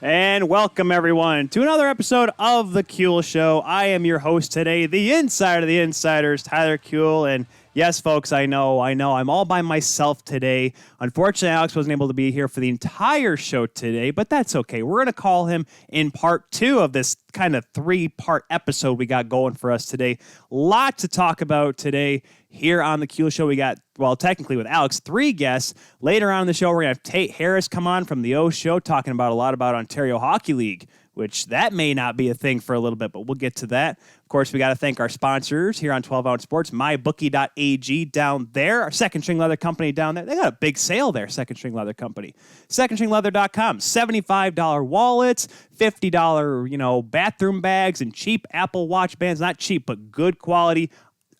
And welcome, everyone, to another episode of The Kuehl Show. I am your host today, the insider of the insiders, Tyler Kuehl. And yes, folks, I know, I'm all by myself today. Unfortunately, Alex wasn't able to be here for the entire show today, but that's okay. We're going to call him in part two of this kind of three-part episode we got going for us today. Lot to talk about today here on The Kuehl Show. We got, well, technically with Alex, 3 guests. Later on in the show, we're going to have Tate Harris come on from the O Show, talking about a lot about Ontario Hockey League, which that may not be a thing for a little bit, but we'll get to that. Of course, we got to thank our sponsors here on 12 Ounce Sports, mybookie.ag down there, our Second String Leather Company down there. They got a big sale there, Second String Leather Company. SecondStringLeather.com, $75 wallets, $50, bathroom bags, and cheap Apple Watch bands. Not cheap, but good quality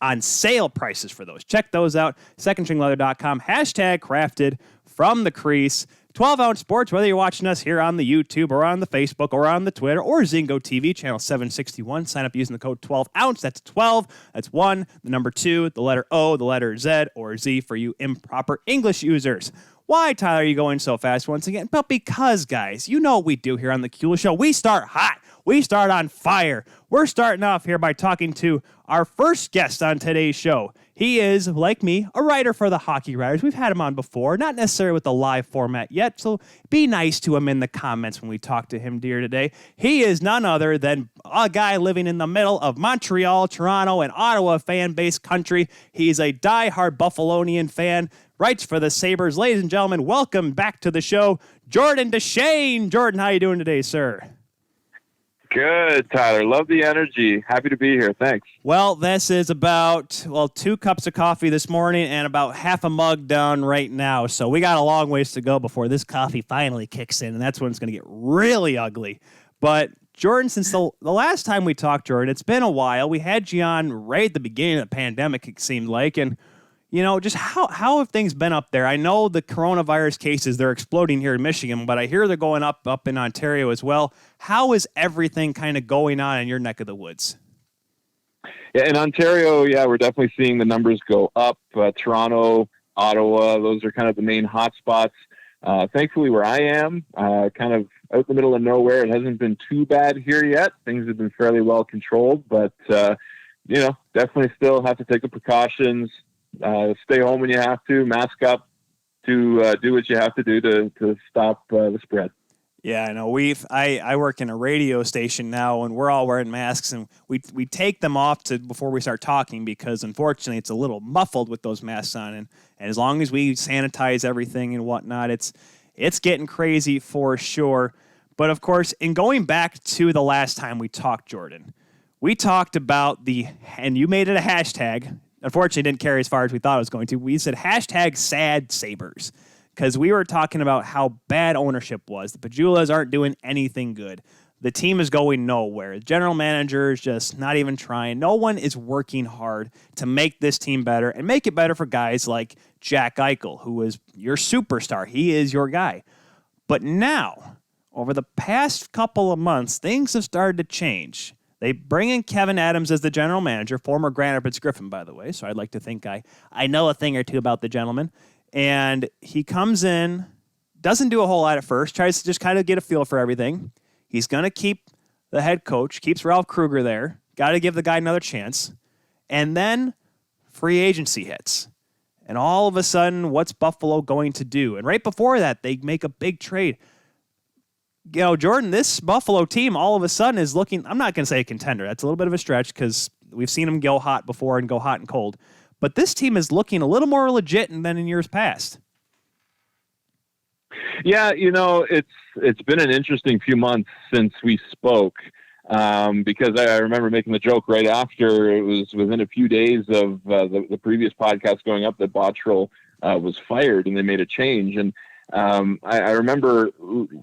on sale prices for those. Check those out, SecondStringLeather.com, #crafted from the crease. 12 Ounce Sports, whether you're watching us here on the YouTube or on the Facebook or on the Twitter or Zingo TV, channel 761, sign up using the code 12 ounce. That's 12. That's 1, the number 2, the letter O, the letter Z, or Z for you improper English users. Why, Tyler, are you going so fast once again? But because, guys, you know what we do here on The Kuehl Show. We start hot. We start on fire. We're starting off here by talking to our first guest on today's show. He is, like me, a writer for the Hockey Writers. We've had him on before, not necessarily with the live format yet, so be nice to him in the comments when we talk to him, dear, today. He is none other than a guy living in the middle of Montreal, Toronto, and Ottawa fan-based country. He's a diehard Buffalonian fan, writes for the Sabres. Ladies and gentlemen, welcome back to the show, Jordan DeShane. Jordan, how you doing today, sir? Good, Tyler. Love the energy. Happy to be here. Thanks. Well, this is about, 2 cups of coffee this morning and about half a mug down right now. So we got a long ways to go before this coffee finally kicks in, and that's when it's going to get really ugly. But Jordan, since the last time we talked, Jordan, it's been a while. We had you on right at the beginning of the pandemic, it seemed like, and just how have things been up there? I know the coronavirus cases, they're exploding here in Michigan, but I hear they're going up in Ontario as well. How is everything kind of going on in your neck of the woods? Yeah, in Ontario, we're definitely seeing the numbers go up. Toronto, Ottawa, those are kind of the main hot spots. Thankfully, where I am, kind of out in the middle of nowhere, it hasn't been too bad here yet. Things have been fairly well controlled, but, definitely still have to take the precautions. Stay home when you have to, mask up, to do what you have to do to stop the spread. Yeah, I know. I work in a radio station now, and we're all wearing masks, and we take them off before we start talking because, unfortunately, it's a little muffled with those masks on. And as long as we sanitize everything and whatnot, it's getting crazy for sure. But, of course, in going back to the last time we talked, Jordan, we talked about and you made it a hashtag. Unfortunately, it didn't carry as far as we thought it was going to. We said #SadSabres because we were talking about how bad ownership was. The Pajulas aren't doing anything good. The team is going nowhere. The general manager is just not even trying. No one is working hard to make this team better and make it better for guys like Jack Eichel, who is your superstar. He is your guy. But now, over the past couple of months, things have started to change. They bring in Kevin Adams as the general manager, former Grand Rapids Griffin, by the way, so I'd like to think I know a thing or two about the gentleman. And he comes in, doesn't do a whole lot at first, tries to just kind of get a feel for everything. He's going to keep the head coach, keeps Ralph Kruger there, got to give the guy another chance. And then free agency hits. And all of a sudden, what's Buffalo going to do? And right before that, they make a big trade. Jordan, this Buffalo team all of a sudden is looking, I'm not going to say a contender. That's a little bit of a stretch because we've seen them go hot before and go hot and cold. But this team is looking a little more legit than in years past. Yeah, it's been an interesting few months since we spoke because I remember making the joke right after it was within a few days of the previous podcast going up that Botterill was fired and they made a change. And I remember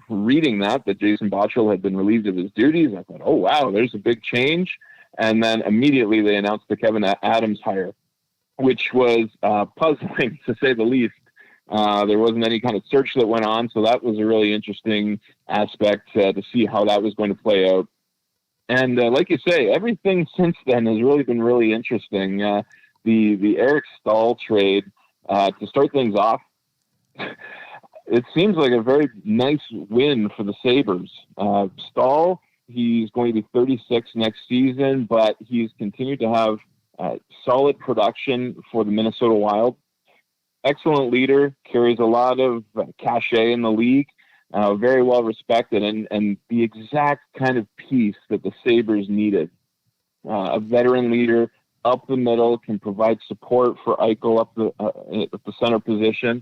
reading that Jason Botterill had been relieved of his duties. I thought, oh, wow, there's a big change. And then immediately they announced the Kevin Adams hire, which was puzzling to say the least. There wasn't any kind of search that went on. So that was a really interesting aspect to see how that was going to play out. And like you say, everything since then has really been really interesting. The Eric Staal trade, to start things off, it seems like a very nice win for the Sabres. Staal, he's going to be 36 next season, but he's continued to have solid production for the Minnesota Wild. Excellent leader, carries a lot of cachet in the league, very well respected, and the exact kind of piece that the Sabres needed. A veteran leader up the middle, can provide support for Eichel up at the center position,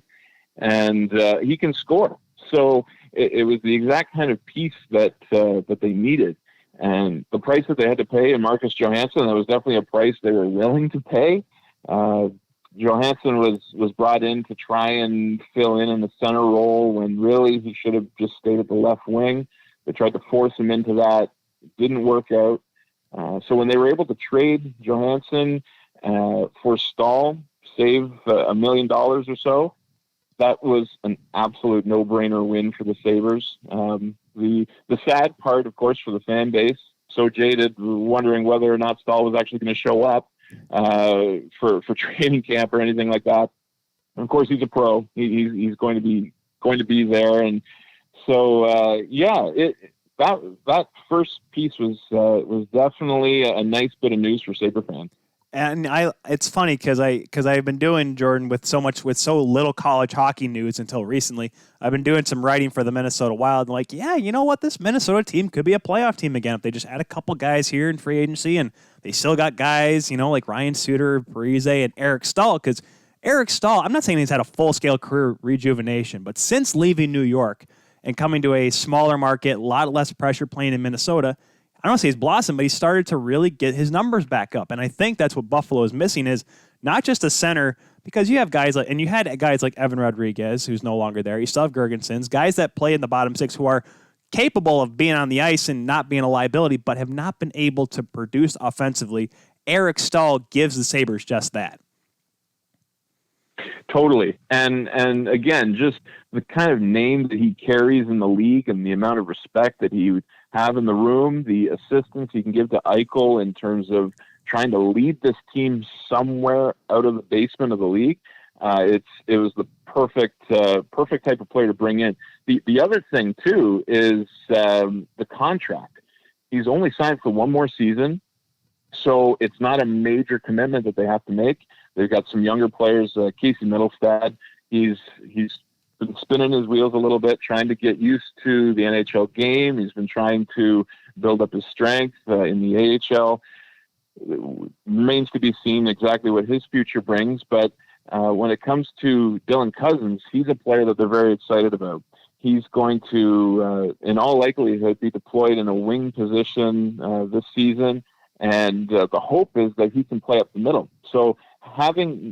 and he can score. So it was the exact kind of piece that they needed. And the price that they had to pay in Marcus Johansson, that was definitely a price they were willing to pay. Johansson was brought in to try and fill in the center role when really he should have just stayed at the left wing. They tried to force him into that. It didn't work out. So when they were able to trade Johansson for Staal, save $1 million or so, that was an absolute no-brainer win for the Sabres. The sad part, of course, for the fan base, so jaded, wondering whether or not Staal was actually going to show up for training camp or anything like that. And of course, he's a pro. He's going to be there, and so that first piece was definitely a nice bit of news for Sabre fans. And it's funny because I've been doing, Jordan, with so little college hockey news until recently. I've been doing some writing for the Minnesota Wild, and like, yeah, you know what, this Minnesota team could be a playoff team again if they just add a couple guys here in free agency, and they still got guys, like Ryan Suter, Parise, and Eric Staal. Because Eric Staal, I'm not saying he's had a full scale career rejuvenation, but since leaving New York and coming to a smaller market, a lot less pressure playing in Minnesota, I don't want to say he's blossomed, but he started to really get his numbers back up. And I think that's what Buffalo is missing, is not just a center, because you have guys like, and you had guys like Evan Rodriguez, who's no longer there. You still have Gergensons, guys that play in the bottom six who are capable of being on the ice and not being a liability, but have not been able to produce offensively. Eric Staal gives the Sabres just that. Totally. And again, just the kind of name that he carries in the league and the amount of respect that he would have in the room, the assistance he can give to Eichel in terms of trying to lead this team somewhere out of the basement of the league. It was the perfect type of player to bring in. The other thing too is the contract. He's only signed for one more season, so it's not a major commitment that they have to make. They've got some younger players, Casey Middlestad. He's been spinning his wheels a little bit, trying to get used to the NHL game. He's been trying to build up his strength in the AHL. It remains to be seen exactly what his future brings. But when it comes to Dylan Cousins, he's a player that they're very excited about. He's going to, in all likelihood, be deployed in a wing position this season. And the hope is that he can play up the middle. So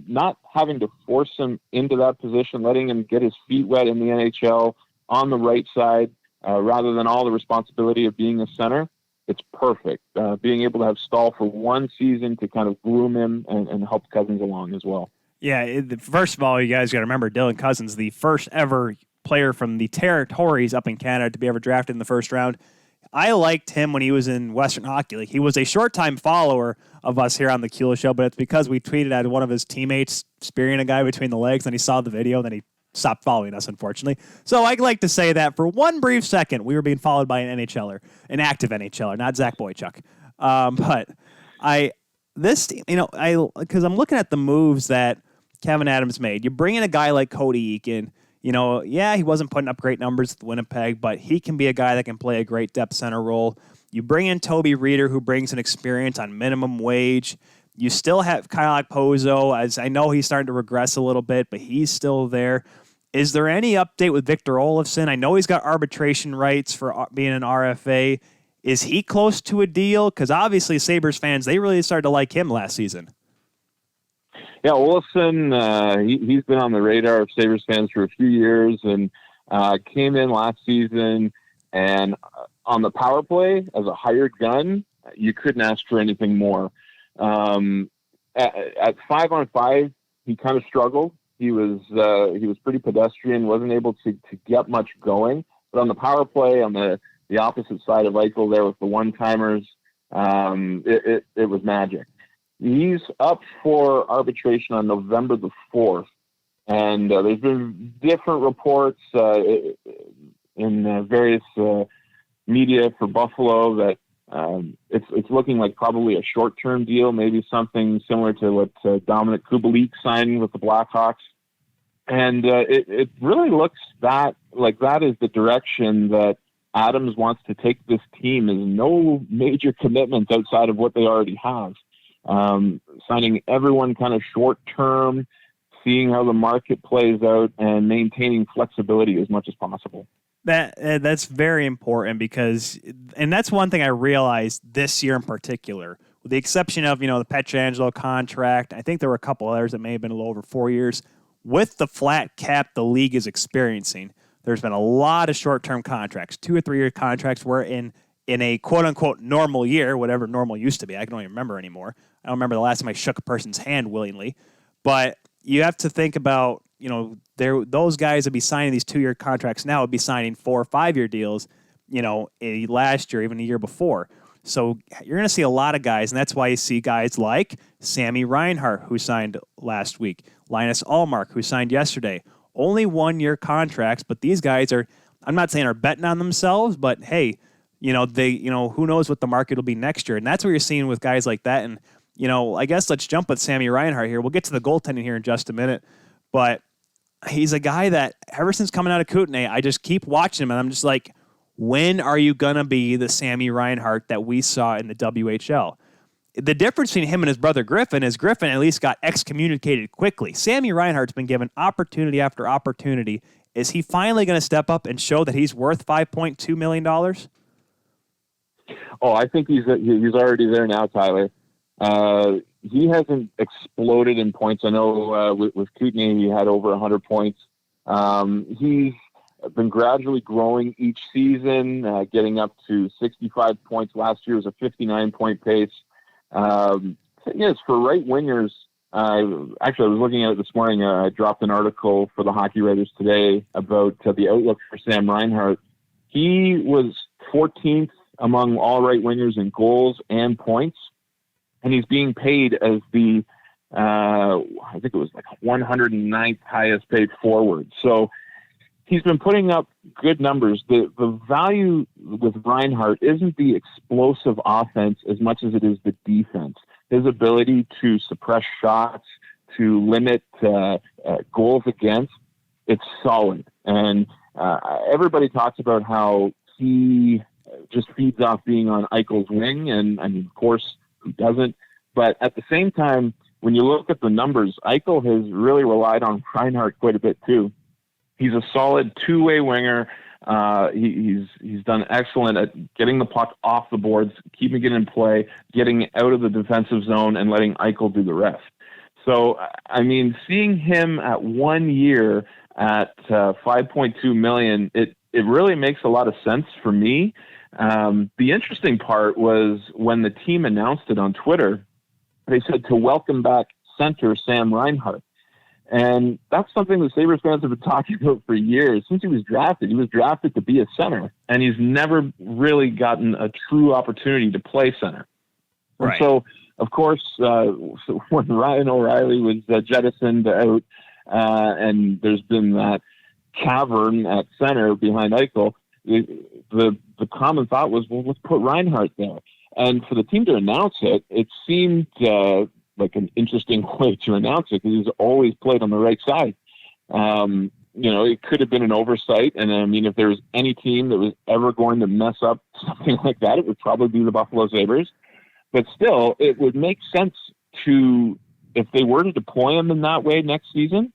not having to force him into that position, letting him get his feet wet in the NHL on the right side, rather than all the responsibility of being a center, it's perfect. Being able to have Staal for one season to kind of groom him and help Cousins along as well. Yeah, first of all, you guys got to remember Dylan Cousins, the first ever player from the territories up in Canada to be ever drafted in the first round. I liked him when he was in Western Hockey League. He was a short-time follower of us here on the Kuehl Show, but it's because we tweeted at one of his teammates spearing a guy between the legs, and he saw the video, and then he stopped following us, unfortunately. So I'd like to say that for one brief second, we were being followed by an NHLer, an active NHLer, not Zach Boychuk. But because I'm looking at the moves that Kevin Adams made. You bring in a guy like Cody Eakin. He wasn't putting up great numbers with Winnipeg, but he can be a guy that can play a great depth center role. You bring in Toby Reeder, who brings an experience on minimum wage. You still have Kyle Okposo, as I know he's starting to regress a little bit, but he's still there. Is there any update with Victor Olofsson? I know he's got arbitration rights for being an RFA. Is he close to a deal? Because obviously Sabres fans, they really started to like him last season. Yeah, Olofsson, he's been on the radar of Sabres fans for a few years, and came in last season, and on the power play as a hired gun, you couldn't ask for anything more. At 5-on-5, he kind of struggled. He was pretty pedestrian, wasn't able to get much going. But on the power play, on the opposite side of Eichel there with the one-timers, it was magic. He's up for arbitration on November the 4th, And there's been different reports in various media for Buffalo that it's looking like probably a short-term deal, maybe something similar to what Dominic Kubalik signed with the Blackhawks. And it really looks that is the direction that Adams wants to take this team, is no major commitments outside of what they already have. Signing everyone kind of short-term, seeing how the market plays out, and maintaining flexibility as much as possible. That's very important because, and that's one thing I realized this year in particular, with the exception of, the Pietrangelo contract. I think there were a couple others that may have been a little over 4 years. With the flat cap the league is experiencing, there's been a lot of short-term contracts, 2 or 3 year contracts where in a quote-unquote normal year, whatever normal used to be, I don't even remember anymore. I don't remember the last time I shook a person's hand willingly. But you have to think about, those guys that be signing these 2 year contracts now would be signing 4 or 5 year deals, last year, even the year before. So you're going to see a lot of guys, and that's why you see guys like Sammy Reinhart, who signed last week, Linus Ullmark, who signed yesterday. Only 1 year contracts, but these guys are, I'm not saying are betting on themselves, but hey, who knows what the market will be next year. And that's what you're seeing with guys like that. And, I guess let's jump with Sammy Reinhart here. We'll get to the goaltending here in just a minute, but he's a guy that ever since coming out of Kootenay, I just keep watching him, and I'm just like, when are you going to be the Sammy Reinhart that we saw in the WHL? The difference between him and his brother Griffin is Griffin at least got excommunicated quickly. Sammy Reinhart's been given opportunity after opportunity. Is he finally going to step up and show that he's worth $5.2 million? Oh, I think he's already there now, Tyler. He hasn't exploded in points. I know with Kootenay he had over 100 points. He's been gradually growing each season, getting up to 65 points. Last year was a 59-point pace. Thing is, for right wingers, actually, I was looking at it this morning. I dropped an article for the Hockey Writers today about the outlook for Sam Reinhart. He was 14th among all right wingers in goals and points, and he's being paid as the I think it was like 109th highest paid forward. So he's been putting up good numbers. The value with Reinhart isn't the explosive offense as much as it is the defense. His ability to suppress shots, to limit goals against, it's solid. And everybody talks about how he just feeds off being on Eichel's wing. And I mean, of course, who doesn't? But at the same time, when you look at the numbers, Eichel has really relied on Reinhart quite a bit too. He's a solid two-way winger. He's done excellent at getting the puck off the boards, keeping it in play, getting out of the defensive zone, and letting Eichel do the rest. So, I mean, seeing him at 1 year at $5.2 million, it really makes a lot of sense for me. The interesting part was when the team announced it on Twitter, they said to welcome back center Sam Reinhart. And that's something the Sabres fans have been talking about for years. Since he was drafted to be a center, and he's never really gotten a true opportunity to play center. Right. And so, of course, when Ryan O'Reilly was jettisoned out, and there's been that cavern at center behind Eichel, the common thought was, well, let's put Reinhart there. And for the team to announce it, it seemed like an interesting way to announce it, because he's always played on the right side. It could have been an oversight. And I mean, if there was any team that was ever going to mess up something like that, it would probably be the Buffalo Sabres. But still, it would make sense if they were to deploy him in that way next season,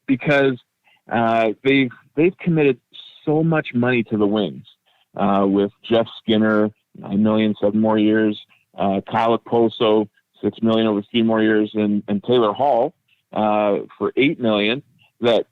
because they've committed so much money to the wings with Jeff Skinner, $9 million, 7 more years, Kyle Okposo, $6 million over 3 more years, and Taylor Hall for $8 million. That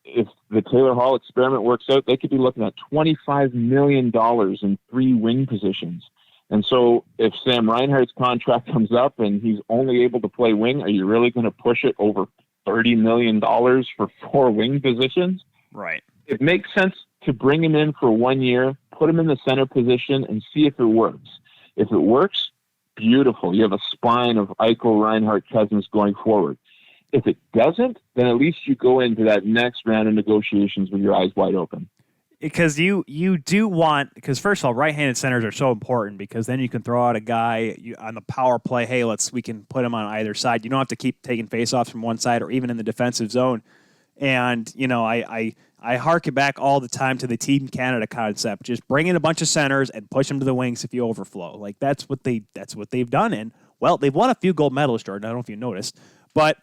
if the Taylor Hall experiment works out, they could be looking at $25 million in 3 wing positions. And so if Sam Reinhart's contract comes up and he's only able to play wing, are you really going to push it over $30 million for 4 wing positions? Right. It makes sense to bring him in for 1 year, put him in the center position, and see if it works. If it works, beautiful. You have a spine of Eichel, Reinhart, Cousins going forward. If it doesn't, then at least you go into that next round of negotiations with your eyes wide open. Because you do want, because first of all, right-handed centers are so important because then you can throw out a guy on the power play. Hey, we can put him on either side. You don't have to keep taking faceoffs from one side or even in the defensive zone. And I harken back all the time to the Team Canada concept. Just bring in a bunch of centers and push them to the wings if you overflow. Like that's what they've done. And well, they've won a few gold medals, Jordan. I don't know if you noticed, but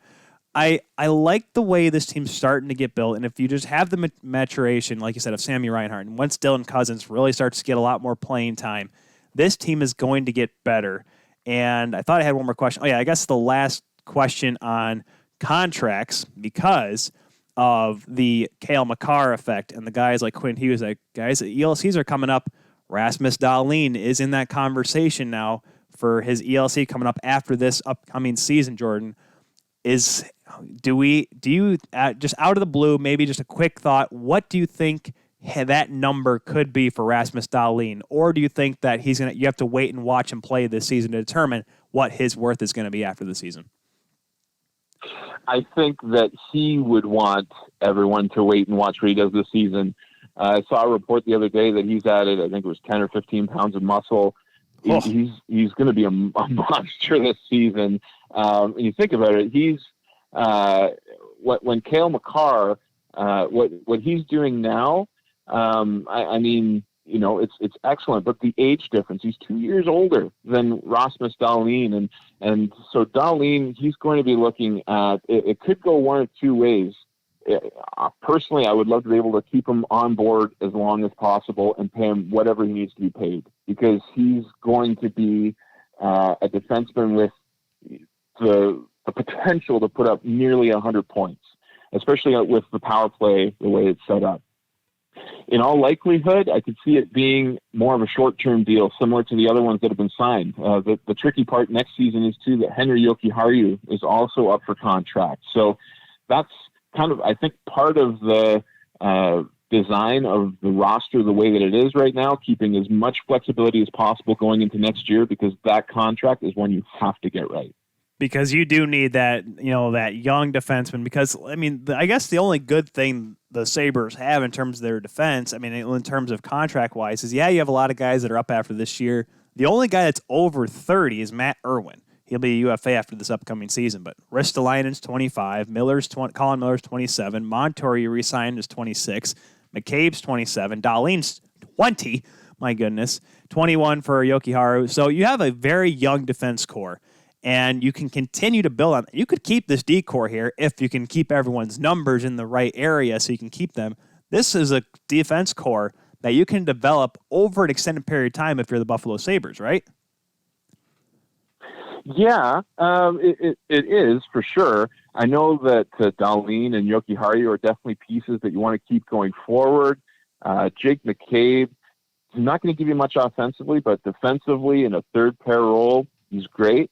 I like the way this team's starting to get built, and if you just have the maturation, like you said, of Sammy Reinhart, and once Dylan Cousins really starts to get a lot more playing time, this team is going to get better. And I thought I had one more question. Oh, yeah, I guess the last question on contracts, because of the Cale Makar effect and the guys like Quinn Hughes, like guys, ELCs are coming up. Rasmus Dahlin is in that conversation now for his ELC coming up after this upcoming season, Jordan. Do you just out of the blue, maybe just a quick thought, what do you think that number could be for Rasmus Dahlin? Or do you think that you have to wait and watch him play this season to determine what his worth is going to be after the season? I think that he would want everyone to wait and watch what he does this season. I saw a report the other day that he's added, I think it was 10 or 15 pounds of muscle. Oh. He's going to be a monster this season. And you think about it, when Cale Makar, what he's doing now, I mean, it's excellent, but the age difference, he's 2 years older than Rasmus Dahlin. And so Dahlin, he's going to be looking at, it could go one of two ways. Personally, I would love to be able to keep him on board as long as possible and pay him whatever he needs to be paid, because he's going to be a defenseman with the potential to put up nearly 100 points, especially with the power play, the way it's set up. In all likelihood, I could see it being more of a short-term deal, similar to the other ones that have been signed. The tricky part next season is, too, that Henri Jokiharju is also up for contract. So that's kind of, I think, part of the design of the roster the way that it is right now, keeping as much flexibility as possible going into next year, because that contract is one you have to get right. Because you do need that, that young defenseman. Because, I mean, I guess the only good thing the Sabres have in terms of their defense, I mean, in terms of contract-wise, is, you have a lot of guys that are up after this year. The only guy that's over 30 is Matt Irwin. He'll be a UFA after this upcoming season. But Ristolainen's 25, Colin Miller's 27, Montour re-signed is 26, McCabe's 27, Dahlin's 20, my goodness, 21 for Jokiharju. So you have a very young defense core. And you can continue to build on. You could keep this D-core here if you can keep everyone's numbers in the right area so you can keep them. This is a defense core that you can develop over an extended period of time if you're the Buffalo Sabres, right? Yeah, it is for sure. I know that Dahlin and Jokiharju are definitely pieces that you want to keep going forward. Jake McCabe, he's not going to give you much offensively, but defensively in a third pair role, he's great.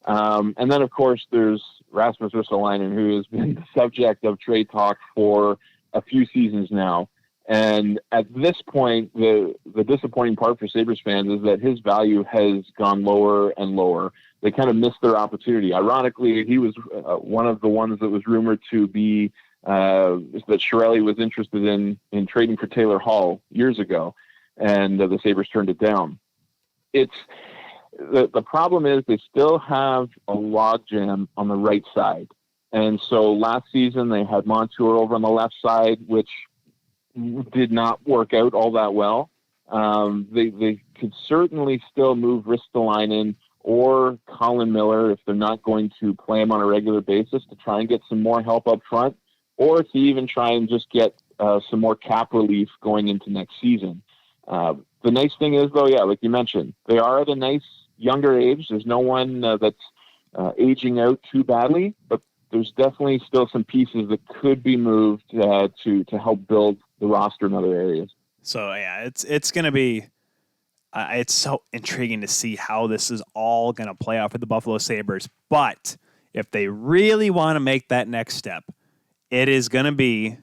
And then, of course, there's Rasmus Ristolainen, who has been the subject of trade talk for a few seasons now. And at this point, the disappointing part for Sabres fans is that his value has gone lower and lower. They kind of missed their opportunity. Ironically, he was one of the ones that was rumored to be that Chiarelli was interested in trading for Taylor Hall years ago, and the Sabres turned it down. The problem is they still have a logjam on the right side. And so last season they had Montour over on the left side, which did not work out all that well. They could certainly still move Ristolainen or Colin Miller if they're not going to play him on a regular basis, to try and get some more help up front, or to even try and just get some more cap relief going into next season. The nice thing is, though, like you mentioned, they are at a nice younger age. There's no one that's aging out too badly, but there's definitely still some pieces that could be moved to help build the roster in other areas. So yeah, it's going to be it's so intriguing to see how this is all going to play out for the Buffalo Sabres. But if they really want to make that next step, it is going to be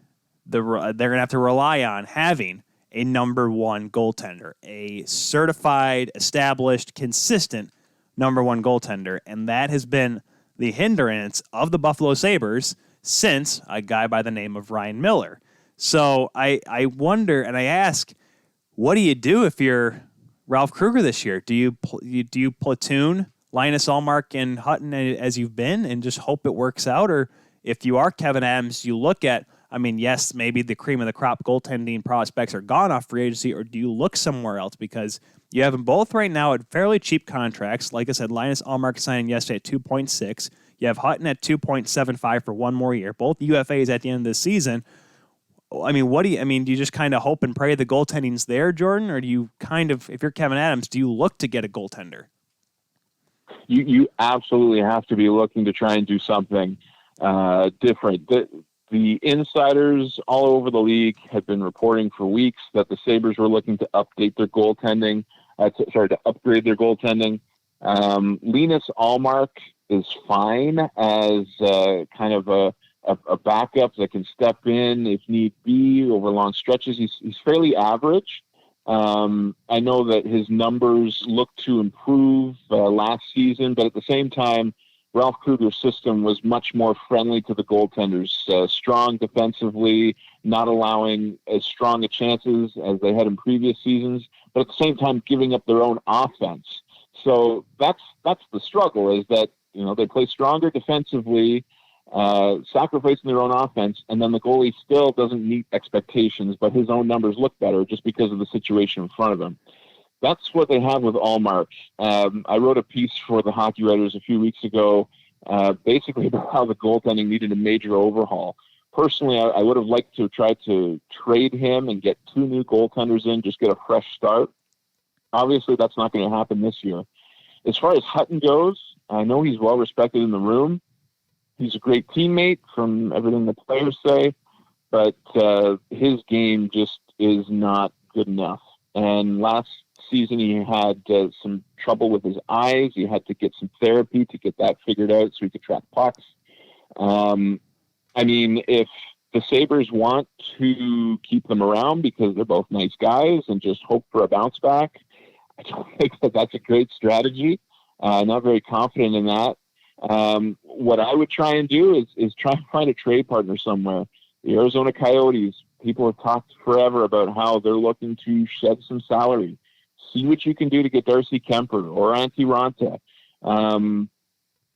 they're going to have to rely on having a number one goaltender, a certified, established, consistent number one goaltender. And that has been the hindrance of the Buffalo Sabres since a guy by the name of Ryan Miller. So I wonder, and I ask, what do you do if you're Ralph Kruger this year? Do you platoon Linus Ullmark and Hutton as you've been and just hope it works out? Or if you are Kevin Adams, you look at, I mean, yes, maybe the cream of the crop goaltending prospects are gone off free agency, or do you look somewhere else? Because you have them both right now at fairly cheap contracts. Like I said, Linus Ullmark signing yesterday at 2.6. You have Hutton at 2.75 for one more year. Both UFAs at the end of the season. I mean, do you just kind of hope and pray the goaltending's there, Jordan? Or do you kind of, if you're Kevin Adams, do you look to get a goaltender? You absolutely have to be looking to try and do something different. The insiders all over the league have been reporting for weeks that the Sabres were looking to update their goaltending, to upgrade their goaltending. Linus Ullmark is fine as kind of a backup that can step in if need be over long stretches. He's fairly average. I know that his numbers look to improve last season, but at the same time, Ralph Kruger's system was much more friendly to the goaltenders, strong defensively, not allowing as strong a chances as they had in previous seasons, but at the same time giving up their own offense. So that's the struggle, is that they play stronger defensively, sacrificing their own offense, and then the goalie still doesn't meet expectations, but his own numbers look better just because of the situation in front of him. That's what they have with Ullmark. I wrote a piece for the Hockey Writers a few weeks ago, basically about how the goaltending needed a major overhaul. Personally, I would have liked to try to trade him and get 2 new goaltenders in, just get a fresh start. Obviously, that's not going to happen this year. As far as Hutton goes, I know he's well respected in the room. He's a great teammate from everything the players say, but his game just is not good enough. And last season, he had some trouble with his eyes. He had to get some therapy to get that figured out so he could track pucks. I mean, if the Sabres want to keep them around because they're both nice guys and just hope for a bounce back, I don't think that's a great strategy. Not very confident in that. What I would try and do is try and find a trade partner somewhere. The Arizona Coyotes, people have talked forever about how they're looking to shed some salary. See what you can do to get Darcy Kemper or Antti Ranta.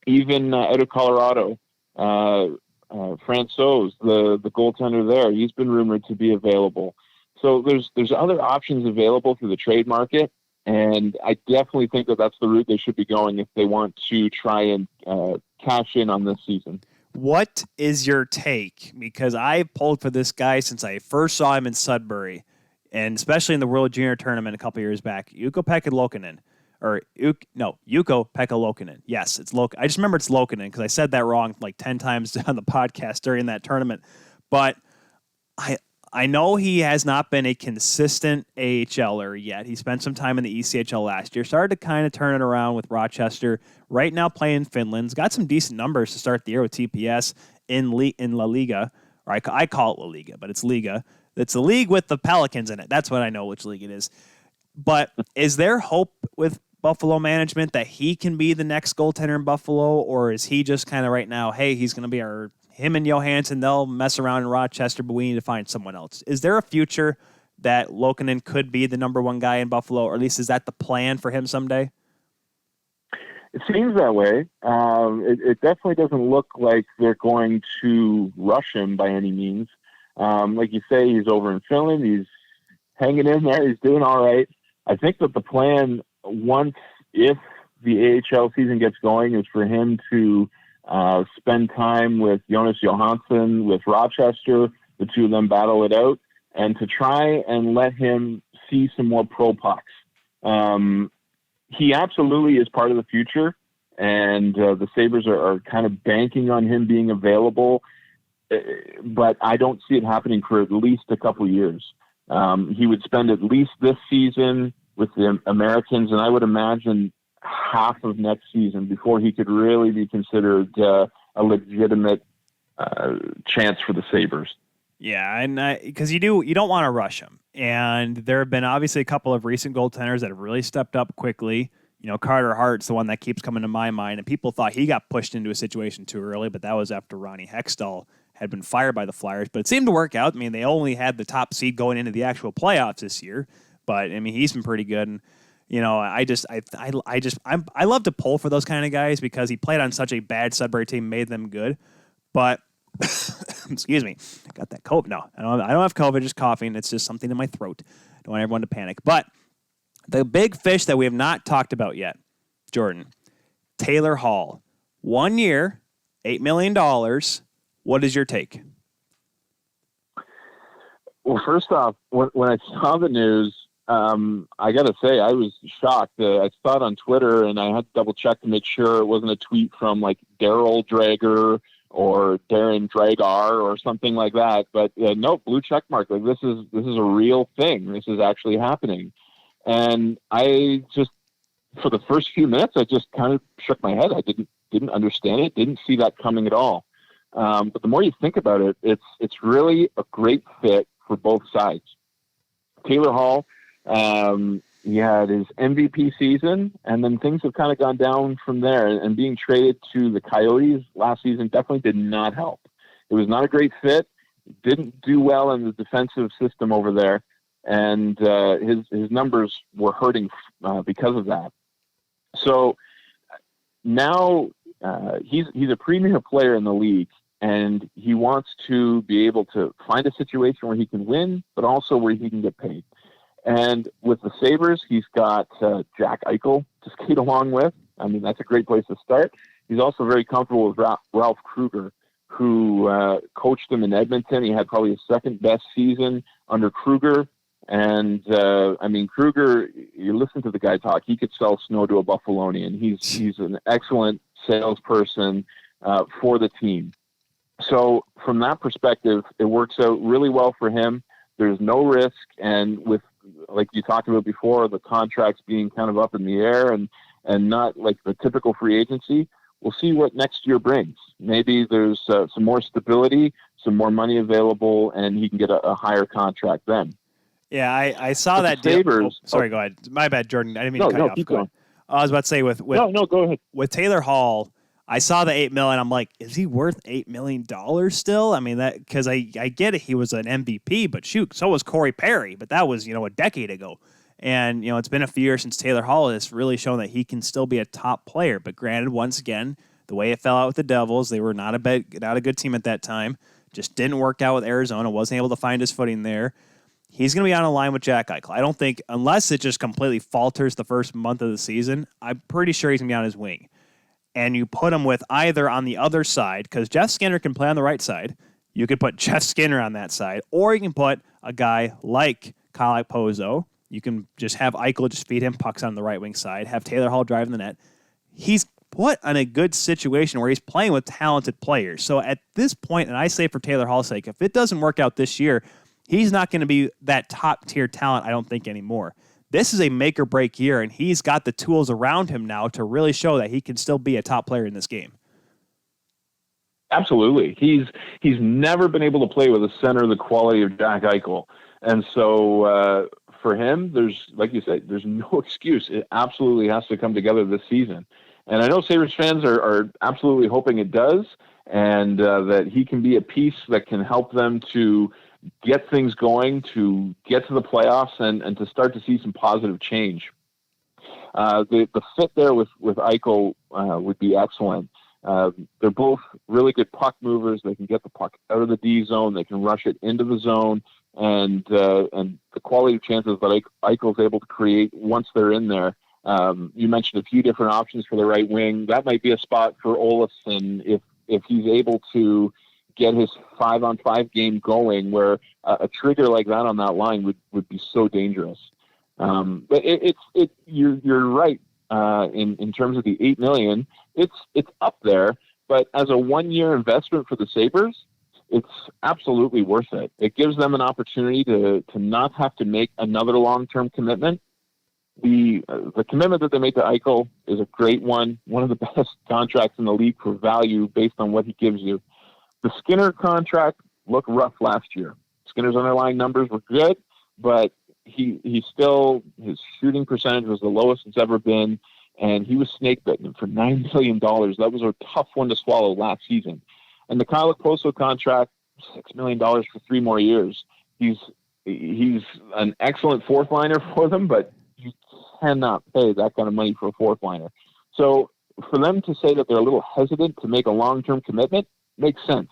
Even out of Colorado, Francouz, the goaltender there, he's been rumored to be available. So there's other options available through the trade market, and I definitely think that that's the route they should be going if they want to try and cash in on this season. What is your take? Because I've pulled for this guy since I first saw him in Sudbury, and especially in the World Junior Tournament a couple years back. Ukko-Pekka Lokinen. Yes, it's I just remember it's Lokinen because I said that wrong like 10 times on the podcast during that tournament. But I know he has not been a consistent AHLer yet. He spent some time in the ECHL last year. Started to kind of turn it around with Rochester. Right now playing Finland. He's got some decent numbers to start the year with TPS in La Liga. Or I call it La Liga, but it's Liga. It's a league with the Pelicans in it. That's what I know which league it is. But is there hope with Buffalo management that he can be the next goaltender in Buffalo? Or is he just kind of right now, hey, he's going to be him and Johansson, they'll mess around in Rochester, but we need to find someone else. Is there a future that Lokinen could be the number one guy in Buffalo, or at least is that the plan for him someday? It seems that way. It definitely doesn't look like they're going to rush him by any means. Like you say, he's over in Finland. He's hanging in there. He's doing all right. I think that the plan, if the AHL season gets going, is for him to spend time with Jonas Johansson, with Rochester, the two of them battle it out, and to try and let him see some more pro pucks. He absolutely is part of the future, and the Sabres are kind of banking on him being available, but I don't see it happening for at least a couple years. He would spend at least this season with the Americans, and I would imagine half of next season before he could really be considered a legitimate chance for the Sabres. Yeah, and because you don't want to rush him. And there have been obviously a couple of recent goaltenders that have really stepped up quickly. Carter Hart's the one that keeps coming to my mind, and people thought he got pushed into a situation too early, but that was after Ronnie Hextall had been fired by the Flyers. But it seemed to work out. I mean, they only had the top seed going into the actual playoffs this year, but I mean, he's been pretty good. And I love to pull for those kind of guys because he played on such a bad Sudbury team, made them good. But excuse me, I got that COVID. No, I don't have COVID, just coughing. It's just something in my throat. Don't want everyone to panic. But the big fish that we have not talked about yet, Jordan, Taylor Hall, 1 year, $8 million. What is your take? Well, first off, when I saw the news, I got to say, I was shocked. I saw it on Twitter, and I had to double check to make sure it wasn't a tweet from like Daryl Drager or Darren Dragar or something like that. But no, blue check mark. Like this is a real thing. This is actually happening. And I just, for the first few minutes, I just kind of shook my head. I didn't understand it. Didn't see that coming at all. But the more you think about it, it's really a great fit for both sides. Taylor Hall, he had his MVP season, and then things have kind of gone down from there. And being traded to the Coyotes last season definitely did not help. It was not a great fit. Didn't do well in the defensive system over there, and his numbers were hurting because of that. So now he's a premier player in the league, and he wants to be able to find a situation where he can win, but also where he can get paid. And with the Sabres, he's got Jack Eichel to skate along with. I mean, that's a great place to start. He's also very comfortable with Ralph Kruger, who coached him in Edmonton. He had probably his second best season under Kruger. And, I mean, Kruger, you listen to the guy talk, he could sell snow to a Buffalonian. He's an excellent salesperson for the team. So from that perspective, it works out really well for him. There's no risk. And with, like you talked about before, the contracts being kind of up in the air and not like the typical free agency, we'll see what next year brings. Maybe there's some more stability, some more money available, and he can get a higher contract then. Yeah, I saw that deal. Sabres, sorry, go ahead. My bad, Jordan. I didn't mean to cut you off. Keep going. I was about to say with no, go ahead. With Taylor Hall, I saw the $8 million. I'm like, is he worth $8 million still? I mean, that because I get it. He was an MVP, but shoot, so was Corey Perry. But that was a decade ago, and it's been a few years since Taylor Hall has really shown that he can still be a top player. But granted, once again, the way it fell out with the Devils, they were not a good team at that time. Just didn't work out with Arizona. Wasn't able to find his footing there. He's going to be on a line with Jack Eichel. I don't think, unless it just completely falters the first month of the season, I'm pretty sure he's going to be on his wing. And you put him with either on the other side, because Jeff Skinner can play on the right side. You could put Jeff Skinner on that side, or you can put a guy like Kyle Okposo. You can just have Eichel just feed him pucks on the right wing side, have Taylor Hall driving the net. He's put in a good situation where he's playing with talented players. So at this point, and I say for Taylor Hall's sake, if it doesn't work out this year, he's not going to be that top-tier talent, I don't think, anymore. This is a make-or-break year, and he's got the tools around him now to really show that he can still be a top player in this game. Absolutely. He's never been able to play with a center of the quality of Jack Eichel. And so for him, there's, like you said, there's no excuse. It absolutely has to come together this season. And I know Sabres fans are absolutely hoping it does, and that he can be a piece that can help them to get things going, to get to the playoffs, and to start to see some positive change. The fit there with Eichel would be excellent. They're both really good puck movers. They can get the puck out of the D zone. They can rush it into the zone, and the quality of chances that Eichel's able to create once they're in there. You mentioned a few different options for the right wing. That might be a spot for Olofsson if he's able to get his 5-on-5 game going, where a trigger like that on that line would be so dangerous. But you're right. In terms of the $8 million, it's up there, but as a 1-year investment for the Sabres, it's absolutely worth it. It gives them an opportunity to not have to make another long-term commitment. The commitment that they made to Eichel is a great one of the best contracts in the league for value based on what he gives you. The Skinner contract looked rough last year. Skinner's underlying numbers were good, but he still, his shooting percentage was the lowest it's ever been, and he was snake bitten for $9 million. That was a tough one to swallow last season. And the Kyle Okposo contract, $6 million for 3 more years. He's an excellent fourth liner for them, but you cannot pay that kind of money for a fourth liner. So for them to say that they're a little hesitant to make a long-term commitment makes sense.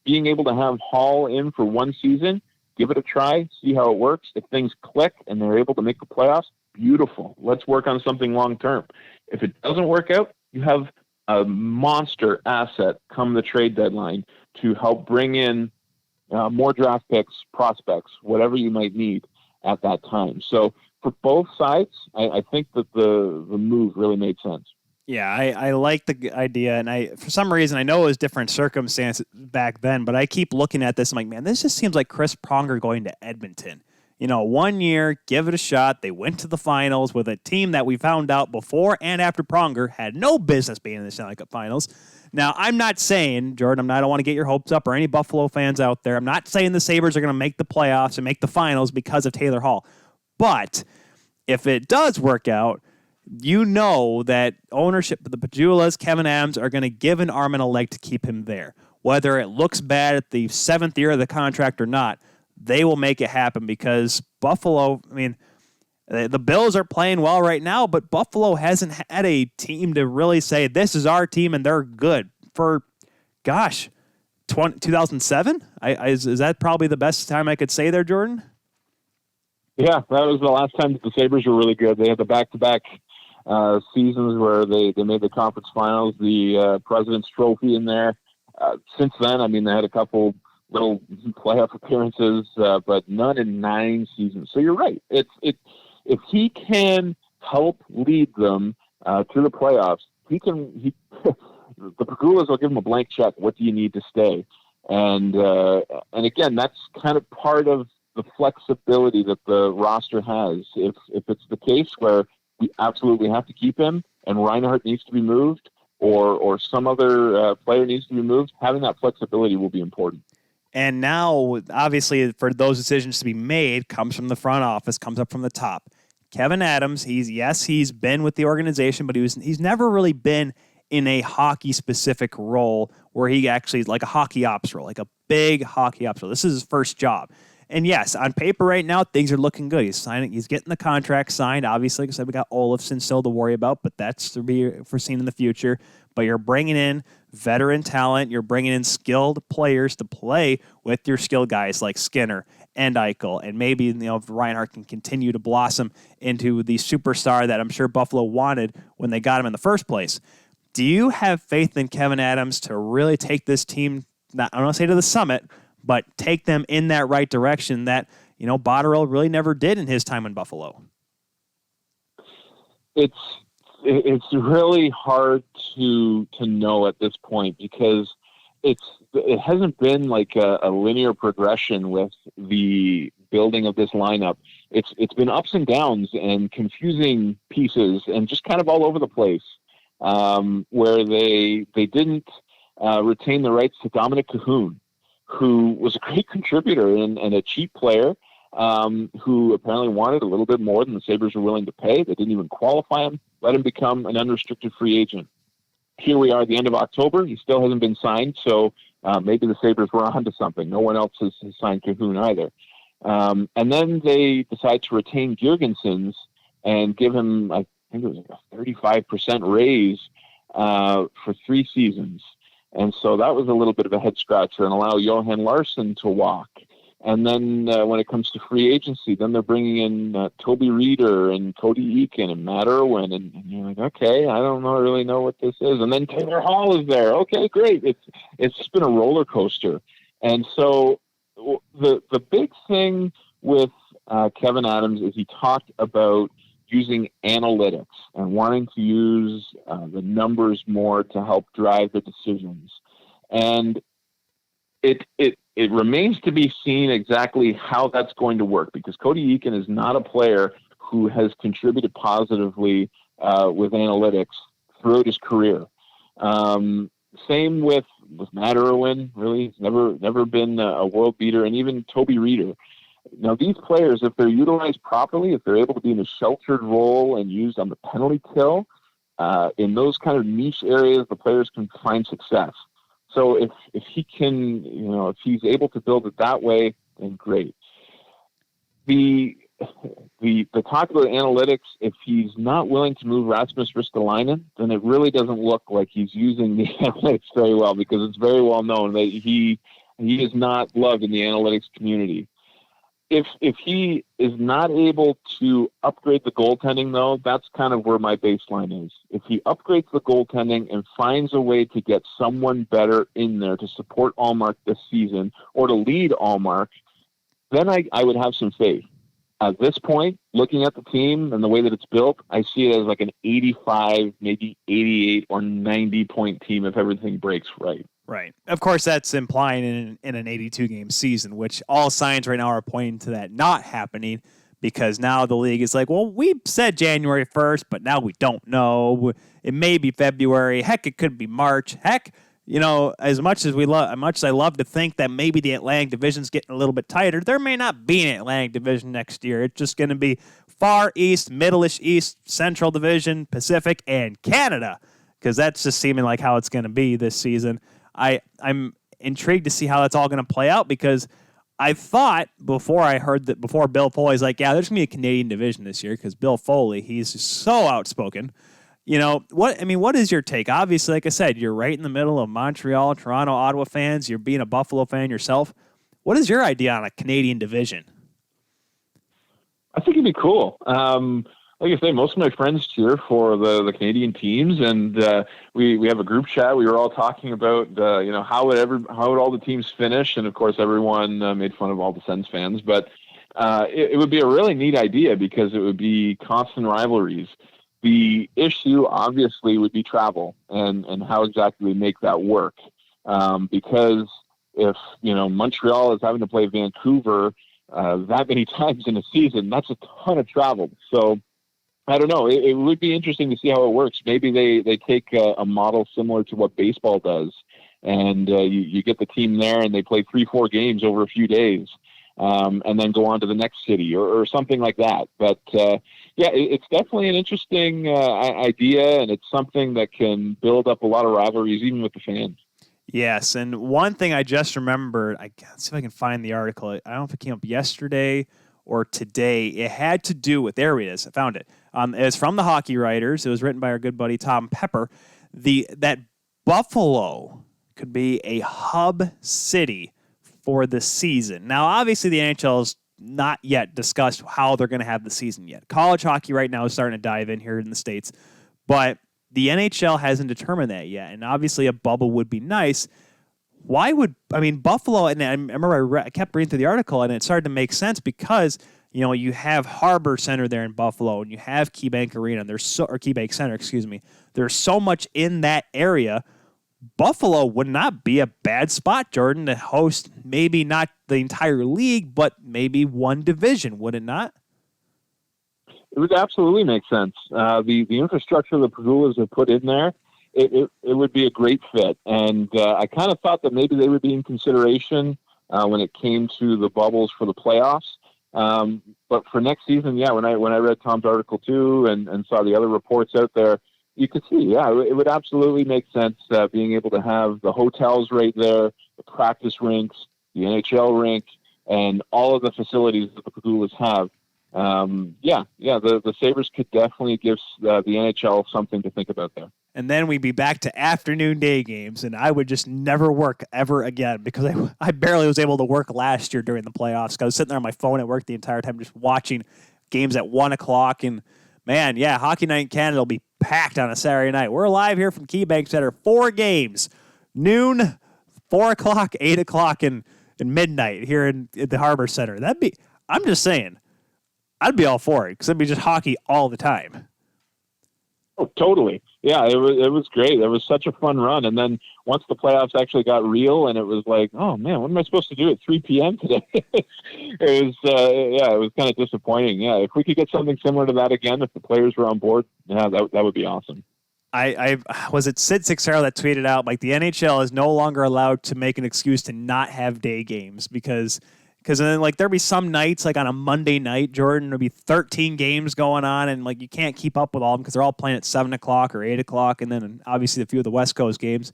Being able to have Hall in for 1 season, give it a try, see how it works. If things click and they're able to make the playoffs, beautiful. Let's work on something long-term. If it doesn't work out, you have a monster asset come the trade deadline to help bring in more draft picks, prospects, whatever you might need at that time. So for both sides, I think that the move really made sense. Yeah, I like the idea, and for some reason I know it was different circumstances back then, but I keep looking at this. I'm like, man, this just seems like Chris Pronger going to Edmonton. 1 year, give it a shot. They went to the finals with a team that we found out before and after Pronger had no business being in the Stanley Cup Finals. Now, I'm not saying, Jordan, I don't want to get your hopes up or any Buffalo fans out there. I'm not saying the Sabres are going to make the playoffs and make the finals because of Taylor Hall. But if it does work out, that ownership, the Pajulas, Kevin Adams, are going to give an arm and a leg to keep him there. Whether it looks bad at the 7th year of the contract or not, they will make it happen because Buffalo, the Bills are playing well right now, but Buffalo hasn't had a team to really say, this is our team and they're good for, 2007? Is that probably the best time I could say there, Jordan? Yeah, that was the last time that the Sabres were really good. They had the back-to-back seasons where they made the conference finals, the President's Trophy in there. Since then, they had a couple little playoff appearances, but none in 9 seasons. So you're right. If he can help lead them to the playoffs, the Pagulas will give him a blank check. What do you need to stay? And again, that's kind of part of the flexibility that the roster has. If it's the case where we absolutely have to keep him and Reinhart needs to be moved or some other player needs to be moved, having that flexibility will be important. And now, obviously, for those decisions to be made, comes from the front office, comes up from the top. Kevin Adams, he's been with the organization, but he's never really been in a hockey-specific role where he actually is like a hockey ops role, like a big hockey ops role. This is his first job. And yes, on paper right now, things are looking good. He's getting the contract signed. Obviously, like I said, we got Olofsson still to worry about, but that's to be foreseen in the future. But you're bringing in veteran talent. You're bringing in skilled players to play with your skilled guys like Skinner and Eichel. And maybe, if Reinhart can continue to blossom into the superstar that I'm sure Buffalo wanted when they got him in the first place. Do you have faith in Kevin Adams to really take this team, I don't want to say to the summit, but take them in that right direction that, Botterill really never did in his time in Buffalo? It's really hard to know at this point because it hasn't been like a linear progression with the building of this lineup. It's been ups and downs and confusing pieces and just kind of all over the place, where they didn't retain the rights to Dominic Cahoon, who was a great contributor and a cheap player, who apparently wanted a little bit more than the Sabres were willing to pay. They didn't even qualify him, let him become an unrestricted free agent. Here we are at the end of October. He still hasn't been signed, so maybe the Sabres were onto something. No one else has signed Cahoon either. And then they decide to retain Girgensons and give him, I think it was like a 35% raise for 3 seasons. And so that was a little bit of a head scratcher and allow Johan Larsson to walk. And then when it comes to free agency, then they're bringing in Toby Reeder and Cody Eakin and Matt Irwin. And you're like, okay, I don't really know what this is. And then Taylor Hall is there. Okay, great. It's just been a roller coaster. And so the big thing with Kevin Adams is he talked about using analytics and wanting to use the numbers more to help drive the decisions. And it remains to be seen exactly how that's going to work, because Cody Eakin is not a player who has contributed positively with analytics throughout his career. Same with Matt Irwin. Really, he's never been a world beater, and even Toby Reeder. Now, these players, if they're utilized properly, if they're able to be in a sheltered role and used on the penalty kill, in those kind of niche areas, the players can find success. So if he can, if he's able to build it that way, then great. The talk about analytics, if he's not willing to move Rasmus Ristolainen, then it really doesn't look like he's using the analytics very well, because it's very well known that he is not loved in the analytics community. If he is not able to upgrade the goaltending, though, that's kind of where my baseline is. If he upgrades the goaltending and finds a way to get someone better in there to support Allmark this season or to lead Allmark, then I would have some faith. At this point, looking at the team and the way that it's built, I see it as like an 85, maybe 88 or 90 point team if everything breaks right. Right. Of course, that's implying in an 82-game season, which all signs right now are pointing to that not happening, because now the league is like, well, we said January 1st, but now we don't know. It may be February. Heck, it could be March. Heck, as much as I love to think that maybe the Atlantic Division's getting a little bit tighter, there may not be an Atlantic Division next year. It's just going to be Far East, Middle-ish East, Central Division, Pacific, and Canada, because that's just seeming like how it's going to be this season. I'm intrigued to see how that's all going to play out, because I thought before Bill Foley's like, yeah, there's going to be a Canadian division this year, because Bill Foley, he's so outspoken. What is your take? Obviously, like I said, you're right in the middle of Montreal, Toronto, Ottawa fans. You're being a Buffalo fan yourself. What is your idea on a Canadian division? I think it'd be cool. Like I say, most of my friends cheer for the Canadian teams, and we have a group chat. We were all talking about how would all the teams finish, and of course everyone made fun of all the Sens fans. But it would be a really neat idea, because it would be constant rivalries. The issue obviously would be travel and how exactly we make that work, because if Montreal is having to play Vancouver that many times in a season, that's a ton of travel. So I don't know. It would be interesting to see how it works. Maybe they take a model similar to what baseball does, and you get the team there and they play 3-4 games over a few days, and then go on to the next city or something like that. But it's definitely an interesting idea, and it's something that can build up a lot of rivalries, even with the fans. Yes, and one thing I just remembered, let's see if I can find the article. I don't know if it came up yesterday or today. It had to do with, there it is, I found it. It was from the Hockey Writers. It was written by our good buddy Tom Pepper. That Buffalo could be a hub city for the season. Now, obviously, the NHL has not yet discussed how they're going to have the season yet. College hockey right now is starting to dive in here in the States, but the NHL hasn't determined that yet, and obviously a bubble would be nice. Buffalo, and I remember I kept reading through the article, and it started to make sense, because you have Harbor Center there in Buffalo, and you have KeyBank Arena, or KeyBank Center, excuse me. There's so much in that area. Buffalo would not be a bad spot, Jordan, to host maybe not the entire league, but maybe one division, would it not? It would absolutely make sense. The infrastructure the Pagulas have put in there, it would be a great fit. And I kind of thought that maybe they would be in consideration when it came to the bubbles for the playoffs. But for next season, when I read Tom's article too and saw the other reports out there, you could see, it would absolutely make sense being able to have the hotels right there, the practice rinks, the NHL rink, and all of the facilities that the Pagulas have. The Sabres could definitely give the NHL something to think about there. And then we'd be back to afternoon day games, and I would just never work ever again, because I barely was able to work last year during the playoffs. I was sitting there on my phone at work the entire time just watching games at 1 o'clock. And, man, Hockey Night in Canada will be packed on a Saturday night. We're live here from KeyBank Center, 4 games, noon, 4 o'clock, 8 o'clock, and midnight here in the Harbor Center. I'm just saying, I'd be all for it, because it'd be just hockey all the time. Oh, totally. Yeah, it was great. It was such a fun run. And then once the playoffs actually got real, and it was like, oh man, what am I supposed to do at 3 p.m. today? it was kind of disappointing. Yeah, if we could get something similar to that again, if the players were on board, that would be awesome. I was it Sid Sixero that tweeted out, like, the NHL is no longer allowed to make an excuse to not have day games, because Because then, like, there'd be some nights, like on a Monday night, Jordan, there'd be 13 games going on, and like you can't keep up with all of them because they're all playing at 7 o'clock or 8 o'clock, and then obviously a few of the West Coast games.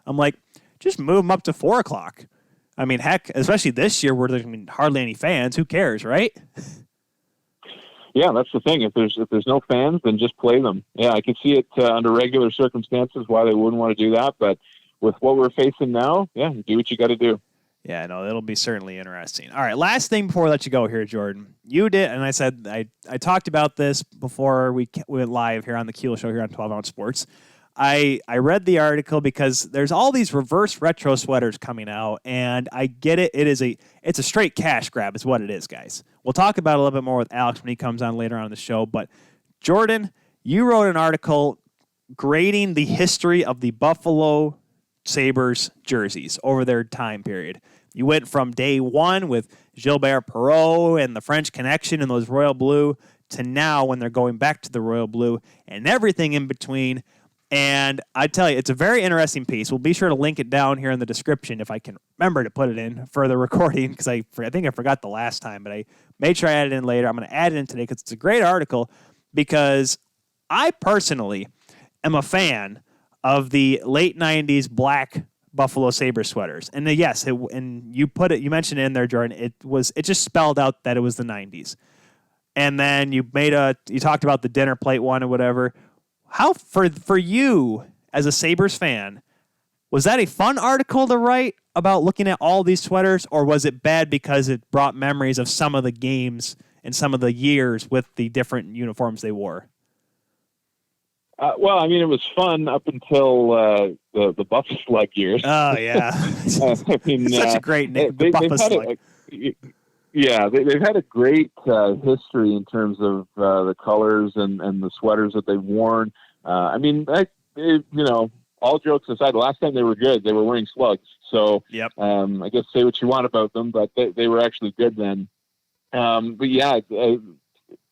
I'm like, just move them up to 4 o'clock. I mean, heck, especially this year where there's hardly any fans. Who cares, right? Yeah, that's the thing. If there's no fans, then just play them. Yeah, I can see it under regular circumstances why they wouldn't want to do that, but with what we're facing now, yeah, do what you got to do. Yeah, no, it'll be certainly interesting. All right, last thing before I let you go here, Jordan. You did, and I said I talked about this before we went live here on the Keel Show here on 12 Ounce Sports. I read the article because there's all these reverse retro sweaters coming out, and I get it. It's a straight cash grab is what it is, guys. We'll talk about it a little bit more with Alex when he comes on later on in the show. But Jordan, you wrote an article grading the history of the Buffalo Sabres jerseys over their time period. You went from day one with Gilbert Perreault and the French Connection and those royal blue to now when they're going back to the royal blue and everything in between. And I tell you, it's a very interesting piece. We'll be sure to link it down here in the description if I can remember to put it in for the recording because I think I forgot the last time, but I made sure I added it in later. I'm going to add it in today because it's a great article because I personally am a fan of the late 90s black Buffalo Sabres sweaters. And yes, and you mentioned it in there, Jordan, it just spelled out that it was the 90s. And then you talked about the dinner plate one or whatever. How, for you as a Sabres fan, was that a fun article to write about looking at all these sweaters, or was it bad because it brought memories of some of the games and some of the years with the different uniforms they wore? Well, I mean, it was fun up until the Buff Slug years. Oh, yeah. I mean, such a great name, the Buff Slug. They've had a great history in terms of the colors and the sweaters that they've worn. I mean, all jokes aside, the last time they were good, they were wearing slugs. So, yep. I guess say what you want about them, but they were actually good then. But yeah,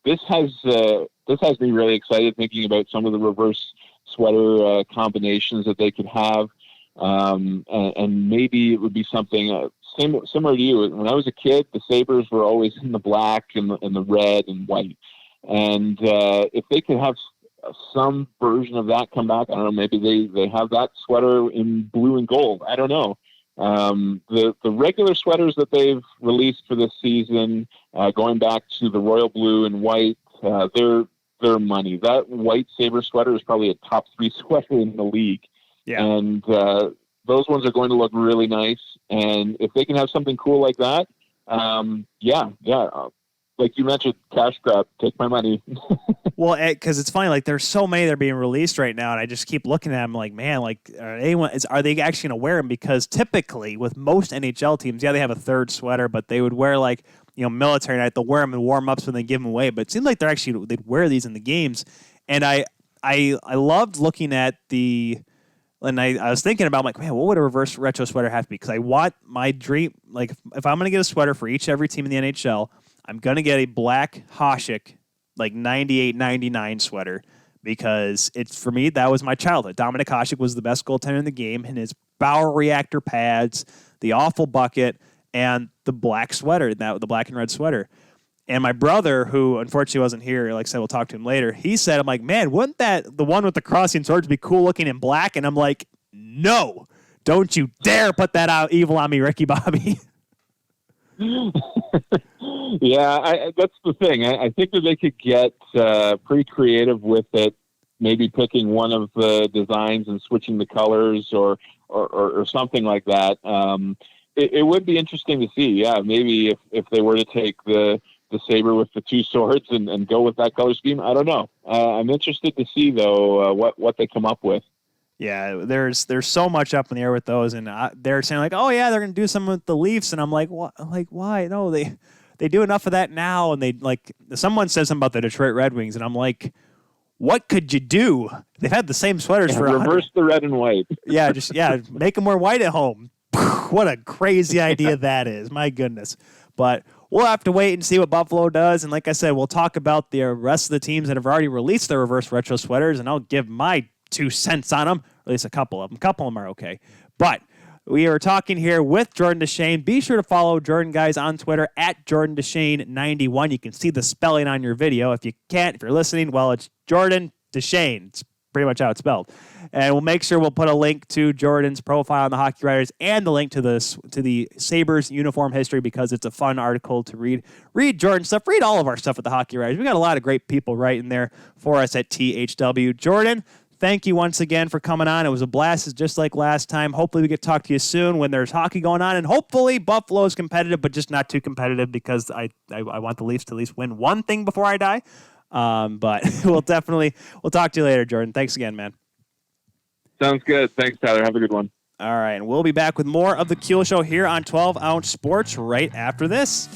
this has me really excited thinking about some of the reverse sweater combinations that they could have. And maybe it would be something similar to you. When I was a kid, the Sabres were always in the black and the red and white. And if they could have some version of that come back, I don't know, maybe they have that sweater in blue and gold. I don't know. The regular sweaters that they've released for this season, going back to the royal blue and white, they're money. That white Sabre sweater is probably a top 3 sweater in the league. Yeah. And those ones are going to look really nice. And if they can have something cool like that, like you mentioned, cash grab, take my money. Well, because it's funny, like there's so many that are being released right now, and I just keep looking at them like, man, like are they actually going to wear them? Because typically with most NHL teams, yeah, they have a third sweater, but they would wear like, military night, they'll wear them in warm-ups when they give them away. But it seems like they'd wear these in the games. And I loved looking at and I was thinking about, like, man, what would a reverse retro sweater have to be? Because I want my dream, like, if I'm going to get a sweater for every team in the NHL, I'm going to get a black Hasek, like 98, 99 sweater, because for me, that was my childhood. Dominik Hasek was the best goaltender in the game, and his Bauer reactor pads, the awful bucket, and the black sweater, the black and red sweater. And my brother, who unfortunately wasn't here, like I said, we'll talk to him later, he said, I'm like, man, wouldn't the one with the crossing swords be cool looking in black? And I'm like, no, don't you dare put that out evil on me, Ricky Bobby. Yeah, that's the thing. I think that they could get pretty creative with it, maybe picking one of the designs and switching the colors or something like that. It would be interesting to see. Yeah, maybe if they were to take the Sabre with the 2 swords and go with that color scheme. I don't know. I'm interested to see though what they come up with. Yeah, there's so much up in the air with those, and they're saying like, oh yeah, they're gonna do something with the Leafs, and I'm like, what? Like, why? No, they do enough of that now, and they like someone says something about the Detroit Red Wings, and I'm like, what could you do? They've had the same sweaters for reverse the red and white. Yeah, make them wear white at home. What a crazy idea that is. My goodness. But we'll have to wait and see what Buffalo does. And like I said, we'll talk about the rest of the teams that have already released their reverse retro sweaters, and I'll give my 2 cents on them, or at least a couple of them. A couple of them are okay. But We are talking here with Jordan DeShane. Be sure to follow Jordan, guys, on Twitter at Jordan DeShane91. You can see the spelling on your video. If you can't, if you're listening, well, it's Jordan DeShane. It's pretty much how it's spelled. And we'll make sure we'll put a link to Jordan's profile on the Hockey Writers and the link to the Sabres uniform history, because it's a fun article to read. Read Jordan's stuff. Read all of our stuff at the Hockey Writers. We got a lot of great people writing there for us at THW. Jordan, thank you once again for coming on. It was a blast. It's just like last time. Hopefully we get to talk to you soon when there's hockey going on, and hopefully Buffalo is competitive, but just not too competitive, because I want the Leafs to at least win one thing before I die. But we'll talk to you later, Jordan. Thanks again, man. Sounds good. Thanks, Tyler. Have a good one. All right, and we'll be back with more of the Kuehl Show here on 12 Ounce Sports right after this.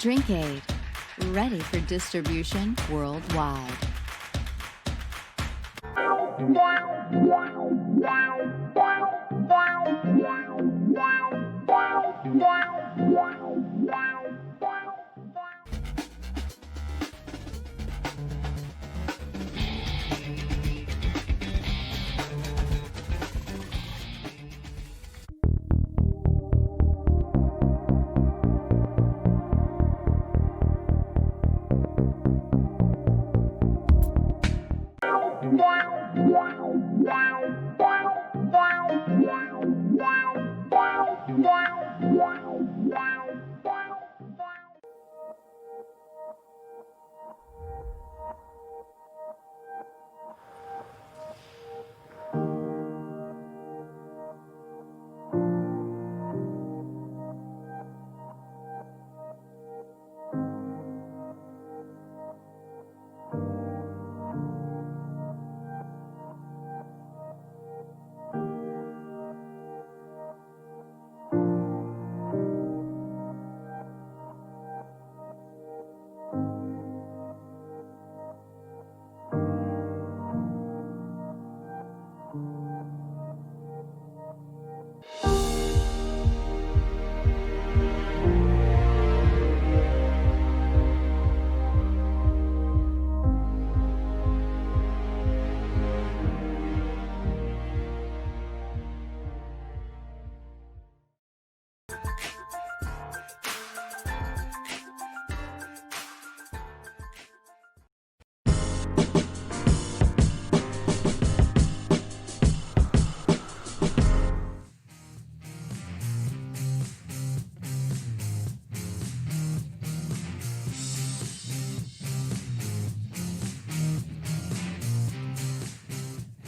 Drink Aid, ready for distribution worldwide.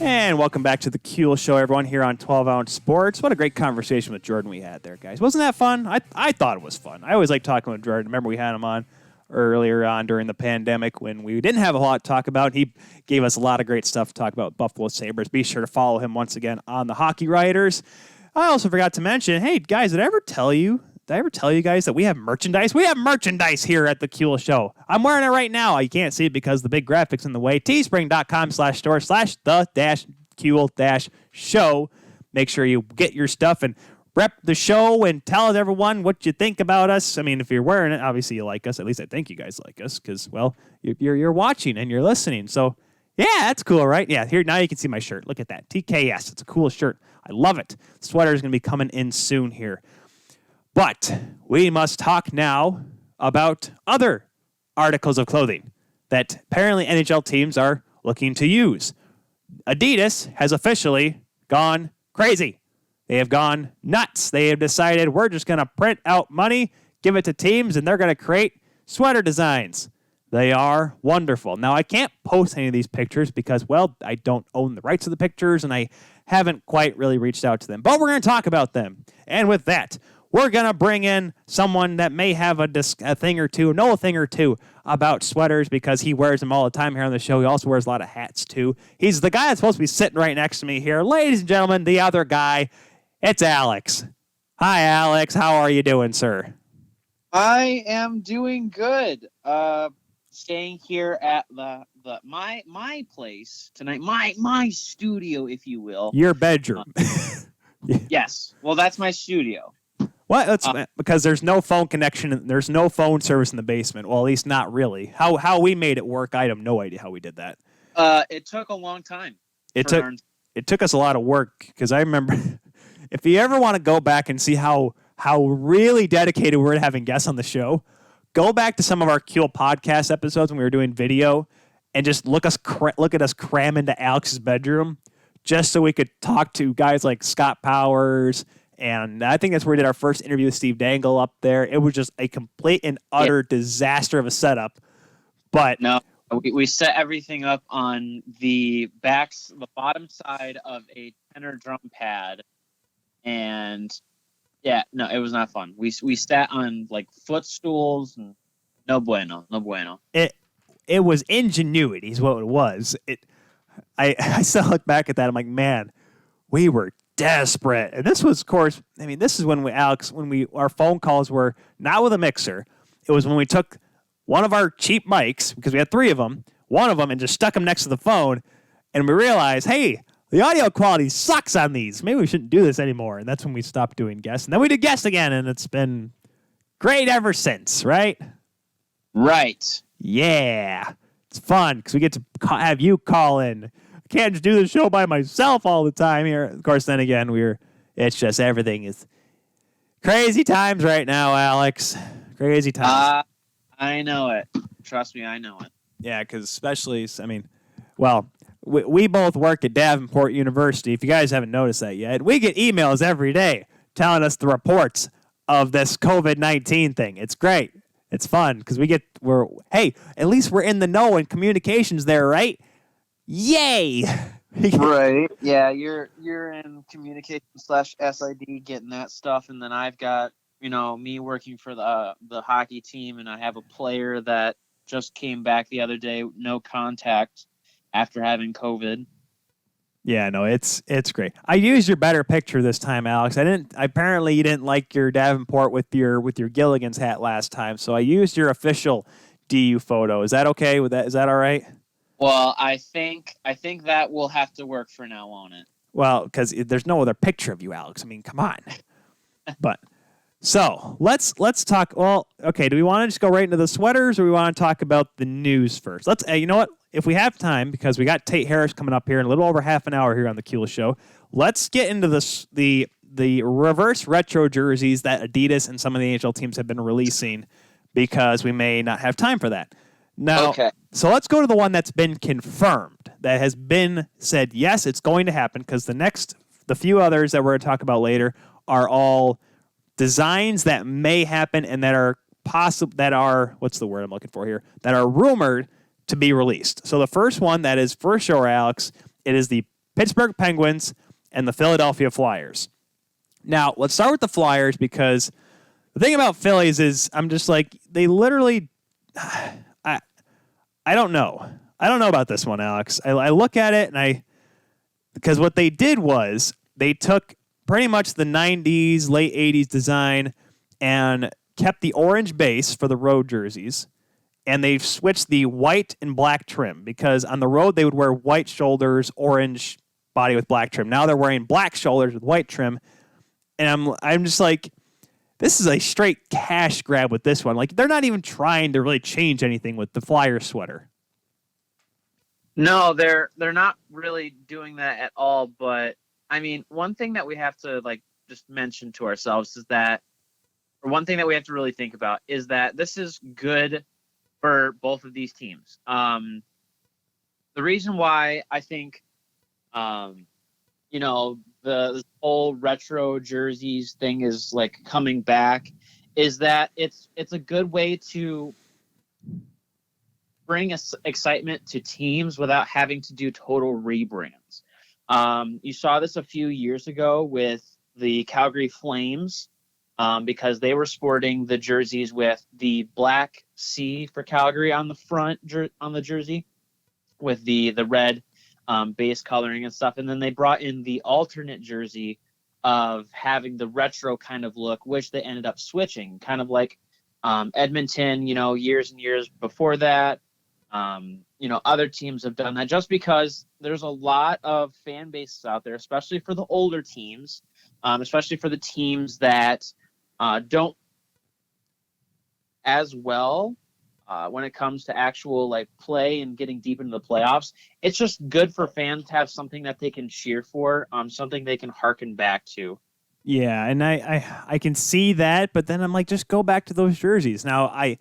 And welcome back to the Kuehl Show, everyone, here on 12 Ounce Sports. What a great conversation with Jordan we had there, guys. Wasn't that fun? I thought it was fun. I always like talking with Jordan. Remember we had him on earlier on during the pandemic when we didn't have a lot to talk about. He gave us a lot of great stuff to talk about Buffalo Sabres. Be sure to follow him once again on the Hockey Writers. I also forgot to mention, hey, guys, did I ever tell you guys that we have merchandise? We have merchandise here at the Kuehl Show. I'm wearing it right now. You can't see it because the big graphics in the way. teespring.com/store/the-Kuehl-show. Make sure you get your stuff and rep the show and tell everyone what you think about us. I mean, if you're wearing it, obviously you like us. At least I think you guys like us because, well, you're watching and you're listening. So, yeah, that's cool, right? Yeah, here, now you can see my shirt. Look at that. TKS. It's a cool shirt. I love it. The sweater is going to be coming in soon here. But we must talk now about other articles of clothing that apparently NHL teams are looking to use. Adidas has officially gone crazy. They have gone nuts. They have decided we're just going to print out money, give it to teams, and they're going to create sweater designs. They are wonderful. Now, I can't post any of these pictures because, well, I don't own the rights to the pictures, and I haven't quite really reached out to them. But we're going to talk about them. And with that, we're going to bring in someone that may have a thing or two, know a thing or two about sweaters because he wears them all the time here on the show. He also wears a lot of hats, too. He's the guy that's supposed to be sitting right next to me here. Ladies and gentlemen, the other guy, it's Alex. Hi, Alex. How are you doing, sir? I am doing good. Staying here at my place tonight, my studio, if you will. Your bedroom. Yes. Well, that's my studio. What? That's because there's no phone connection. There's no phone service in the basement. Well, at least not really. How we made it work, I have no idea how we did that. It took a long time. It took us a lot of work because I remember if you ever want to go back and see how really dedicated we're to having guests on the show, go back to some of our Kuehl podcast episodes when we were doing video and just look at us cram into Alex's bedroom just so we could talk to guys like Scott Powers. And I think that's where we did our first interview with Steve Dangle up there. It was just a complete and utter disaster of a setup. But no, we set everything up on the bottom side of a tenor drum pad. And yeah, no, it was not fun. We sat on like footstools and no bueno. It was ingenuity is what it was. I still look back at that. I'm like, man, we were desperate. And this was, of course, I mean, this is when our phone calls were not with a mixer. It was when we took one of our cheap mics, because we had three of them, one of them, and just stuck them next to the phone. And we realized, hey, the audio quality sucks on these. Maybe we shouldn't do this anymore. And that's when we stopped doing guests. And then we did guests again, and it's been great ever since, right? Right. Yeah. It's fun because we get to have you call in. I can't just do the show by myself all the time here. Of course, then again, it's just everything is crazy times right now, Alex. Crazy times. I know it. Trust me, I know it. Yeah, because especially, I mean, well, we both work at Davenport University. If you guys haven't noticed that yet, we get emails every day telling us the reports of this COVID-19 thing. It's great. It's fun because hey, at least we're in the know and communications there, right? Yay! Right. Yeah, you're in communication /SID getting that stuff, and then I've got, me working for the hockey team, and I have a player that just came back the other day, no contact after having COVID. Yeah, no, it's great. I used your better picture this time, Alex. Apparently you didn't like your Davenport with your Gilligan's hat last time, so I used your official DU photo. Is that okay with that? Is that all right? Well, I think that will have to work for now on it. Well, because there's no other picture of you, Alex. I mean, come on. But so let's talk. Well, okay. Do we want to just go right into the sweaters, or we want to talk about the news first? Let's. You know what? If we have time, because we got Tate Harris coming up here in a little over half an hour here on the Kuehl Show, let's get into the reverse retro jerseys that Adidas and some of the NHL teams have been releasing, because we may not have time for that. Now, okay. So let's go to the one that's been confirmed, that has been said, yes, it's going to happen, because the few others that we're going to talk about later are all designs that may happen and that are what's the word I'm looking for here, that are rumored to be released. So the first one that is for sure, Alex, it is the Pittsburgh Penguins and the Philadelphia Flyers. Now, let's start with the Flyers because the thing about Phillies is I'm just like, they literally, I don't know. I don't know about this one, Alex. I look at it because what they did was they took pretty much the 90s, late 80s design and kept the orange base for the road jerseys. And they've switched the white and black trim because on the road they would wear white shoulders, orange body with black trim. Now they're wearing black shoulders with white trim. And I'm just like, this is a straight cash grab with this one. Like, they're not even trying to really change anything with the Flyers sweater. No, they're not really doing that at all. But I mean, one thing that we have to just mention to ourselves is that, or one thing that we have to really think about is that this is good for both of these teams. The reason why I think, the whole retro jerseys thing is coming back is that it's a good way to bring excitement to teams without having to do total rebrands. You saw this a few years ago with the Calgary Flames because they were sporting the jerseys with the black C for Calgary on the front on the jersey with the red base coloring and stuff. And then they brought in the alternate jersey of having the retro kind of look, which they ended up switching, kind of like Edmonton, years and years before that. Other teams have done that just because there's a lot of fan bases out there, especially for the older teams, especially for the teams that don't as well when it comes to actual play and getting deep into the playoffs. It's just good for fans to have something that they can cheer for, something they can harken back to. Yeah, and I can see that, but then I'm like, just go back to those jerseys. Now, I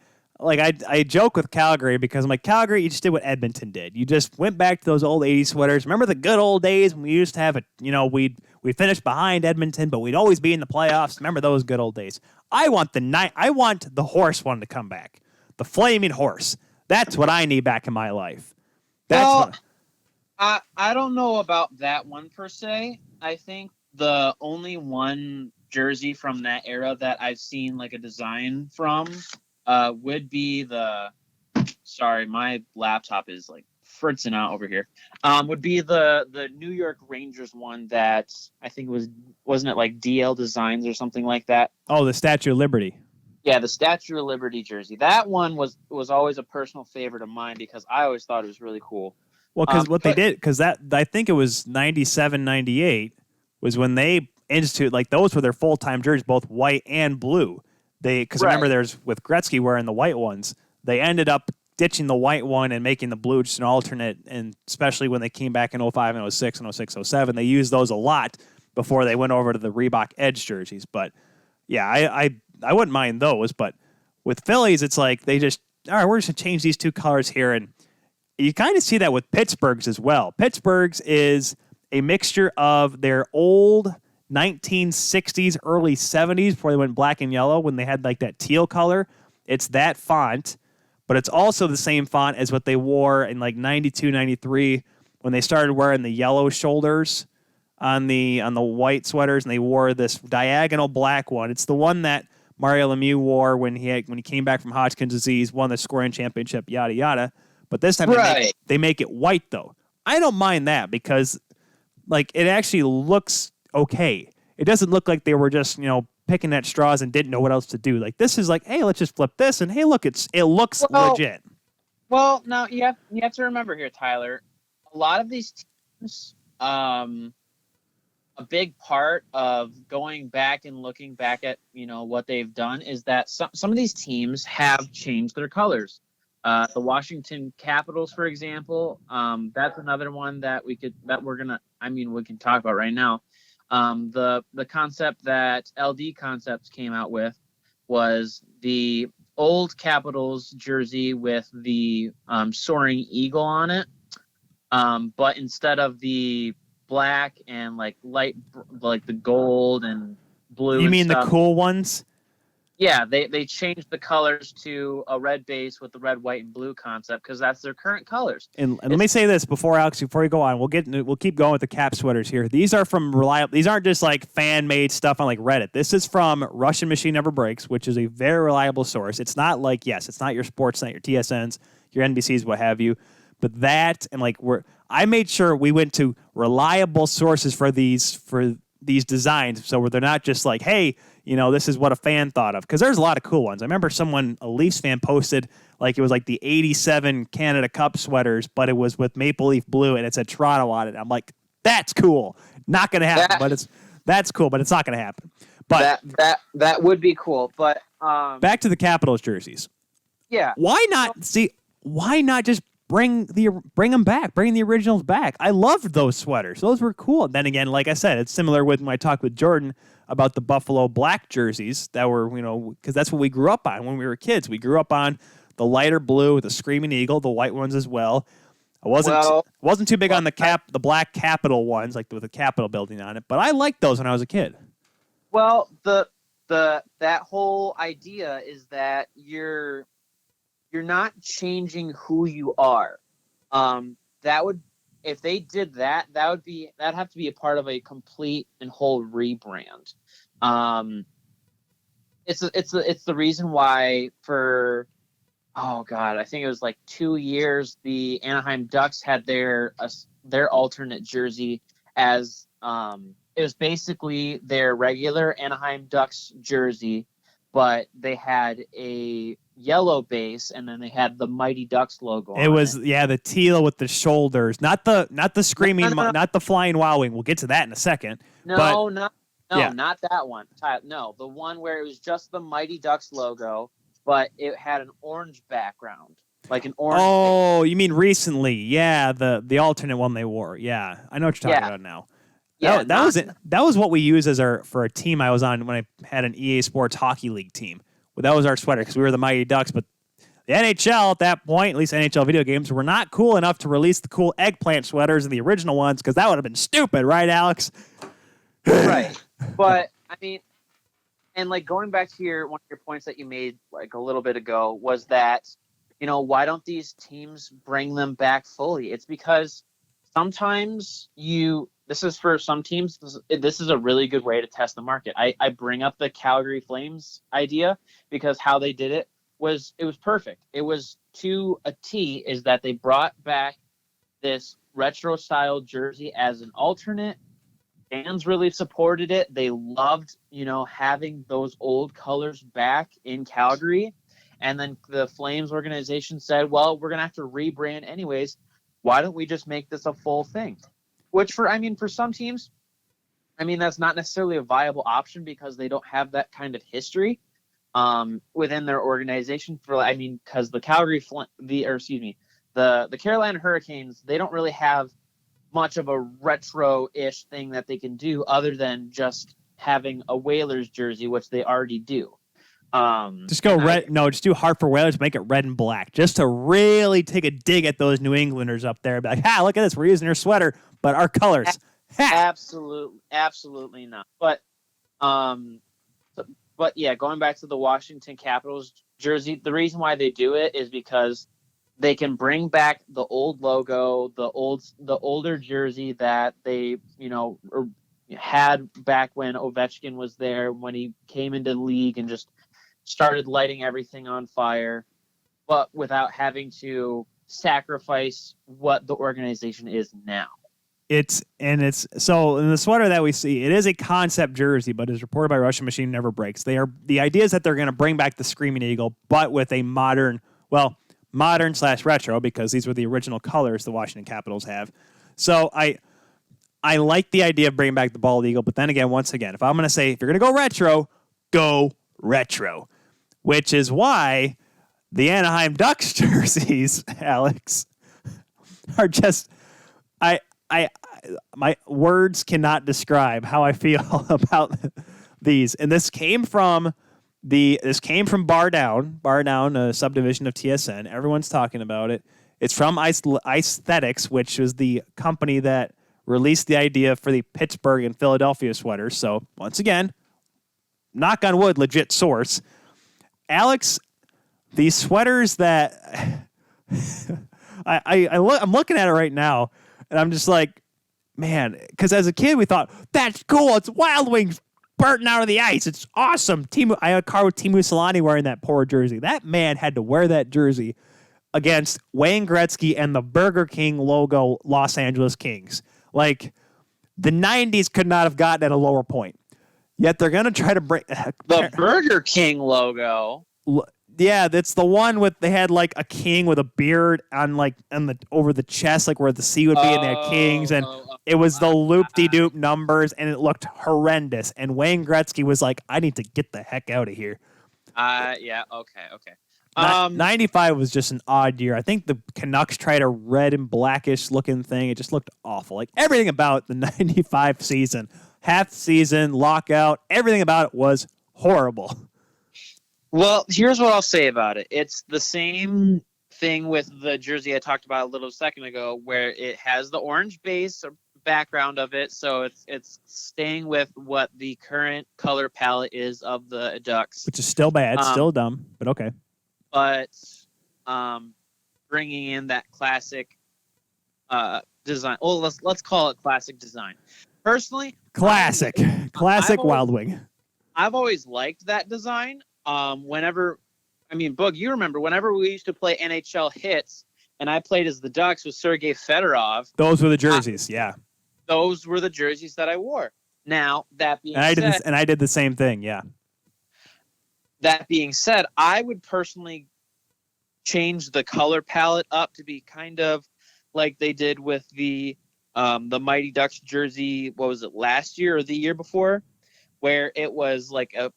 joke with Calgary because I'm like, Calgary, you just did what Edmonton did. You just went back to those old 80s sweaters. Remember the good old days when we used to have we'd finish behind Edmonton, but we'd always be in the playoffs. Remember those good old days? I want the horse one to come back. The flaming horse. That's what I need back in my life. I don't know about that one per se. I think the only one jersey from that era that I've seen a design from would be sorry, my laptop is fritzing out over here. Would be the New York Rangers one that I think wasn't it DL Designs or something like that? Oh, the Statue of Liberty. Yeah, the Statue of Liberty jersey. That one was always a personal favorite of mine because I always thought it was really cool. Well, because I think it was 97, 98 was when they instituted, those were their full-time jerseys, both white and blue. Because remember, there's with Gretzky wearing the white ones, they ended up ditching the white one and making the blue just an alternate, and especially when they came back in 05 and 06 and 06, 07, they used those a lot before they went over to the Reebok Edge jerseys. But, yeah, I wouldn't mind those, but with Phillies, it's they just, all right, we're just going to change these two colors here, and you kind of see that with Pittsburgh's as well. Pittsburgh's is a mixture of their old 1960s, early 70s, before they went black and yellow, when they had that teal color. It's that font, but it's also the same font as what they wore in 92, 93, when they started wearing the yellow shoulders on the white sweaters, and they wore this diagonal black one. It's the one that Mario Lemieux wore when he came back from Hodgkin's disease, won the scoring championship, yada yada. But this time they make it white though. I don't mind that because it actually looks okay. It doesn't look like they were just picking at straws and didn't know what else to do. This is hey, let's just flip this, and hey, look, it looks legit. Well, now you have to remember here, Tyler, a lot of these teams, a big part of going back and looking back at what they've done is that some of these teams have changed their colors. The Washington Capitals, for example, that's another one that we can talk about right now. The concept that LD Concepts came out with was the old Capitals jersey with the soaring eagle on it, but instead of the black and light the gold and blue. You mean stuff, the cool ones? Yeah, they changed the colors to a red base with the red, white, and blue concept because that's their current colors. And let me say this before we go on, we'll keep going with the cap sweaters here. These are from reliable. These aren't just like fan made stuff on like Reddit. This is from Russian Machine Never Breaks, which is a very reliable source. It's not like it's not your Sportsnet, your TSNs, your NBCs, what have you, but that and like I made sure we went to reliable sources for these designs, so where they're not just like, hey, this is what a fan thought of. Because there's a lot of cool ones. I remember a Leafs fan posted like it was like the 87 Canada Cup sweaters, but it was with maple leaf blue and it said Toronto on it. I'm like, that's cool. Not going to happen, that's cool, but it's not going to happen. But that would be cool. But back to the Capitals jerseys. Yeah. Why not just bring them back, bring the originals back? I loved those sweaters. Those were cool. And then again, like I said, it's similar with when I talked with Jordan about the Buffalo black jerseys that were, because that's what we grew up on when we were kids. We grew up on the lighter blue with the Screaming Eagle, the white ones as well. I wasn't too big on the black Capitol ones, like with the Capitol building on it, but I liked those when I was a kid. Well, that whole idea is that you're not changing who you are. If they did that'd have to be a part of a complete and whole rebrand. It's the reason why for I think it was like 2 years the Anaheim Ducks had their alternate jersey as it was basically their regular Anaheim Ducks jersey, but they had a yellow base and then they had the Mighty Ducks logo on it. Was the teal with the shoulders, not the screaming, not the flying wowing. We'll get to that in a second. Not that one. No, the one where it was just the Mighty Ducks logo, but it had an orange background, like an orange. Oh, you mean recently? Yeah, the alternate one they wore. Yeah, I know what you're talking about now. Yeah, that was what we used for a team I was on when I had an EA Sports Hockey League team. Well, that was our sweater because we were the Mighty Ducks, but the NHL at that point, at least NHL video games, were not cool enough to release the cool eggplant sweaters and the original ones because that would have been stupid, right, Alex? Right. But, I mean, and like going back to one of your points that you made like a little bit ago was that, why don't these teams bring them back fully? It's because sometimes this is for some teams, this is a really good way to test the market. I bring up the Calgary Flames idea because how they did it was perfect. It was to a T, is that they brought back this retro style jersey as an alternate. Fans really supported it. They loved, having those old colors back in Calgary. And then the Flames organization said, well, we're going to have to rebrand anyways. Why don't we just make this a full thing? Which for some teams, that's not necessarily a viable option because they don't have that kind of history within their organization. Because the the Carolina Hurricanes, they don't really have much of a retro-ish thing that they can do other than just having a Whalers jersey, which they already do. Just go red. Just do Hartford Whalers, make it red and black, just to really take a dig at those New Englanders up there. Be like, look at this, we're using their sweater, but our colors. Absolutely not. But yeah, going back to the Washington Capitals jersey, the reason why they do it is because they can bring back the old logo, the older jersey that they, had back when Ovechkin was there, when he came into the league and just started lighting everything on fire, but without having to sacrifice what the organization is now. So in the sweater that we see, it is a concept jersey, but as reported by Russian Machine Never Breaks, the idea is that they're going to bring back the Screaming Eagle, but with a modern/retro, because these were the original colors the Washington Capitals have. So I like the idea of bringing back the bald eagle, but then again, once again, if I'm going to say, if you're going to go retro, which is why the Anaheim Ducks jerseys, Alex, are just, my words cannot describe how I feel about these. And this came from Bar Down, a subdivision of TSN. Everyone's talking about it. It's from Aesthetics, which was the company that released the idea for the Pittsburgh and Philadelphia sweaters. So once again, knock on wood, legit source. Alex, these sweaters that I'm looking at it right now, and I'm just like, man, because as a kid we thought that's cool. It's Wild Wings burning out of the ice. It's awesome. I had a car with Teemu Selanne wearing that poor jersey. That man had to wear that jersey against Wayne Gretzky and the Burger King logo Los Angeles Kings. Like, the 90s could not have gotten at a lower point. Yet they're going to try to bring... The Burger King logo. Yeah, that's the one with... They had, like, a king with a beard over the chest, like where the C would be, and they had kings, and it was the loop-de-doop numbers, and it looked horrendous. And Wayne Gretzky was like, I need to get the heck out of here. Yeah, okay. 95 was just an odd year. I think the Canucks tried a red and blackish looking thing. It just looked awful. Like, everything about the 95 season, half season, lockout, everything about it was horrible. Well, here's what I'll say about it. It's the same thing with the jersey I talked about a little second ago, where it has the orange base or background of it, so it's staying with what the current color palette is of the Ducks. Which is still bad, still dumb, but okay. But bringing in that classic design. Well, let's call it classic design. Personally, classic Wild Wing. I've always liked that design. Boog, you remember whenever we used to play NHL hits, and I played as the Ducks with Sergei Fedorov. Those were the jerseys, yeah. Those were the jerseys that I wore. Now that being I did the same thing, yeah. That being said, I would personally change the color palette up to be kind of like they did with the Mighty Ducks jersey. What was it, last year or the year before, where it was like a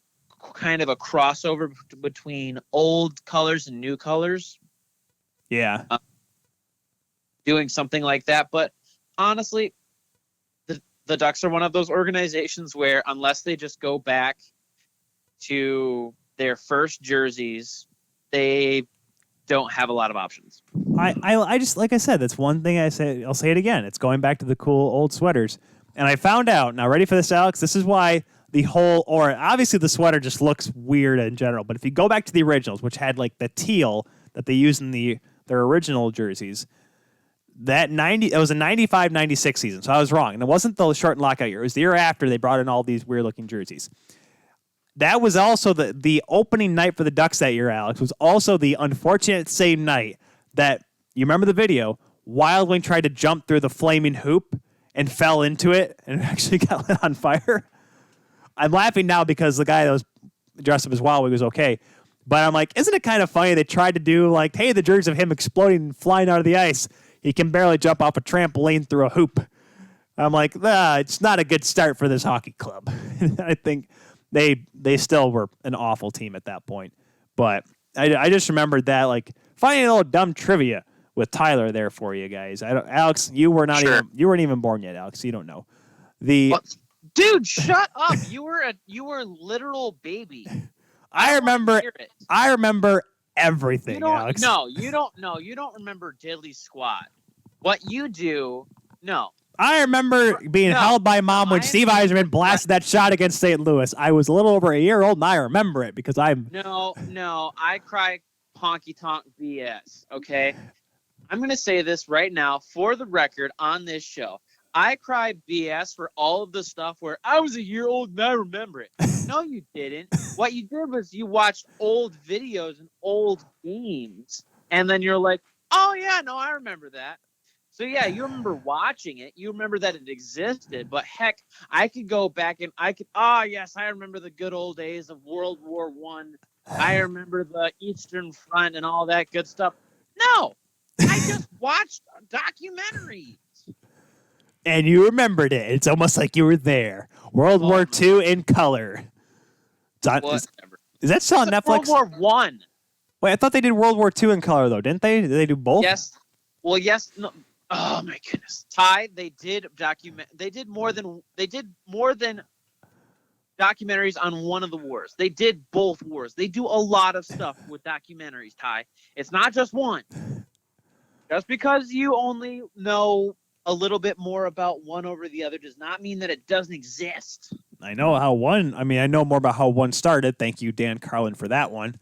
kind of a crossover between old colors and new colors. Yeah, doing something like that. But honestly, the Ducks are one of those organizations where unless they just go back to their first jerseys, they don't have a lot of options. I just, like I said, that's one thing I'll say it again. It's going back to the cool old sweaters. And I found out, now ready for this, Alex? This is why obviously the sweater just looks weird in general, but if you go back to the originals, which had like the teal that they used in their original jerseys, it was a 95-96 season, so I was wrong. And it wasn't the short lockout year. It was the year after they brought in all these weird-looking jerseys. That was also the opening night for the Ducks that year, Alex, was also the unfortunate same night that, you remember the video, Wild Wing tried to jump through the flaming hoop and fell into it and actually got lit on fire. I'm laughing now because the guy that was dressed up as Wild Wing was okay. But I'm like, isn't it kind of funny they tried to do like, hey, the jersey of him exploding and flying out of the ice. He can barely jump off a trampoline through a hoop. I'm like, it's not a good start for this hockey club. I think they still were an awful team at that point. But I just remembered that, like, finding a little dumb trivia with Tyler there for you guys. Alex, you were not you weren't even born yet, Alex. You don't know. Dude, shut up. You were a literal baby. I remember everything, Alex. No, you don't know. You don't remember diddly squat. What you do, no. I remember being held by Mom when Steve Yzerman blasted that shot against St. Louis. I was a little over a year old, and I remember it because I'm... No, I cry honky-tonk BS, okay? I'm going to say this right now for the record on this show. I cry BS for all of the stuff where I was a year old and I remember it. No, you didn't. What you did was you watched old videos and old games, and then you're like, oh, yeah, no, I remember that. So, yeah, you remember watching it. You remember that it existed. But, heck, I could go back and yes, I remember the good old days of World War I remember the Eastern Front and all that good stuff. No, I just watched documentaries. And you remembered it. It's almost like you were there. World War II in color. Is that still on Netflix? World War I. Wait, I thought they did World War II in color, though. Didn't they? Did they do both? Yes. Well, yes. No. Oh, my goodness. Ty, they did more than documentaries on one of the wars. They did both wars. They do a lot of stuff with documentaries, Ty. It's not just one. Just because you only know a little bit more about one over the other does not mean that it doesn't exist. I know more about how one started. Thank you, Dan Carlin, for that one.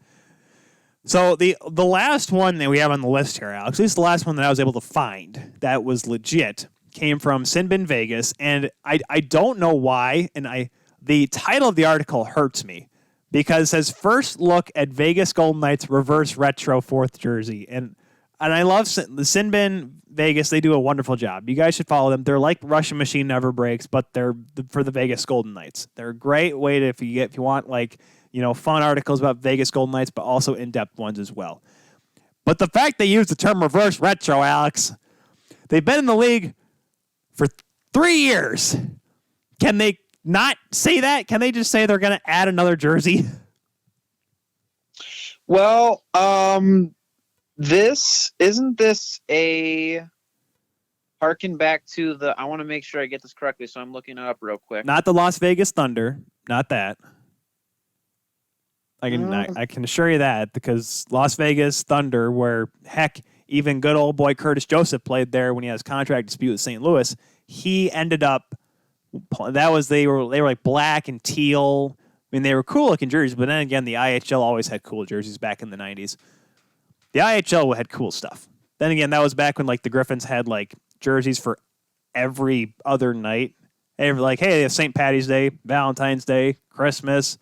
So the last one that we have on the list here, Alex, at least the last one that I was able to find that was legit, came from Sinbin Vegas, and I don't know why, and the title of the article hurts me because it says first look at Vegas Golden Knights reverse retro fourth jersey, and I love the Sinbin Vegas. They do a wonderful job. You guys should follow them. They're like Russian Machine Never Breaks, but they're for the Vegas Golden Knights. They're a great way to if you want fun articles about Vegas Golden Knights, but also in-depth ones as well. But the fact they use the term reverse retro, Alex, they've been in the league for 3 years. Can they not say that? Can they just say they're going to add another jersey? Well, isn't this a harken back to I want to make sure I get this correctly, so I'm looking it up real quick. Not the Las Vegas Thunder. Not that. I can assure you that because Las Vegas Thunder, where heck, even good old boy Curtis Joseph played there when he had his contract dispute with St. Louis, he ended up they were like black and teal. I mean, they were cool looking jerseys, but then again, the IHL always had cool jerseys back in the 90s. The IHL had cool stuff. Then again, that was back when like the Griffins had like jerseys for every other night. They were like, hey, they have St. Patty's Day, Valentine's Day, Christmas.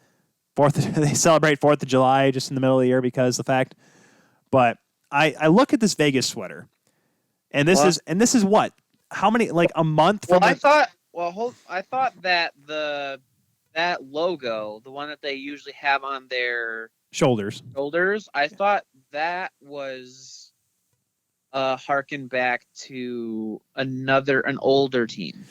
They celebrate 4th of July just in the middle of the year because of the fact. But I look at this Vegas sweater, and this is what? How many? Like a month from? I thought that that logo, the one that they usually have on their shoulders, I thought that was harken back to an older team.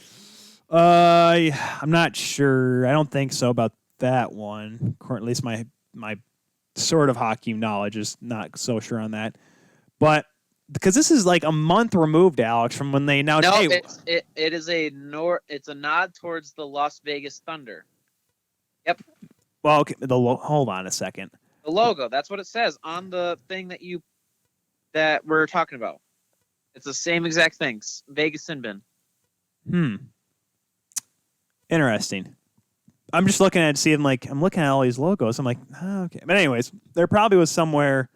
I'm not sure. I don't think so about that one, or at least my sort of hockey knowledge is not so sure on that. But because this is like a month removed, Alex, from when they announced. No, it is it's a nod towards the Las Vegas Thunder. Yep. Well, okay. Hold on a second. The logo. That's what it says on the thing that we're talking about. It's the same exact things. Vegas Sinbin. Interesting. I'm just looking at it, seeing I'm looking at all these logos. I'm like, oh, okay. But anyways, there probably was somewhere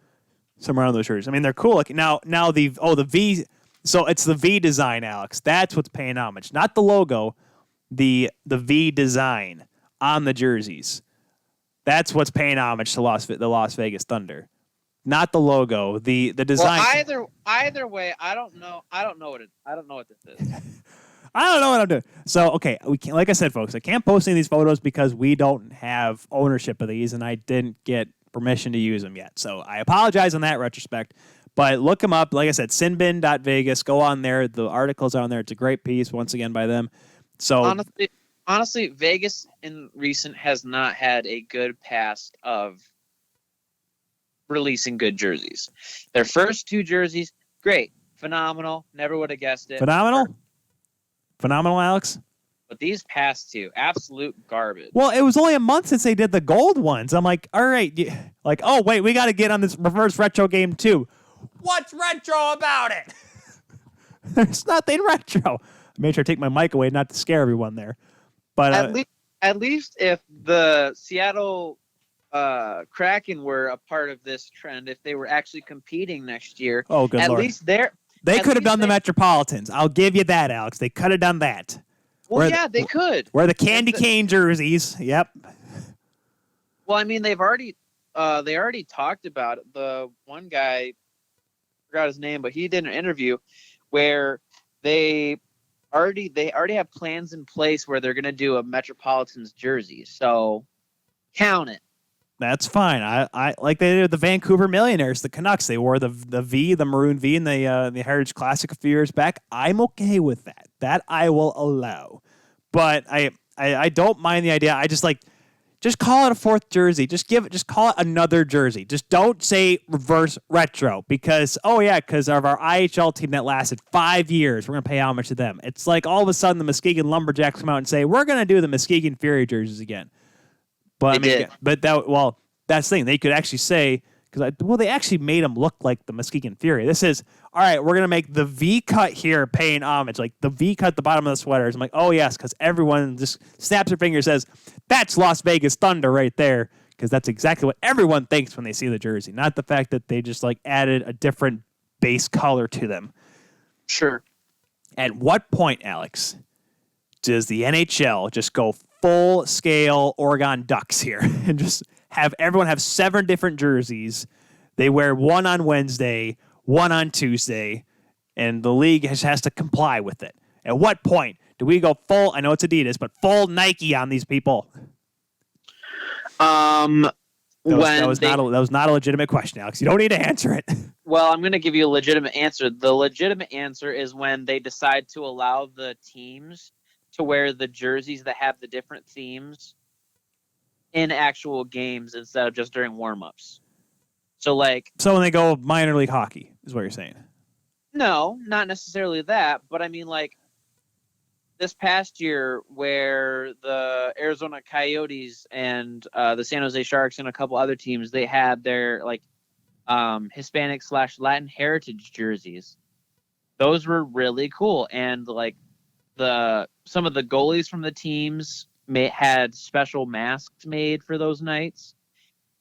on those shirts. I mean, they're cool. Now the V. So it's the V design, Alex. That's what's paying homage, not the logo, the V design on the jerseys. That's what's paying homage to the Las Vegas Thunder, not the logo. The design. Well, either way, I don't know what this is. I don't know what I'm doing. So, okay, we can't, like I said, folks, I can't post any of these photos because we don't have ownership of these, and I didn't get permission to use them yet. So I apologize in that retrospect. But look them up. Like I said, sinbin.vegas. Go on there. The article's on there. It's a great piece, once again, by them. So honestly, Vegas in recent has not had a good past of releasing good jerseys. Their first 2 jerseys, great, phenomenal. Never would have guessed it. Phenomenal, Alex. But these past 2, absolute garbage. Well, it was only a month since they did the gold ones. I'm like, all right, oh wait, we got to get on this reverse retro game too. What's retro about it? There's nothing retro. I made sure to take my mic away, not to scare everyone there. But at least if the Seattle Kraken were a part of this trend, if they were actually competing next year, oh good Lord. At least they could have done the Metropolitans. I'll give you that, Alex. They could have done that. Well, they could. Wear the candy cane jerseys. Yep. Well, I mean, they already talked about it. The one guy, I forgot his name, but he did an interview where they already have plans in place where they're going to do a Metropolitans jersey. So count it. That's fine. I like they did the Vancouver Millionaires, the Canucks. They wore the V, the maroon V, in the Heritage Classic a few years back. I'm okay with that. That I will allow. But I don't mind the idea. I just call it a 4th jersey. Just call it another jersey. Just don't say reverse retro because of our IHL team that lasted 5 years. We're gonna pay homage to them. It's like all of a sudden the Muskegon Lumberjacks come out and say we're gonna do the Muskegon Fury jerseys again. But that's the thing. They could actually say they actually made them look like the Muskegon Fury. This is all right. We're gonna make the V cut here paying homage, like the V cut at the bottom of the sweaters. I'm like, oh yes, because everyone just snaps their finger and says that's Las Vegas Thunder right there. because that's exactly what everyone thinks when they see the jersey, not the fact that they just like added a different base color to them. Sure. At what point, Alex, does the NHL just go full scale Oregon Ducks here and just have everyone have 7 different jerseys? They wear one on Wednesday, one on Tuesday, and the league has to comply with it. At what point do we go full, I know it's Adidas, but full Nike on these people? That was not a legitimate question, Alex. You don't need to answer it. Well, I'm going to give you a legitimate answer. The legitimate answer is when they decide to allow the teams to wear the jerseys that have the different themes in actual games instead of just during warm-ups. So when they go minor league hockey is what you're saying. No, not necessarily that, but I mean this past year where the Arizona Coyotes and the San Jose Sharks and a couple other teams, they had their Hispanic/Latin heritage jerseys. Those were really cool. And some of the goalies from the teams had special masks made for those nights.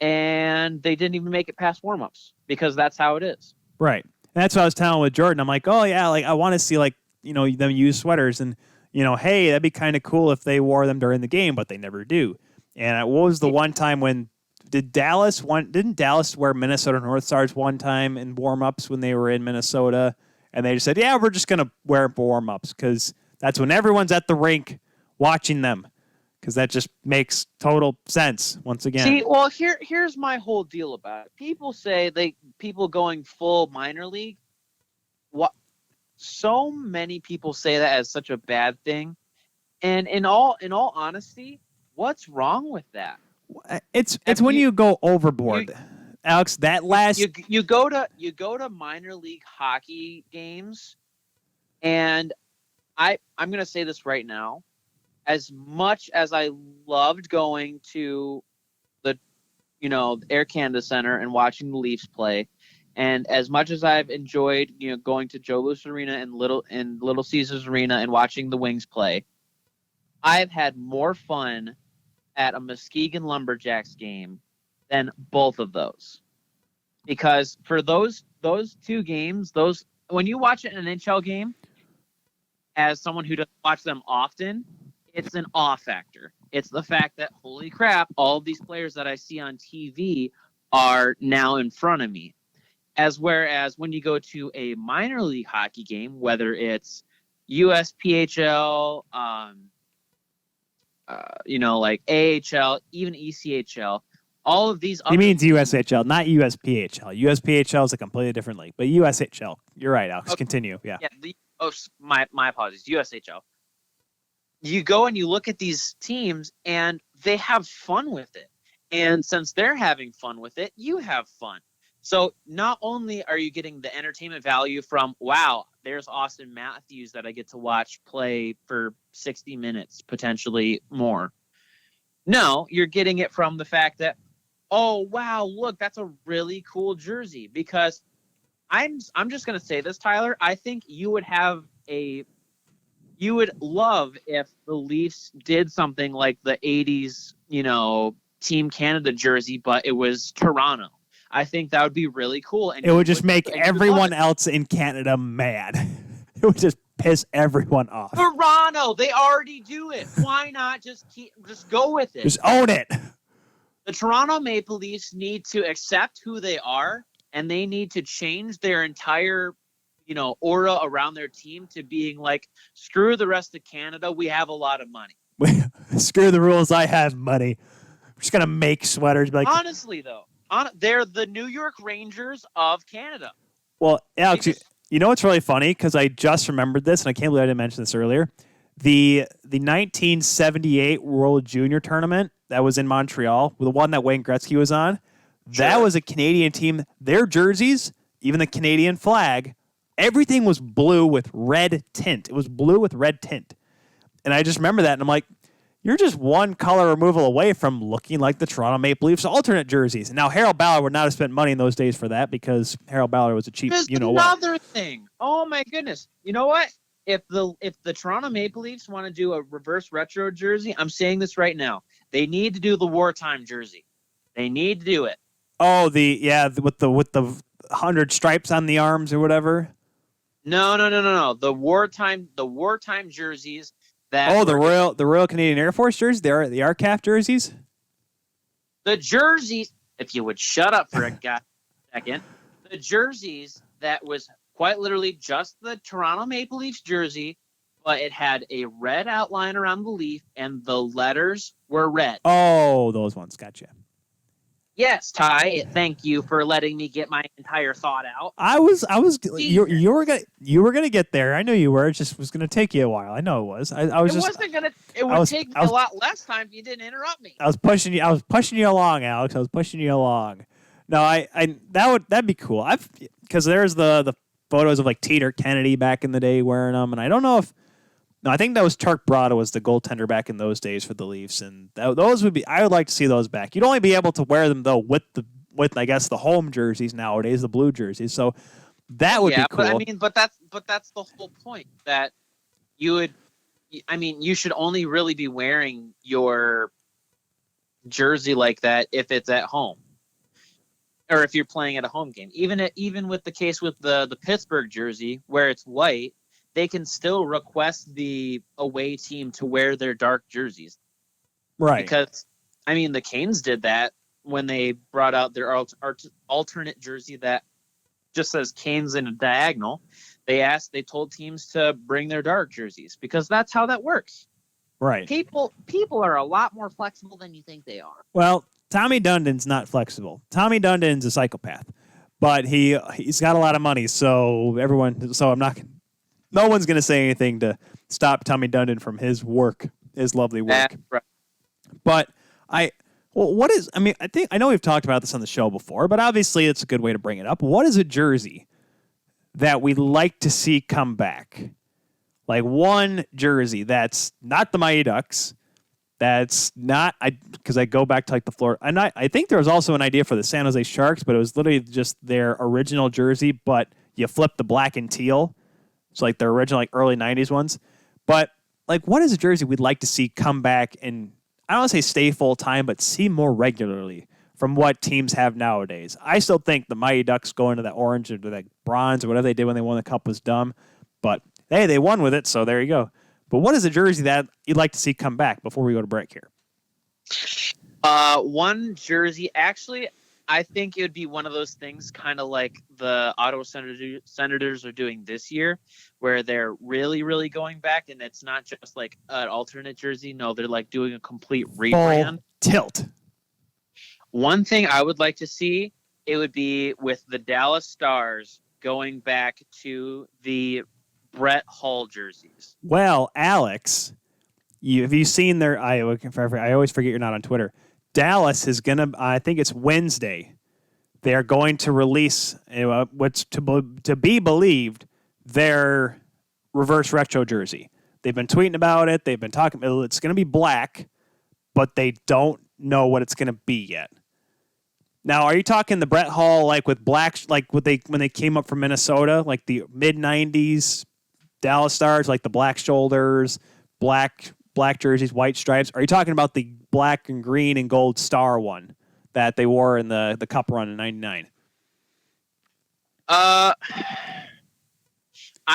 And they didn't even make it past warm-ups because that's how it is. Right. And that's what I was telling with Jordan. I'm like, oh yeah, I want to see them use sweaters and hey, that'd be kind of cool if they wore them during the game, but they never do. And what was the one time when didn't Dallas wear Minnesota North Stars one time in warm-ups when they were in Minnesota? And they just said, yeah, we're just going to wear them for warm-ups because that's when everyone's at the rink watching them. Because that just makes total sense once again. See, well, here's my whole deal about it. People say people going full minor league. What? So many people say that as such a bad thing, and in all honesty, what's wrong with that? It's when you go overboard, Alex. That last you go to minor league hockey games, and I'm going to say this right now. As much as I loved going to the Air Canada Center and watching the Leafs play, and as much as I've enjoyed going to Joe Louis Arena and Little Caesars Arena and watching the Wings play, I've had more fun at a Muskegon Lumberjacks game than both of those. Because for those 2 games, when you watch an NHL game, as someone who doesn't watch them often, it's an awe factor. It's the fact that, holy crap, all of these players that I see on TV are now in front of me. Whereas when you go to a minor league hockey game, whether it's USPHL, AHL, even ECHL, all of these. He means USHL, not USPHL. USPHL is a completely different league, but USHL. You're right, Alex. Okay. Continue. Yeah. Yeah. My apologies. USHL. You go and you look at these teams and they have fun with it. And since they're having fun with it, you have fun. So not only are you getting the entertainment value from, wow, there's Austin Matthews that I get to watch play for 60 minutes, potentially more. No, you're getting it from the fact that, oh, wow, look, that's a really cool jersey. Because I'm just going to say this, Tyler. I think you would love if the Leafs did something like the 80s, Team Canada jersey, but it was Toronto. I think that would be really cool. And it would just make everyone else in Canada mad. It would just piss everyone off. Toronto, they already do it. Why not just go with it? Just own it. The Toronto Maple Leafs need to accept who they are, and they need to change their entire aura around their team to being like, screw the rest of Canada, we have a lot of money. Screw the rules, I have money. We're just going to make sweaters. Honestly, though, they're the New York Rangers of Canada. Well, Alex, you know what's really funny? Because I just remembered this, and I can't believe I didn't mention this earlier. The 1978 World Junior Tournament that was in Montreal, the one that Wayne Gretzky was on, that was a Canadian team. Their jerseys, even the Canadian flag, everything was blue with red tint. It was blue with red tint. And I just remember that, and I'm like, you're just one color removal away from looking like the Toronto Maple Leafs alternate jerseys. And now Harold Ballard would not have spent money in those days for that because Harold Ballard was a cheap, another thing. Oh my goodness. You know what? If the Toronto Maple Leafs want to do a reverse retro jersey, I'm saying this right now. They need to do the wartime jersey. They need to do it. Oh, with the 100 stripes on the arms or whatever. No. The wartime jerseys that. Oh, the Royal Canadian Air Force jerseys, the RCAF jerseys. The jerseys. If you would shut up for a second, the jerseys that was quite literally just the Toronto Maple Leafs jersey, but it had a red outline around the leaf and the letters were red. Oh, those ones. Gotcha. Yes, Ty. Thank you for letting me get my entire thought out. You were gonna get there. I know you were. It just was gonna take you a while. I know it was. It would take me a lot less time if you didn't interrupt me. I was pushing you along, Alex. I was pushing you along. No, that'd be cool. Because there's the photos of like Tate Kennedy back in the day wearing them, and I don't know if. No, I think that was Turk Brada was the goaltender back in those days for the Leafs, and those would be. I would like to see those back. You'd only be able to wear them though with I guess the home jerseys nowadays, the blue jerseys. So that would be cool. But that's the whole point, that you would. I mean, you should only really be wearing your jersey like that if it's at home, or if you're playing at a home game. Even with the case with the Pittsburgh jersey where it's white, they can still request the away team to wear their dark jerseys. Right. Because, I mean, the Canes did that when they brought out their alternate jersey that just says Canes in a diagonal. They told teams to bring their dark jerseys because that's how that works. Right. People are a lot more flexible than you think they are. Well, Tommy Dundon's not flexible. Tommy Dundon's a psychopath, but he's got a lot of money, so no one's going to say anything to stop Tommy Dundon from his lovely work. Right. But I know we've talked about this on the show before, but obviously it's a good way to bring it up. What is a jersey that we'd like to see come back? Like one jersey that's not the Mighty Ducks, that's not, because I go back to like the Florida, and I think there was also an idea for the San Jose Sharks, but it was literally just their original jersey, but you flip the black and teal. So like their original, like early 90s ones. But like, what is a jersey we'd like to see come back and, I don't want to say stay full time, but see more regularly from what teams have nowadays? I still think the Mighty Ducks going to that orange or to that bronze or whatever they did when they won the cup was dumb. But hey, they won with it, so there you go. But what is a jersey that you'd like to see come back before we go to break here? One jersey, actually, I think it would be one of those things kind of like the Ottawa Senators are doing this year, where they're really, really going back, and it's not just like an alternate jersey. No, they're like doing a complete rebrand. Full tilt. One thing I would like to see, it would be with the Dallas Stars going back to the Brett Hull jerseys. Well, Alex, have you seen their? I always forget you're not on Twitter. Dallas is gonna. I think it's Wednesday. They are going to release what's to be believed their reverse retro jersey. They've been tweeting about it. They've been talking. It's going to be black, but they don't know what it's going to be yet. Now, are you talking the Brett Hull like with black, like when they came up from Minnesota, like the mid '90s Dallas Stars, like the black shoulders, black jerseys, white stripes? Are you talking about the black and green and gold star one that they wore in the cup run in '99? I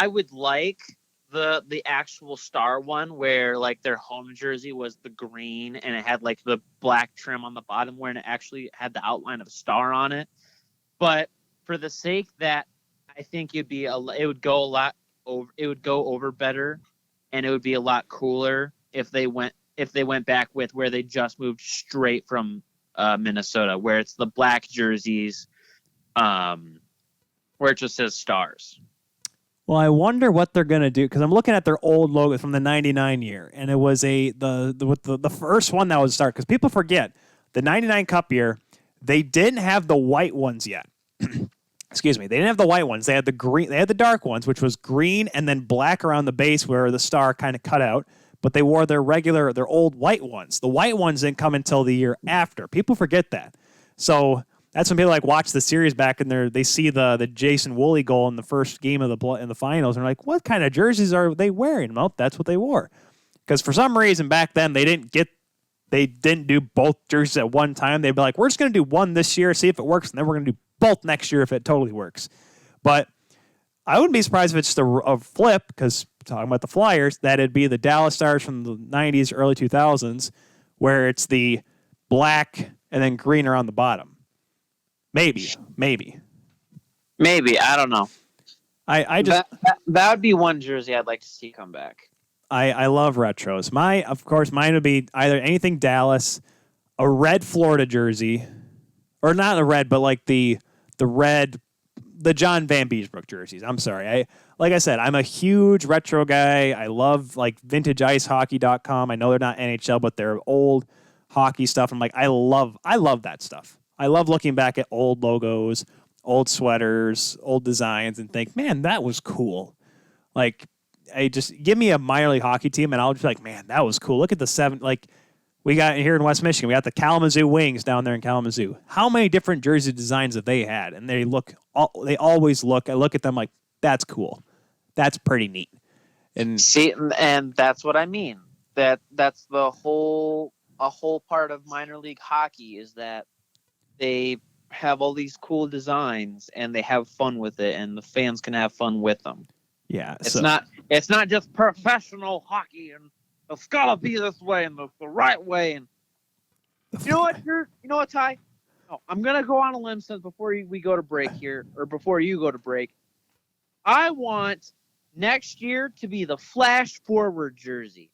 would like the actual star one where like their home jersey was the green and it had like the black trim on the bottom where it actually had the outline of a star on it. But for the sake that I think it would go over better, and it would be a lot cooler if they went back with where they just moved straight from Minnesota, where it's the black jerseys, where it just says Stars. Well, I wonder what they're going to do, because I'm looking at their old logo from the '99 year, and it was the first one that was started, because people forget the '99 Cup year, they didn't have the white ones yet. Excuse me, they didn't have the white ones. They had the green. They had the dark ones, which was green and then black around the base where the star kind of cut out. But they wore their old white ones. The white ones didn't come until the year after. People forget that. So that's when people like watch the series back and they see the Jason Woolley goal in the first game in the finals, and they're like, what kind of jerseys are they wearing? Well, that's what they wore. Because for some reason back then they didn't get they didn't do both jerseys at one time. They'd be like, we're just going to do one this year, see if it works, and then we're going to do both next year if it totally works. But I wouldn't be surprised if it's just a flip, because talking about the Flyers, that it'd be the Dallas Stars from the 90s, early 2000s, where it's the black and then green around the bottom. Maybe. I don't know. I just that would be one jersey I'd like to see come back. I love retros. Mine would be either anything Dallas, a red Florida jersey, or not a red, but like the red, the John Van Beesbrook jerseys. I'm sorry. Like I said, I'm a huge retro guy. I love like VintageIceHockey.com. I know they're not NHL, but they're old hockey stuff. I'm like, I love that stuff. I love looking back at old logos, old sweaters, old designs, and think, man, that was cool. Like, just give me a minor league hockey team, and I'll just be like, man, that was cool. Look at the seven. Like, we got here in West Michigan, we got the Kalamazoo Wings down there in Kalamazoo. How many different jersey designs have they had? And they always look. I look at them like, that's cool. That's pretty neat. And see, and that's what I mean. That's a whole part of minor league hockey is that they have all these cool designs and they have fun with it, and the fans can have fun with them. Yeah, it's not just professional hockey and it's gotta be this way and the right way. And you know what, Ty? No, I'm gonna go on a limb since before we go to break here, or before you go to break. I want next year to be the flash forward jersey.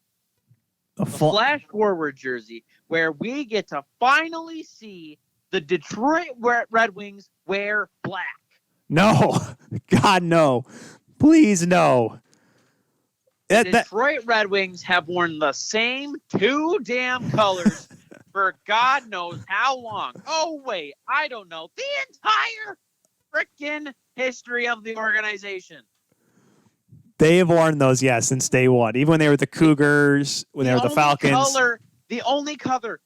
The flash forward jersey where we get to finally see the Detroit Red Wings wear black. No, God, no. Please, no. The Detroit Red Wings have worn the same two damn colors for God knows how long. Oh, wait, I don't know. The entire freaking history of the organization. They have worn those, since day one. Even when they were the Cougars, when they were the Falcons. The only color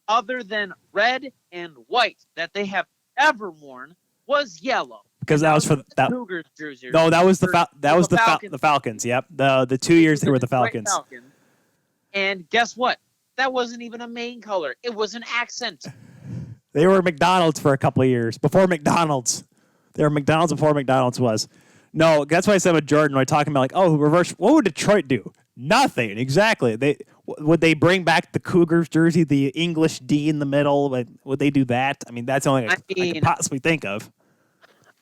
other than red and white that they have ever worn was yellow. Because that was for that Cougars jersey. No, that was the Falcons. Yep, the 2 years they were the Falcons. And guess what? That wasn't even a main color. It was an accent. They were McDonald's for a couple of years before McDonald's. They were McDonald's before McDonald's was. No, that's why I said with Jordan, when I'm talking about like, oh, reverse. What would Detroit do? Nothing. Exactly. Would they bring back the Cougars jersey, the English D in the middle? Would they do that? I mean, that's the only thing I could possibly think of.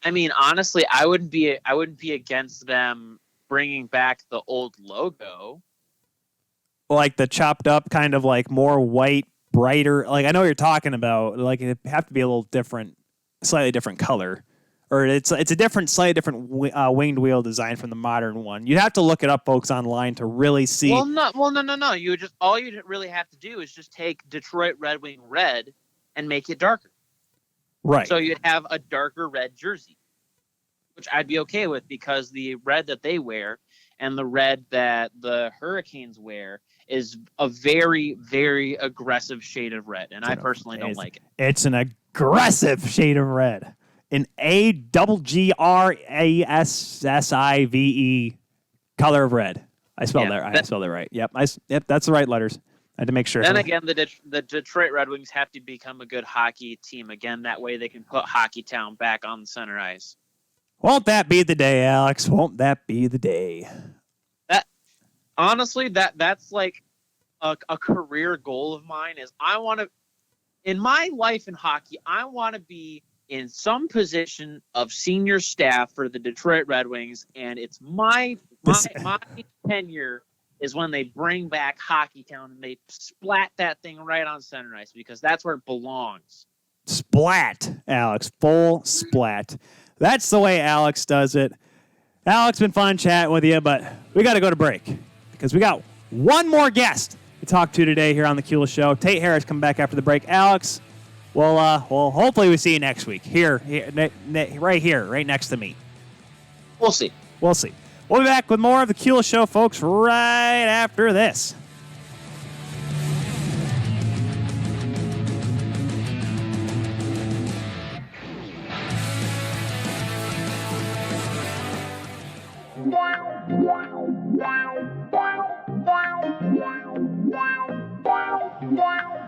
I mean, honestly, I wouldn't be against them bringing back the old logo. Like the chopped up kind of like more white, brighter. Like I know what you're talking about. Like it have to be a little different, slightly different color. Or it's a different, slightly different winged wheel design from the modern one. You'd have to look it up, folks, online to really see. Well, no. All you really have to do is just take Detroit Red Wing red and make it darker. Right. So you'd have a darker red jersey, which I'd be okay with because the red that they wear and the red that the Hurricanes wear is a very, very aggressive shade of red, and I personally don't like it. It's an aggressive shade of red. An AGGRASSIVE color of red. I spelled that. I spelled it right. Yep. Yep. That's the right letters. I had to make sure. Then again, the Detroit Red Wings have to become a good hockey team again. That way, they can put Hockey Town back on the center ice. Won't that be the day, Alex? Won't that be the day? Honestly, that's like a career goal of mine. Is I want to, in my life in hockey, I want to be in some position of senior staff for the Detroit Red Wings, and it's my tenure is when they bring back Hockey Town and they splat that thing right on center ice because that's where it belongs. Splat, Alex. Full splat. That's the way Alex does it. Alex, been fun chatting with you, but we got to go to break because we got one more guest to talk to today here on the Kuehl Show. Tate Harris coming back after the break. Alex, well, hopefully we see you next week right next to me. We'll see. We'll be back with more of the Kuehl Show, folks, right after this. Wow.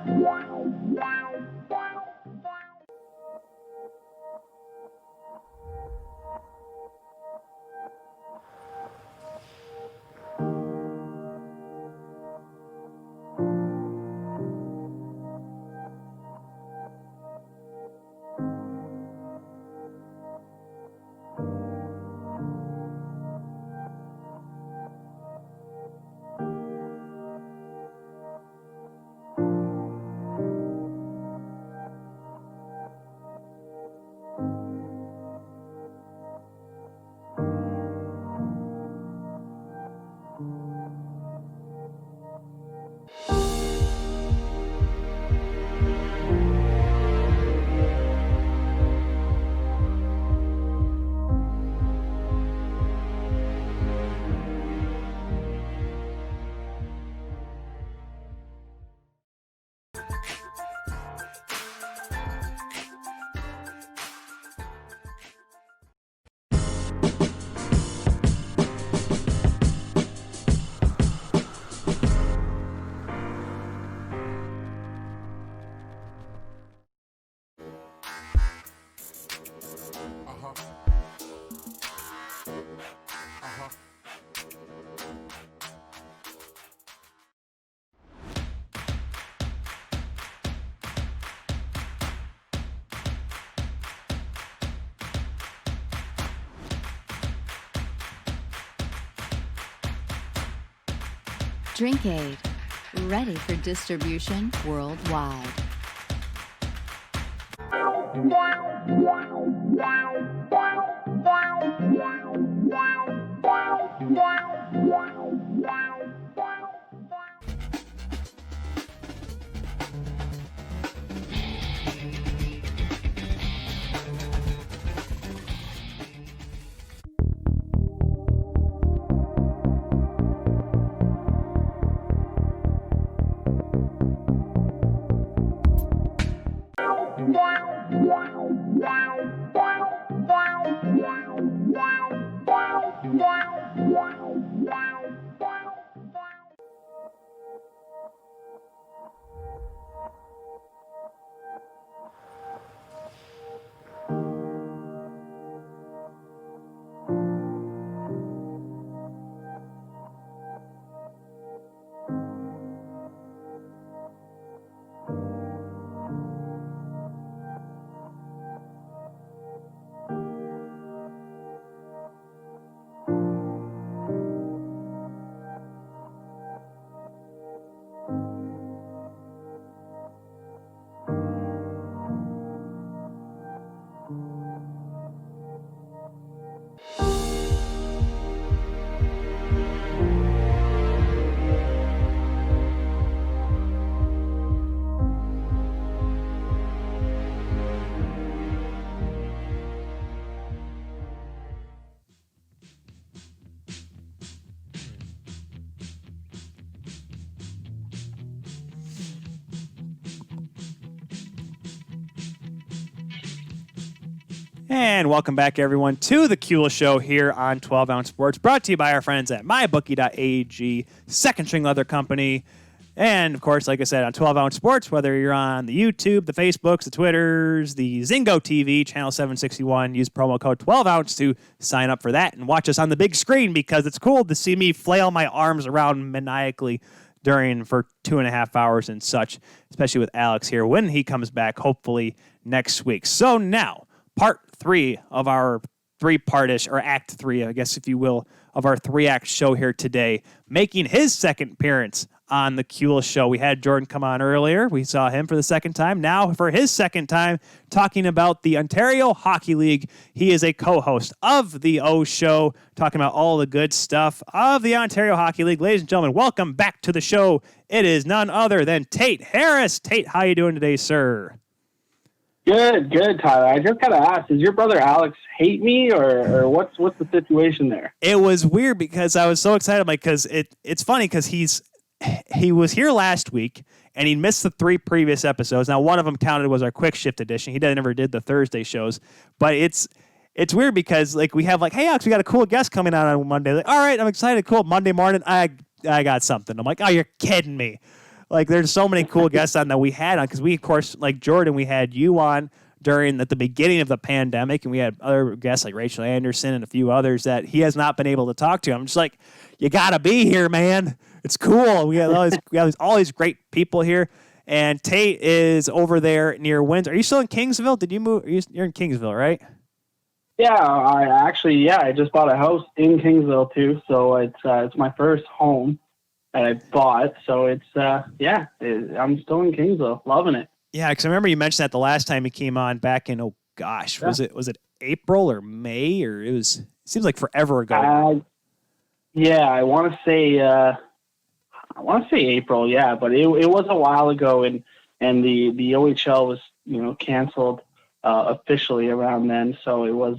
Drink Aid, ready for distribution worldwide. And welcome back, everyone, to the Kuehl Show here on 12 Ounce Sports, brought to you by our friends at MyBookie.ag, Second String Leather Company. And, of course, like I said, on 12 Ounce Sports, whether you're on the YouTube, the Facebooks, the Twitters, the Zingo TV, Channel 761, use promo code 12 Ounce to sign up for that and watch us on the big screen, because it's cool to see me flail my arms around maniacally for 2.5 hours and such, especially with Alex here when he comes back, hopefully next week. So now, part 3 of our three-partish, or act 3, I guess, if you will, of our 3-act show here today, making his second appearance on the Kuehl Show. We had Jordan come on earlier. We saw him for the second time. Now, for his second time, talking about the Ontario Hockey League. He is a co-host of the O Show, talking about all the good stuff of the Ontario Hockey League. Ladies and gentlemen, welcome back to the show. It is none other than Tate Harris. Tate, how you doing today, sir? Good, Tyler. I just gotta ask: does your brother Alex hate me, or what's the situation there? It was weird because I was so excited, because it's funny because he was here last week and he missed the 3 previous episodes. Now, one of them counted was our quick shift edition. He never did the Thursday shows, but it's weird because we have hey Alex, we got a cool guest coming out on Monday. All right, I'm excited. Cool. Monday morning, I got something. I'm like, oh, you're kidding me. There's so many cool guests on that we had on, because we, of course, like Jordan, we had you on at the beginning of the pandemic, and we had other guests like Rachel Anderson and a few others that he has not been able to talk to. I'm just like, you got to be here, man. It's cool. We have all these great people here, and Tate is over there near Windsor. Are you still in Kingsville? Did you move? You're in Kingsville, right? Yeah, I just bought a house in Kingsville too, so it's my first home that I bought. So I'm still in Kingsville, loving it. Yeah, because I remember you mentioned that the last time he came on back in, was it April or May, or it seems like forever ago. I want to say April, yeah, but it was a while ago, and the OHL was canceled officially around then, so it was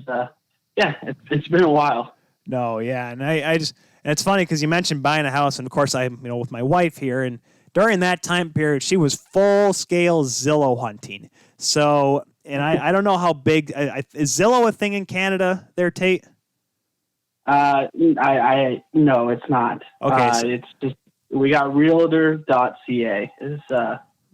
it's been a while. No, yeah, and and it's funny because you mentioned buying a house, and of course I'm with my wife here, and during that time period she was full scale Zillow hunting. So, and I don't know how big is Zillow a thing in Canada there, Tate? No, it's not. Okay, it's just we got realtor.ca is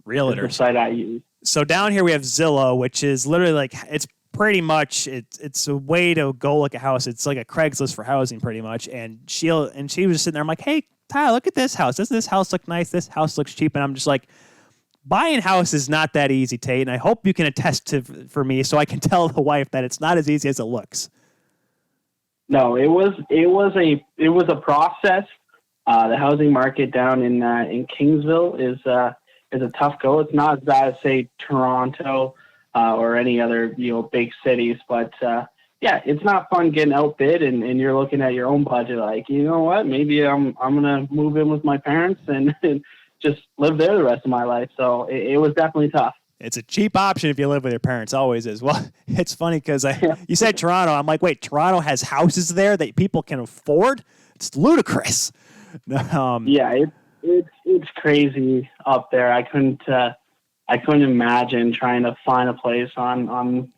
Realtor the site I use. So down here we have Zillow, which is literally it's pretty much it's a way to go look at a house. It's like a Craigslist for housing, pretty much. And she was just sitting there. I'm like, hey, Tyler, look at this house. Doesn't this house look nice? This house looks cheap. And I'm just like, buying a house is not that easy, Tate. And I hope you can attest for me, so I can tell the wife that it's not as easy as it looks. No, it was a process. The housing market down in Kingsville is a tough go. It's not as bad as, say, Toronto or any other big cities, but yeah, it's not fun getting outbid, and you're looking at your own budget like, you know what, maybe I'm gonna move in with my parents and just live there the rest of my life. So it was definitely tough. It's a cheap option if you live with your parents, always is. Well, it's funny because you said Toronto. I'm like, wait, Toronto has houses there that people can afford? It's ludicrous. Yeah, it's crazy up there. I couldn't imagine trying to find a place on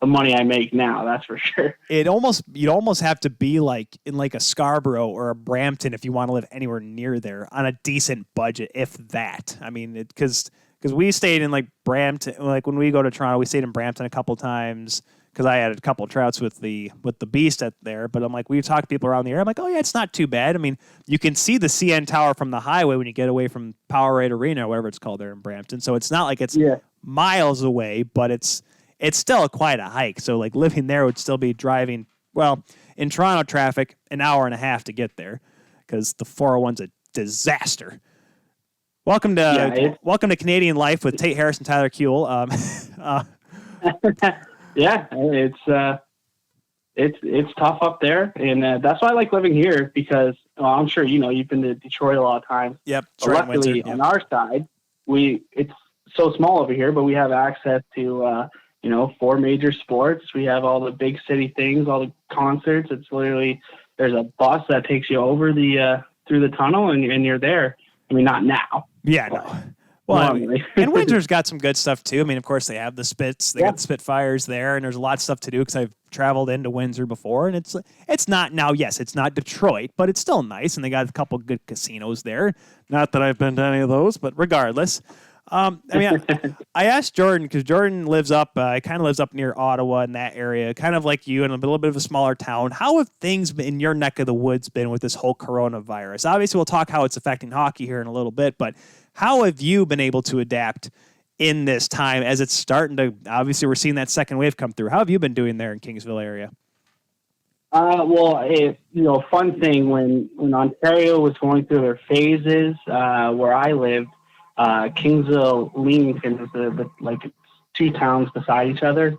the money I make now. That's for sure. You'd almost have to be like in like a Scarborough or a Brampton if you want to live anywhere near there on a decent budget, if that. I mean, because we stayed in like Brampton, like when we go to Toronto, we stayed in Brampton a couple times because I had a couple trouts with the Beast at there. But I'm like, we talked to people around the area. I'm like, oh yeah, it's not too bad. I mean, you can see the CN Tower from the highway when you get away from Powerade Arena or whatever it's called there in Brampton. So it's not like it's miles away, but it's still quite a hike. So like living there would still be driving, well, in Toronto traffic, an hour and a half to get there because the 401's a disaster. Welcome to Canadian Life with Tate Harris and Tyler Kuehl. Yeah, it's tough up there, and that's why I like living here because I'm sure you've been to Detroit a lot of times. Yep. Luckily, on our side, it's so small over here, but we have access to 4 major sports. We have all the big city things, all the concerts. It's literally there's a bus that takes you over the through the tunnel, and you're there. I mean, not now. Yeah, no. Well, and Windsor's got some good stuff too. I mean, of course, they have the Spits, they got the Spitfires there, and there's a lot of stuff to do because I've traveled into Windsor before, and it's not now. Yes, it's not Detroit, but it's still nice, and they got a couple good casinos there. Not that I've been to any of those, but regardless, I mean, I asked Jordan because Jordan lives up, kind of lives up near Ottawa in that area, kind of like you, in a little bit of a smaller town. How have things in your neck of the woods been with this whole coronavirus? Obviously, we'll talk how it's affecting hockey here in a little bit, but how have you been able to adapt in this time as it's starting to, obviously we're seeing that second wave come through. How have you been doing there in Kingsville area? Well, fun thing when Ontario was going through their phases, where I lived, Kingsville, Leamington is the like 2 towns beside each other.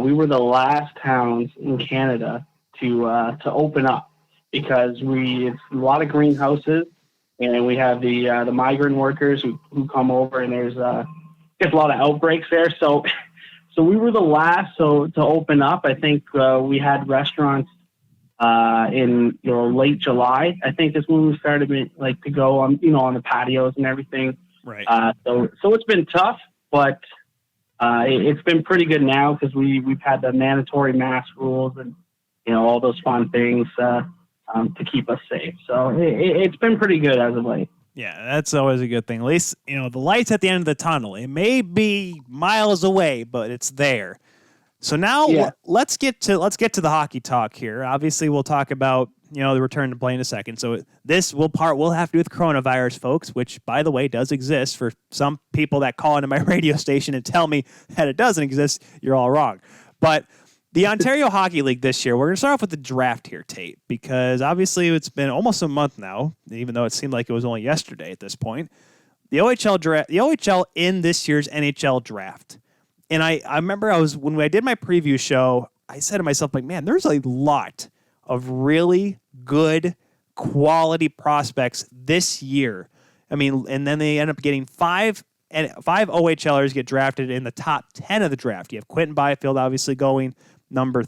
We were the last towns in Canada to open up because it's a lot of greenhouses. And we have the migrant workers who come over, and there's a lot of outbreaks there. So we were the last to open up. I think we had restaurants in late July. I think is when we started to go on the patios and everything. Right. So it's been tough, but it's been pretty good now because we've had the mandatory mask rules and all those fun things. To keep us safe. So it's been pretty good as of late. Yeah, that's always a good thing. At least, the light's at the end of the tunnel. It may be miles away, but it's there. So now let's get to the hockey talk here. Obviously, we'll talk about, the return to play in a second. So this will have to do with coronavirus, folks, which, by the way, does exist. For some people that call into my radio station and tell me that it doesn't exist, you're all wrong. But the Ontario Hockey League this year, we're going to start off with the draft here, Tate, because obviously it's been almost a month now, even though it seemed like it was only yesterday at this point. The OHL in this year's NHL Draft. And I remember when I did my preview show, I said to myself, like, man, there's a lot of really good quality prospects this year. I mean, and then they end up getting 5 OHLers get drafted in the top 10 of the draft. You have Quentin Byfield obviously going number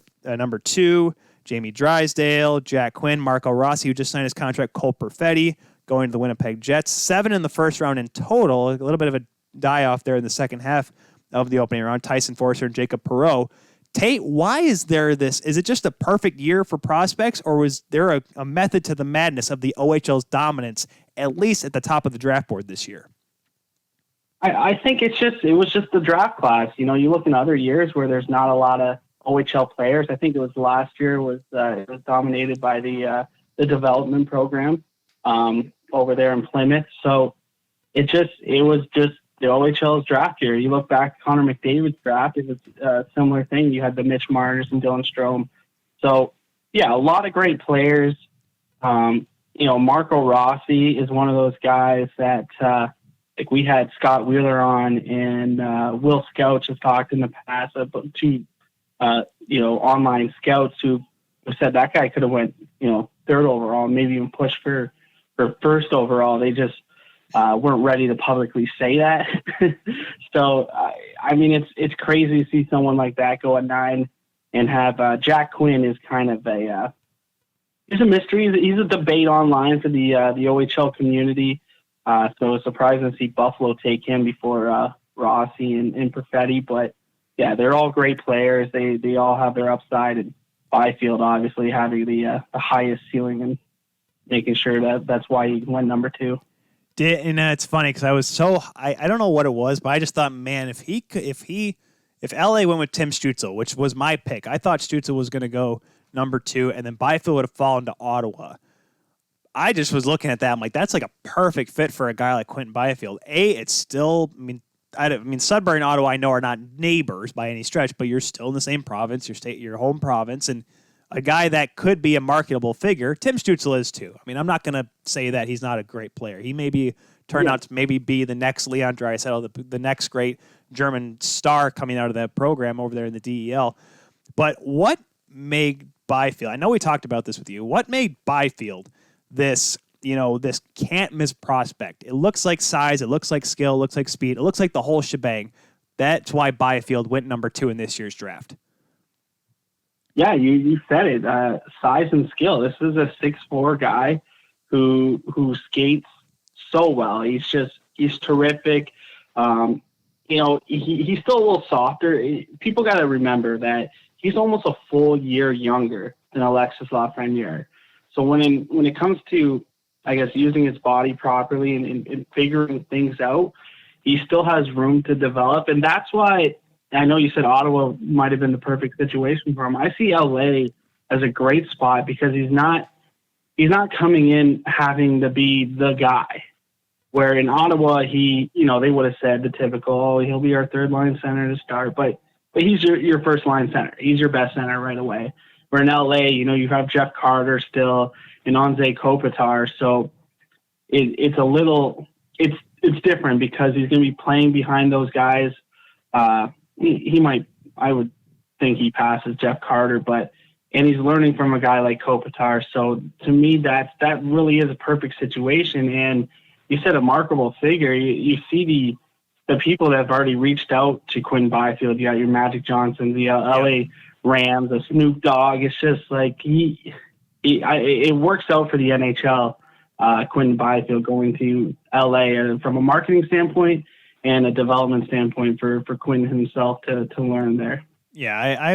2, Jamie Drysdale, Jack Quinn, Marco Rossi, who just signed his contract, Cole Perfetti, going to the Winnipeg Jets. 7 in the first round in total, a little bit of a die-off there in the second half of the opening round, Tyson Forster and Jacob Perreault. Tate, why is there this? Is it just a perfect year for prospects, or was there a method to the madness of the OHL's dominance, at least at the top of the draft board this year? I think it was just the draft class. You look in other years where there's not a lot of OHL players. I think it was last year it was dominated by the development program over there in Plymouth. So it was just the OHL's draft year. You look back at Connor McDavid's draft, it was a similar thing. You had the Mitch Marners and Dylan Strome. So yeah, a lot of great players. Marco Rossi is one of those guys that, like we had Scott Wheeler on, and Will Scouch has talked in the past about two, online scouts who said that guy could have went, third overall, maybe even pushed for first overall. They just weren't ready to publicly say that. So, it's crazy to see someone like that go at 9 and have Jack Quinn is kind of he's a mystery. He's a debate online for the OHL community. So it's surprising to see Buffalo take him before Rossi and Perfetti. But yeah, they're all great players. They all have their upside, and Byfield obviously having the highest ceiling and making sure that's why he went number 2. And it's funny because I was I don't know what it was, but I just thought, man, if LA went with Tim Stützle, which was my pick, I thought Stützle was going to go number 2, and then Byfield would have fallen to Ottawa. I just was looking at that. I'm like, that's like a perfect fit for a guy like Quentin Byfield. It's still, Sudbury and Ottawa, I know, are not neighbors by any stretch, but you're still in the same province, your home province, and a guy that could be a marketable figure. Tim Stützle is too. I'm not going to say that he's not a great player. He may turn out to maybe be the next Leon Draisaitl, the next great German star coming out of that program over there in the DEL. But what made Byfield, I know we talked about this with you, what made Byfield this can't miss prospect? It looks like size, it looks like skill, it looks like speed, it looks like the whole shebang. That's why Byfield went number 2 in this year's draft. Yeah, you said it. Size and skill. This is a 6'4" guy who skates so well. He's terrific. He's still a little softer. People got to remember that he's almost a full year younger than Alexis Lafreniere. So when it comes to, I guess, using his body properly and figuring things out, he still has room to develop. And that's why I know you said Ottawa might have been the perfect situation for him. I see LA as a great spot because he's not coming in having to be the guy. Where in Ottawa, they would have said the typical, he'll be our third line center to start, but he's your first line center. He's your best center right away. Where in LA, you have Jeff Carter still and Anze Kopitar. So it's a little, it's different because he's going to be playing behind those guys. I would think he passes Jeff Carter, and he's learning from a guy like Kopitar. So to me, that really is a perfect situation. And you said a marketable figure. You see the people that have already reached out to Quinn Byfield. You got your Magic Johnson, the LA Rams, the Snoop Dogg. It's just like it works out for the NHL. Quinn Byfield going to LA, and from a marketing standpoint and a development standpoint for Quinn himself to learn there. Yeah,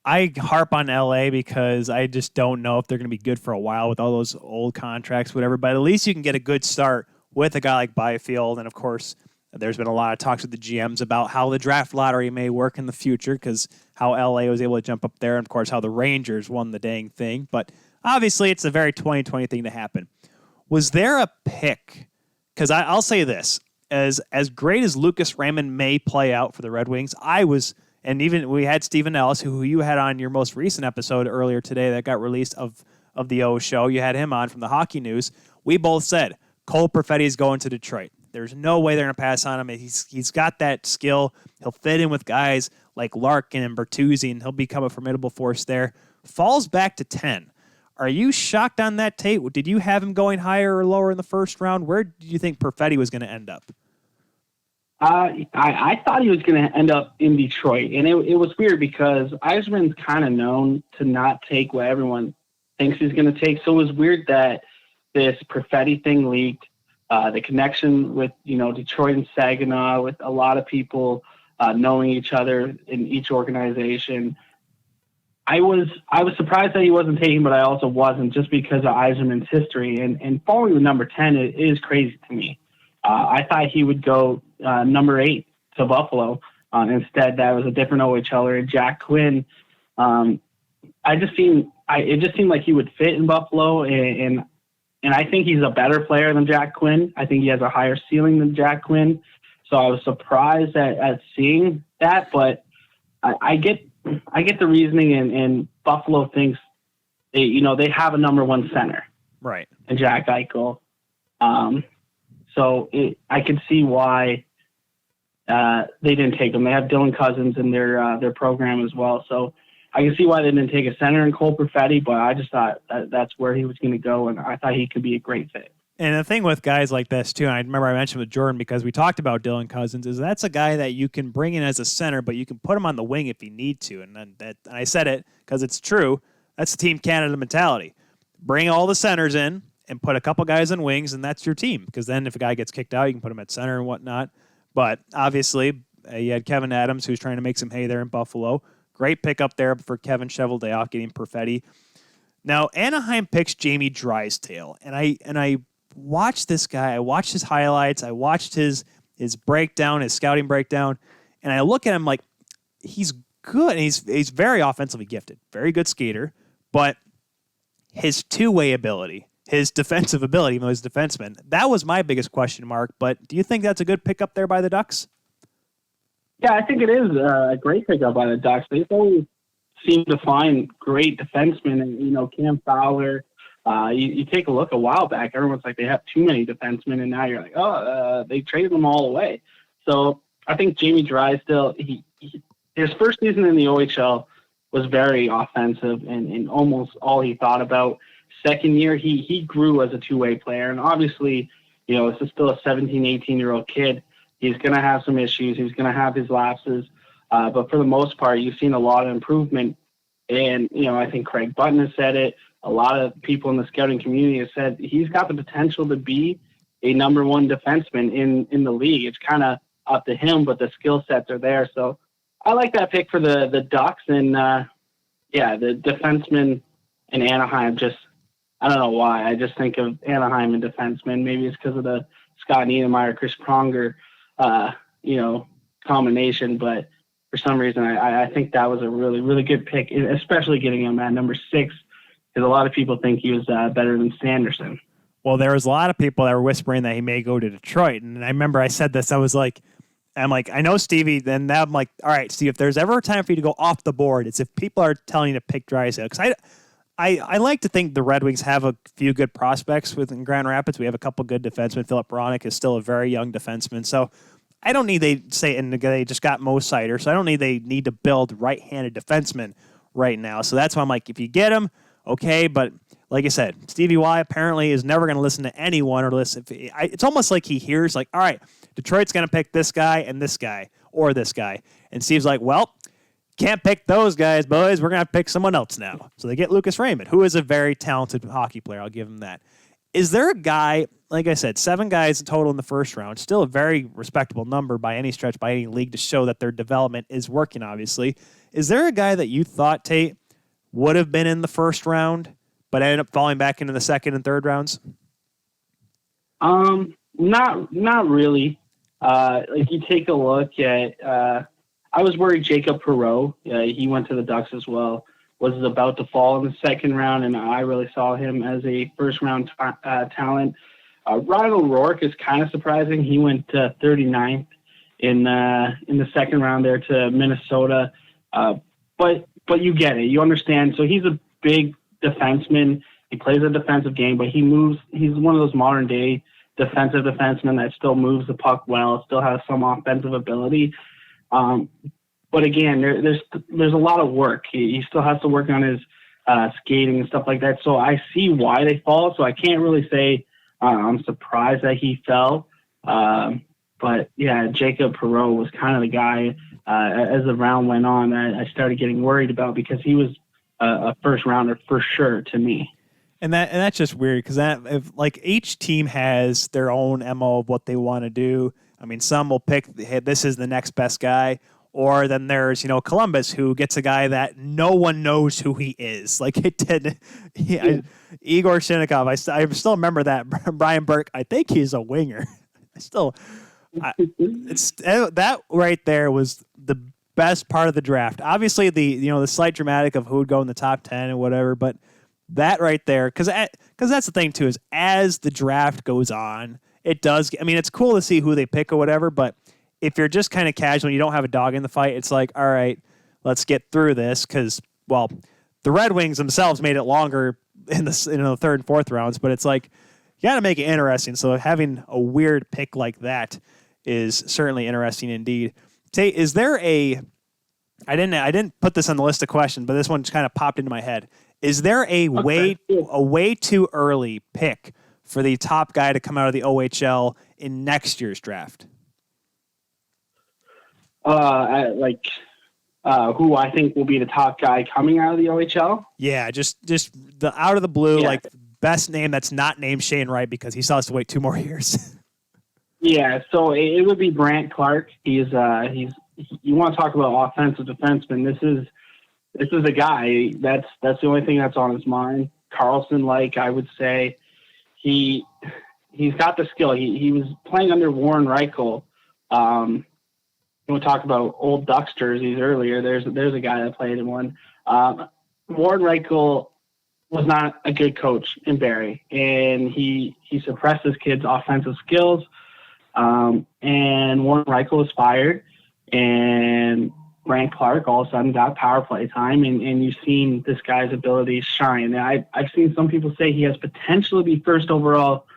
I harp on LA because I just don't know if they're going to be good for a while with all those old contracts, whatever. But at least you can get a good start with a guy like Byfield. And, of course, there's been a lot of talks with the GMs about how the draft lottery may work in the future because how LA was able to jump up there and, of course, how the Rangers won the dang thing. But obviously it's a very 2020 thing to happen. Was there a pick? Because I'll say this. As great as Lucas Raymond may play out for the Red Wings, and even we had Stephen Ellis, who you had on your most recent episode earlier today that got released of the O show. You had him on from the Hockey News. We both said Cole Perfetti is going to Detroit. There's no way they're going to pass on him. He's got that skill. He'll fit in with guys like Larkin and Bertuzzi, and he'll become a formidable force there. Falls back to 10. Are you shocked on that, Tate? Did you have him going higher or lower in the first round? Where did you think Perfetti was going to end up? I thought he was going to end up in Detroit, and it was weird because Yzerman's kind of known to not take what everyone thinks he's going to take. So it was weird that this Perfetti thing leaked. The connection with Detroit and Saginaw, with a lot of people knowing each other in each organization. I was surprised that he wasn't taken, but I also wasn't, just because of Yzerman's history. And falling to number 10 is crazy to me. I thought he would go number 8 to Buffalo. Instead, that was a different OHLer, Jack Quinn. It just seemed like he would fit in Buffalo, and I think he's a better player than Jack Quinn. I think he has a higher ceiling than Jack Quinn. So I was surprised at seeing that, but I get the reasoning, and Buffalo thinks they have a number 1 center. Right. and Jack Eichel. So I could see why they didn't take him. They have Dylan Cousins in their program as well. So I can see why they didn't take a center in Cole Perfetti, but I just thought that's where he was going to go, and I thought he could be a great fit. And the thing with guys like this, too, and I remember I mentioned with Jordan because we talked about Dylan Cousins, is that's a guy that you can bring in as a center, but you can put him on the wing if you need to. And I said it because it's true. That's the Team Canada mentality. Bring all the centers in and put a couple guys in wings, and that's your team. Because then if a guy gets kicked out, you can put him at center and whatnot. But obviously, you had Kevin Adams, who's trying to make some hay there in Buffalo. Great pickup there for Kevin Cheveldayoff getting Perfetti. Now, Anaheim picks Jamie Drysdale, and I watched this guy. I watched his highlights. I watched his breakdown, his scouting breakdown, and I look at him like he's good. And he's very offensively gifted, very good skater, but his two-way ability, his defensive ability, even though he's a defenseman, that was my biggest question mark. But do you think that's a good pickup there by the Ducks? Yeah, I think it is a great pickup by the Ducks. They've always seemed to find great defensemen, and Cam Fowler. You take a look a while back, everyone's like they have too many defensemen, and now you're like, they traded them all away. So I think Jamie Drysdale, his first season in the OHL was very offensive and almost all he thought about. Second year, he grew as a two-way player, and obviously, this is still a 17, 18-year-old kid. He's going to have some issues. He's going to have his lapses. But for the most part, you've seen a lot of improvement. And, I think Craig Button has said it. A lot of people in the scouting community have said he's got the potential to be a number one defenseman in the league. It's kind of up to him, but the skill sets are there. So I like that pick for the Ducks. And, the defenseman in Anaheim, I don't know why. I just think of Anaheim and defenseman. Maybe it's because of the Scott Niedermayer, Chris Pronger, combination. But for some reason, I think that was a really, really good pick, especially getting him at number 6, because a lot of people think he was better than Sanderson. Well, there was a lot of people that were whispering that he may go to Detroit. And I remember I said this. I'm like, I know Stevie. Then now I'm like, all right, Steve, if there's ever a time for you to go off the board, it's if people are telling you to pick Drysdale. Because I like to think the Red Wings have a few good prospects within Grand Rapids. We have a couple good defensemen. Philip Bronick is still a very young defenseman. So I don't need and they just got Mo Sider, so I don't need to build right-handed defensemen right now. So that's why I'm like, if you get him, okay. But like I said, Stevie Y apparently is never going to listen to anyone or listen. It's almost like he hears like, all right, Detroit's going to pick this guy and this guy or this guy. And Steve's like, well, can't pick those guys, boys. We're going to have to pick someone else now. So they get Lucas Raymond, who is a very talented hockey player. I'll give him that. Is there a guy, like I said, 7 guys total in the first round, still a very respectable number by any stretch, by any league, to show that their development is working, obviously. Is there a guy that you thought, Tate, would have been in the first round, but ended up falling back into the second and third rounds? Not really. If you take a look at, I was worried Jacob Perreault, he went to the Ducks as well, was about to fall in the second round, and I really saw him as a first-round talent. Ryan O'Rourke is kind of surprising. He went 39th in the second round there to Minnesota. But you get it. You understand. So he's a big defenseman. He plays a defensive game, but he moves. He's one of those modern-day defensive defensemen that still moves the puck well, still has some offensive ability. But again, there's a lot of work. He still has to work on his skating and stuff like that. So I see why they fall. So I can't really say I'm surprised that he fell. But yeah, Jacob Perreault was kind of the guy as the round went on that I started getting worried about, because he was a first rounder for sure to me. And that's just weird, because each team has their own MO of what they want to do. I mean, some will pick, hey, this is the next best guy. Or then there's, Columbus, who gets a guy that no one knows who he is. Like it did. Igor Shinnikov. I still remember that. Brian Burke, I think he's a winger. That right there was the best part of the draft. Obviously, the slight dramatic of who would go in the top 10 and whatever, but that right there, because that's the thing too, is as the draft goes on, it does. I mean, it's cool to see who they pick or whatever, but if you're just kind of casual and you don't have a dog in the fight, it's like, all right, let's get through this, because, well, the Red Wings themselves made it longer in the third and fourth rounds, but it's like you got to make it interesting. So having a weird pick like that is certainly interesting indeed. Tate, is there I didn't put this on the list of questions, but this one just kind of popped into my head. Is there a way too early pick for the top guy to come out of the OHL in next year's draft? Who I think will be the top guy coming out of the OHL? Yeah, just the out of the blue, like best name that's not named Shane Wright because he still has to wait 2 more years. Yeah, so it would be Brandt Clark. He's you want to talk about offensive defenseman. This is a guy that's the only thing that's on his mind. Carlson, I would say, he's got the skill. He was playing under Warren Reichel. We talked about old Ducks jerseys earlier. There's a guy that played in one. Warren Reichel was not a good coach in Barrie, and he suppressed his kids' offensive skills. And Warren Reichel was fired, and Brandt Clark all of a sudden got power play time, and you've seen this guy's abilities shine. And I've seen some people say he has potential to be first overall.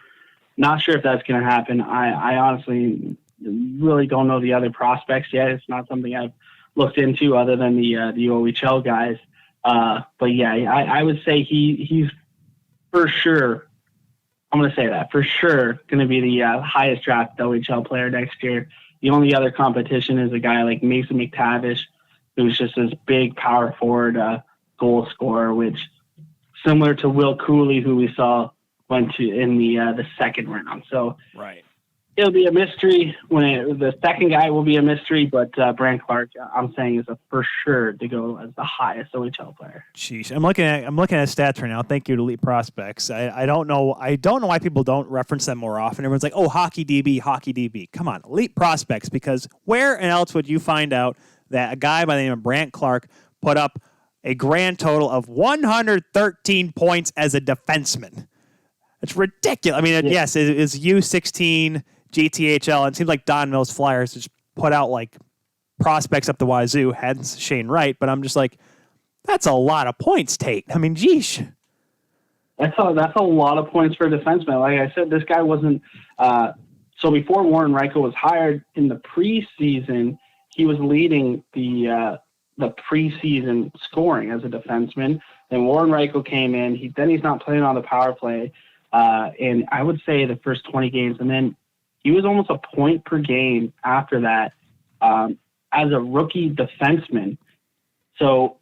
Not sure if that's going to happen. I honestly really don't know the other prospects yet. It's not something I've looked into other than the OHL guys. But yeah, I would say he's for sure. I'm going to say that for sure going to be the highest drafted OHL player next year. The only other competition is a guy like Mason McTavish, who's just this big power forward goal scorer, which similar to Will Cooley, who we saw went to in the second round. So right. It'll be a mystery the second guy will be a mystery, but Brandt Clark, I'm saying, is a for sure to go as the highest OHL player. Jeez, I'm looking at stats right now. Thank you to Elite Prospects. I don't know why people don't reference them more often. Everyone's like, oh, hockey DB. Come on, Elite Prospects, because where else would you find out that a guy by the name of Brandt Clark put up a grand total of 113 points as a defenseman? It's ridiculous. I mean, yes, it is U16 GTHL, and it seems like Don Mills Flyers just put out like prospects up the wazoo, hence Shane Wright, but I'm just like, that's a lot of points, Tate. I mean, geesh. That's a lot of points for a defenseman. Like I said, this guy wasn't so before Warren Reichel was hired in the preseason, he was leading the preseason scoring as a defenseman. Then Warren Reichel came in. He's not playing on the power play. And I would say the first 20 games, and then he was almost a point per game after that as a rookie defenseman. So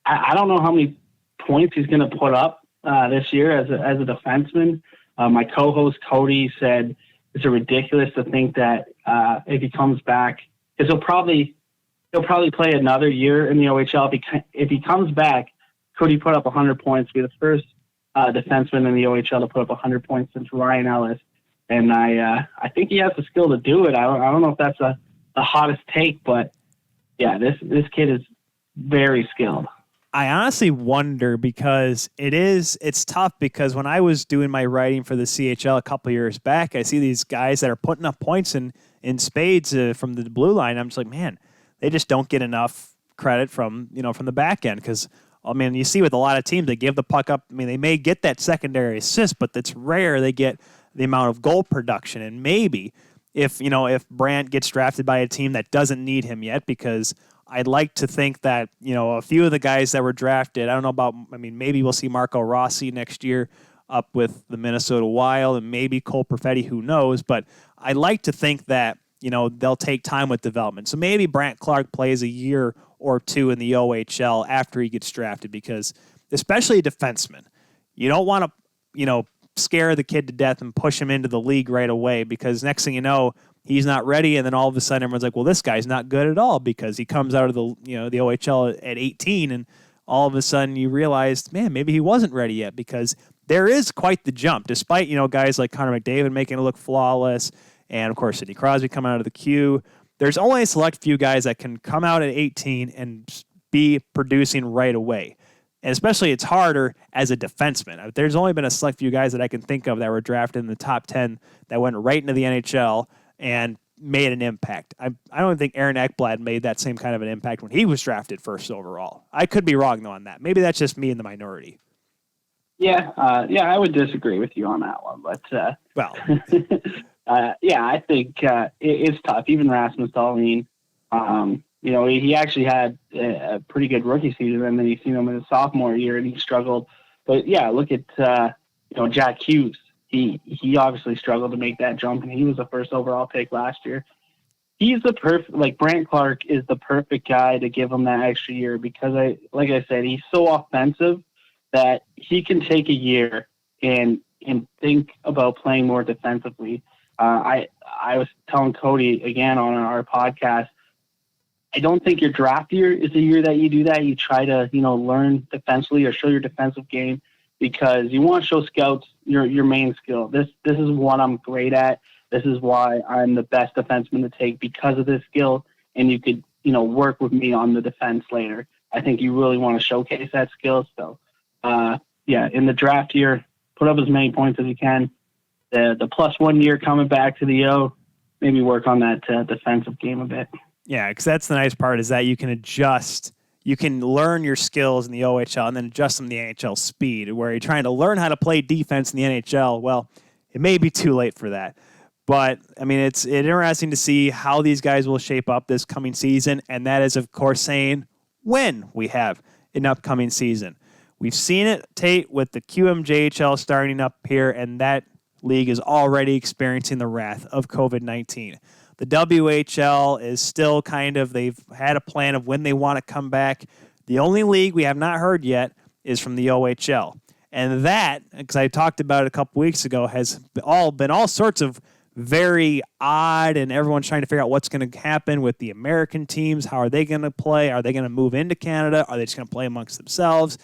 I don't know how many points he's going to put up this year as a defenseman. My co-host Cody said it's ridiculous to think that if he comes back, because he'll probably play another year in the OHL. If he comes back, could he put up 100 points? Be the first defenseman in the OHL to put up 100 points since Ryan Ellis. And I think he has the skill to do it. I don't know if that's the hottest take, but yeah, this kid is very skilled. I honestly wonder because it's tough because when I was doing my writing for the CHL a couple years back, I see these guys that are putting up points in spades from the blue line. I'm just like, man, they just don't get enough credit from the back end because, I mean, you see with a lot of teams, they give the puck up. I mean, they may get that secondary assist, but it's rare they get the amount of goal production. And maybe if Brandt gets drafted by a team that doesn't need him yet, because I'd like to think that, a few of the guys that were drafted, maybe we'll see Marco Rossi next year up with the Minnesota Wild and maybe Cole Perfetti, who knows. But I like to think that, they'll take time with development. So maybe Brandt Clark plays a year or two in the OHL after he gets drafted, because especially a defenseman, you don't want to, scare the kid to death and push him into the league right away, because next thing you know, he's not ready, and then all of a sudden everyone's like, well, this guy's not good at all because he comes out of the the OHL at 18, and all of a sudden you realize, man, maybe he wasn't ready yet, because there is quite the jump, despite guys like Connor McDavid making it look flawless, and of course Sidney Crosby coming out of the queue. There's only a select few guys that can come out at 18 and be producing right away. And especially it's harder as a defenseman. There's only been a select few guys that I can think of that were drafted in the top 10 that went right into the NHL and made an impact. I don't think Aaron Ekblad made that same kind of an impact when he was drafted first overall. I could be wrong, though, on that. Maybe that's just me in the minority. Yeah, I would disagree with you on that one, but Well, yeah, I think it's tough. Even Rasmus Dahlin, he actually had a pretty good rookie season, and then you see him in his sophomore year, and he struggled. But yeah, look at Jack Hughes. He obviously struggled to make that jump, and he was the first overall pick last year. He's the perfect, Brant Clark is the perfect guy to give him that extra year because like I said, he's so offensive that he can take a year and think about playing more defensively. I was telling Cody again on our podcast, I don't think your draft year is the year that you do that. You try to, learn defensively or show your defensive game because you want to show scouts your main skill. This is what I'm great at. This is why I'm the best defenseman to take because of this skill. And you could, work with me on the defense later. I think you really want to showcase that skill. So, in the draft year, put up as many points as you can. The plus 1 year coming back to the O, maybe work on that defensive game a bit. yeah, because that's the nice part is that you can adjust. You can learn your skills in the OHL and then adjust them to the NHL speed. Where you're trying to learn how to play defense in the NHL, well, it may be too late for that. But, I mean, it's interesting to see how these guys will shape up this coming season, and that is, of course, saying when we have an upcoming season. We've seen it, Tate, with the QMJHL starting up here, and that league is already experiencing the wrath of COVID-19. The WHL is still they've had a plan of when they want to come back. The only league we have not heard yet is from the OHL. And that, because I talked about it a couple weeks ago, has been all sorts of very odd, and everyone's trying to figure out what's going to happen with the American teams. How are they going to play? Are they going to move into Canada? Are they just going to play amongst themselves?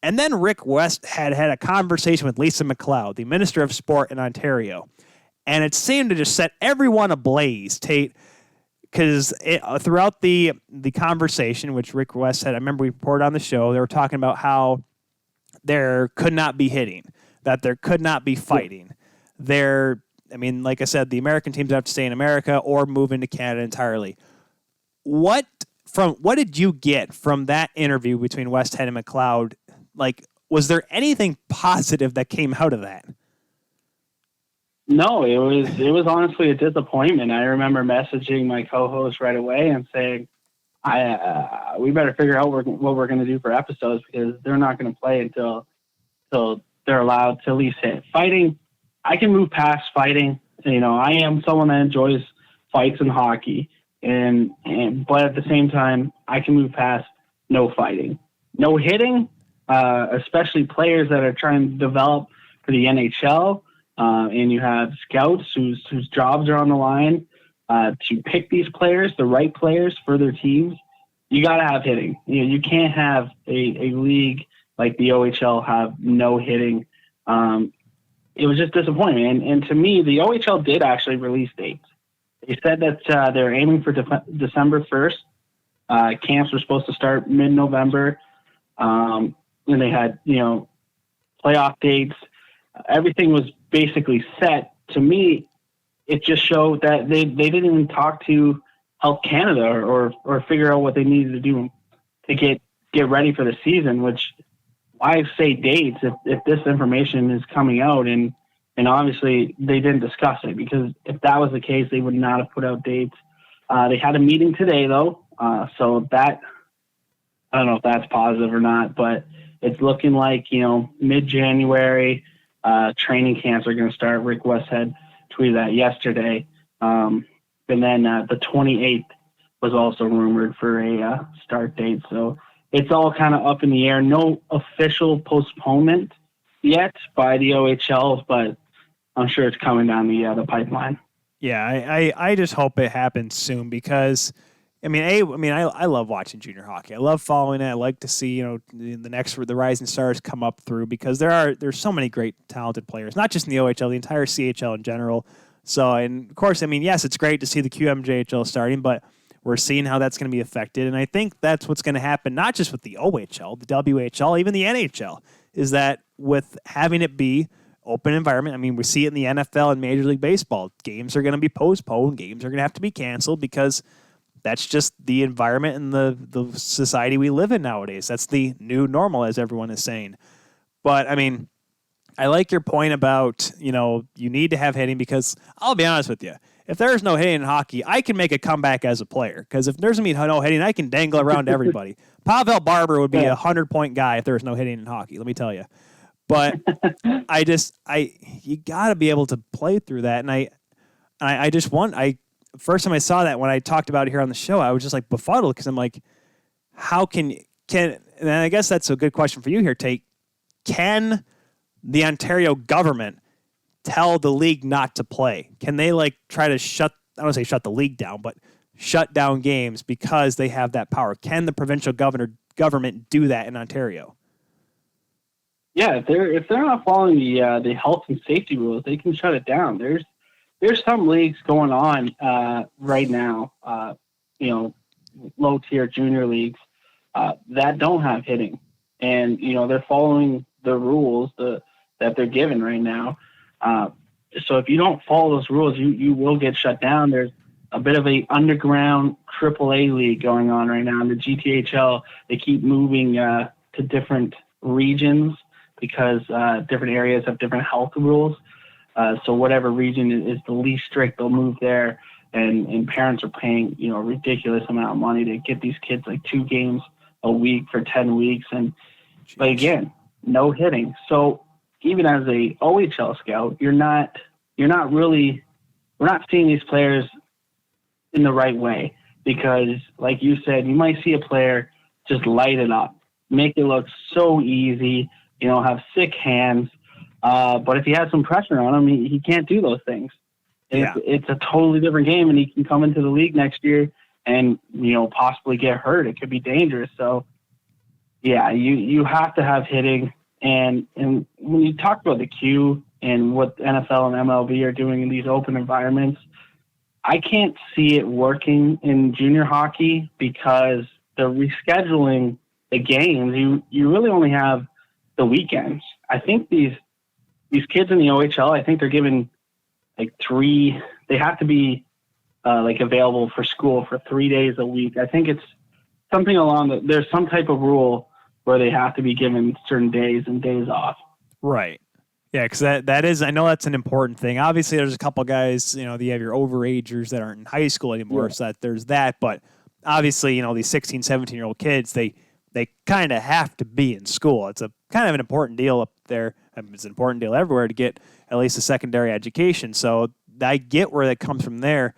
And then Rick West had a conversation with Lisa McLeod, the Minister of Sport in Ontario. And it seemed to just set everyone ablaze, Tate, because throughout the conversation, which Rick West said, I remember we reported on the show, they were talking about how there could not be hitting, that there could not be fighting. Like I said, the American teams have to stay in America or move into Canada entirely. What did you get from that interview between Westhead and McLeod? Was there anything positive that came out of that? No, it was honestly a disappointment. I remember messaging my co-host right away and saying, we better figure out what we're going to do for episodes because they're not going to play until they're allowed to at least hit. Fighting, I can move past fighting. I am someone that enjoys fights in hockey, but at the same time, I can move past no fighting, no hitting, especially players that are trying to develop for the NHL. And you have scouts whose jobs are on the line to pick these players, the right players for their teams. You got to have hitting. You can't have a league like the OHL have no hitting. It was just disappointing. And to me, the OHL did actually release dates. They said that they're aiming for December 1st. Camps were supposed to start mid-November. And they had, playoff dates. Everything was basically set. To me, it just showed that they didn't even talk to Health Canada or figure out what they needed to do to get ready for the season, which I say dates if this information is coming out and obviously they didn't discuss it because if that was the case, they would not have put out dates. They had a meeting today though. So that, I don't know if that's positive or not, but it's looking like, mid-January, training camps are going to start. Rick Westhead tweeted that yesterday. And then the 28th was also rumored for a start date. So it's all kind of up in the air. No official postponement yet by the OHL, but I'm sure it's coming down the pipeline. Yeah, I just hope it happens soon because, I love watching junior hockey. I love following it. I like to see, the rising stars come up through because there's so many great talented players, not just in the OHL, the entire CHL in general. So, and of course, yes, it's great to see the QMJHL starting, but we're seeing how that's going to be affected. And I think that's what's going to happen, not just with the OHL, the WHL, even the NHL, is that with having it be open environment, we see it in the NFL and Major League Baseball. Games are going to be postponed. Games are going to have to be canceled because that's just the environment and the society we live in nowadays. That's the new normal, as everyone is saying. But, I mean, I like your point about, you need to have hitting because I'll be honest with you. If there's no hitting in hockey, I can make a comeback as a player. Because if there's no hitting, I can dangle around everybody. Pavel Barber would be a 100-point guy if there was no hitting in hockey, let me tell you. But you got to be able to play through that. And first time I saw that when I talked about it here on the show, I was just like befuddled because I'm like, how and I guess that's a good question for you here, Tate. Can the Ontario government tell the league not to play? Can they try to I don't want to say shut the league down, but shut down games because they have that power? Can the provincial government do that in Ontario? Yeah, if they're not following the health and safety rules, they can shut it down. There's some leagues going on right now, low tier junior leagues that don't have hitting, and they're following the rules that they're given right now. So if you don't follow those rules, you will get shut down. There's a bit of a underground AAA league going on right now in the GTHL. They keep moving to different regions because different areas have different health rules. So whatever region is the least strict, they'll move there. And parents are paying a ridiculous amount of money to get these kids 2 games a week for 10 weeks. But again, no hitting. So even as a OHL scout, we're not seeing these players in the right way because, like you said, you might see a player just light it up, make it look so easy, have sick hands. But if he has some pressure on him, he can't do those things. Yeah. It's a totally different game, and he can come into the league next year and possibly get hurt. It could be dangerous. So, yeah, you have to have hitting. And when you talk about the Q and what NFL and MLB are doing in these open environments, I can't see it working in junior hockey because they're rescheduling the games. You really only have the weekends. I think these kids in the OHL, I think they're given 3. They have to be available for school for 3 days a week. I think it's something there's some type of rule where they have to be given certain days and days off. Right. Yeah, because that is, I know that's an important thing. Obviously, there's a couple guys, you have your overagers that aren't in high school anymore, so that there's that. But obviously, these 16, 17-year-old kids, they kind of have to be in school. It's a kind of an important deal up there. It's an important deal everywhere to get at least a secondary education. So I get where that comes from there.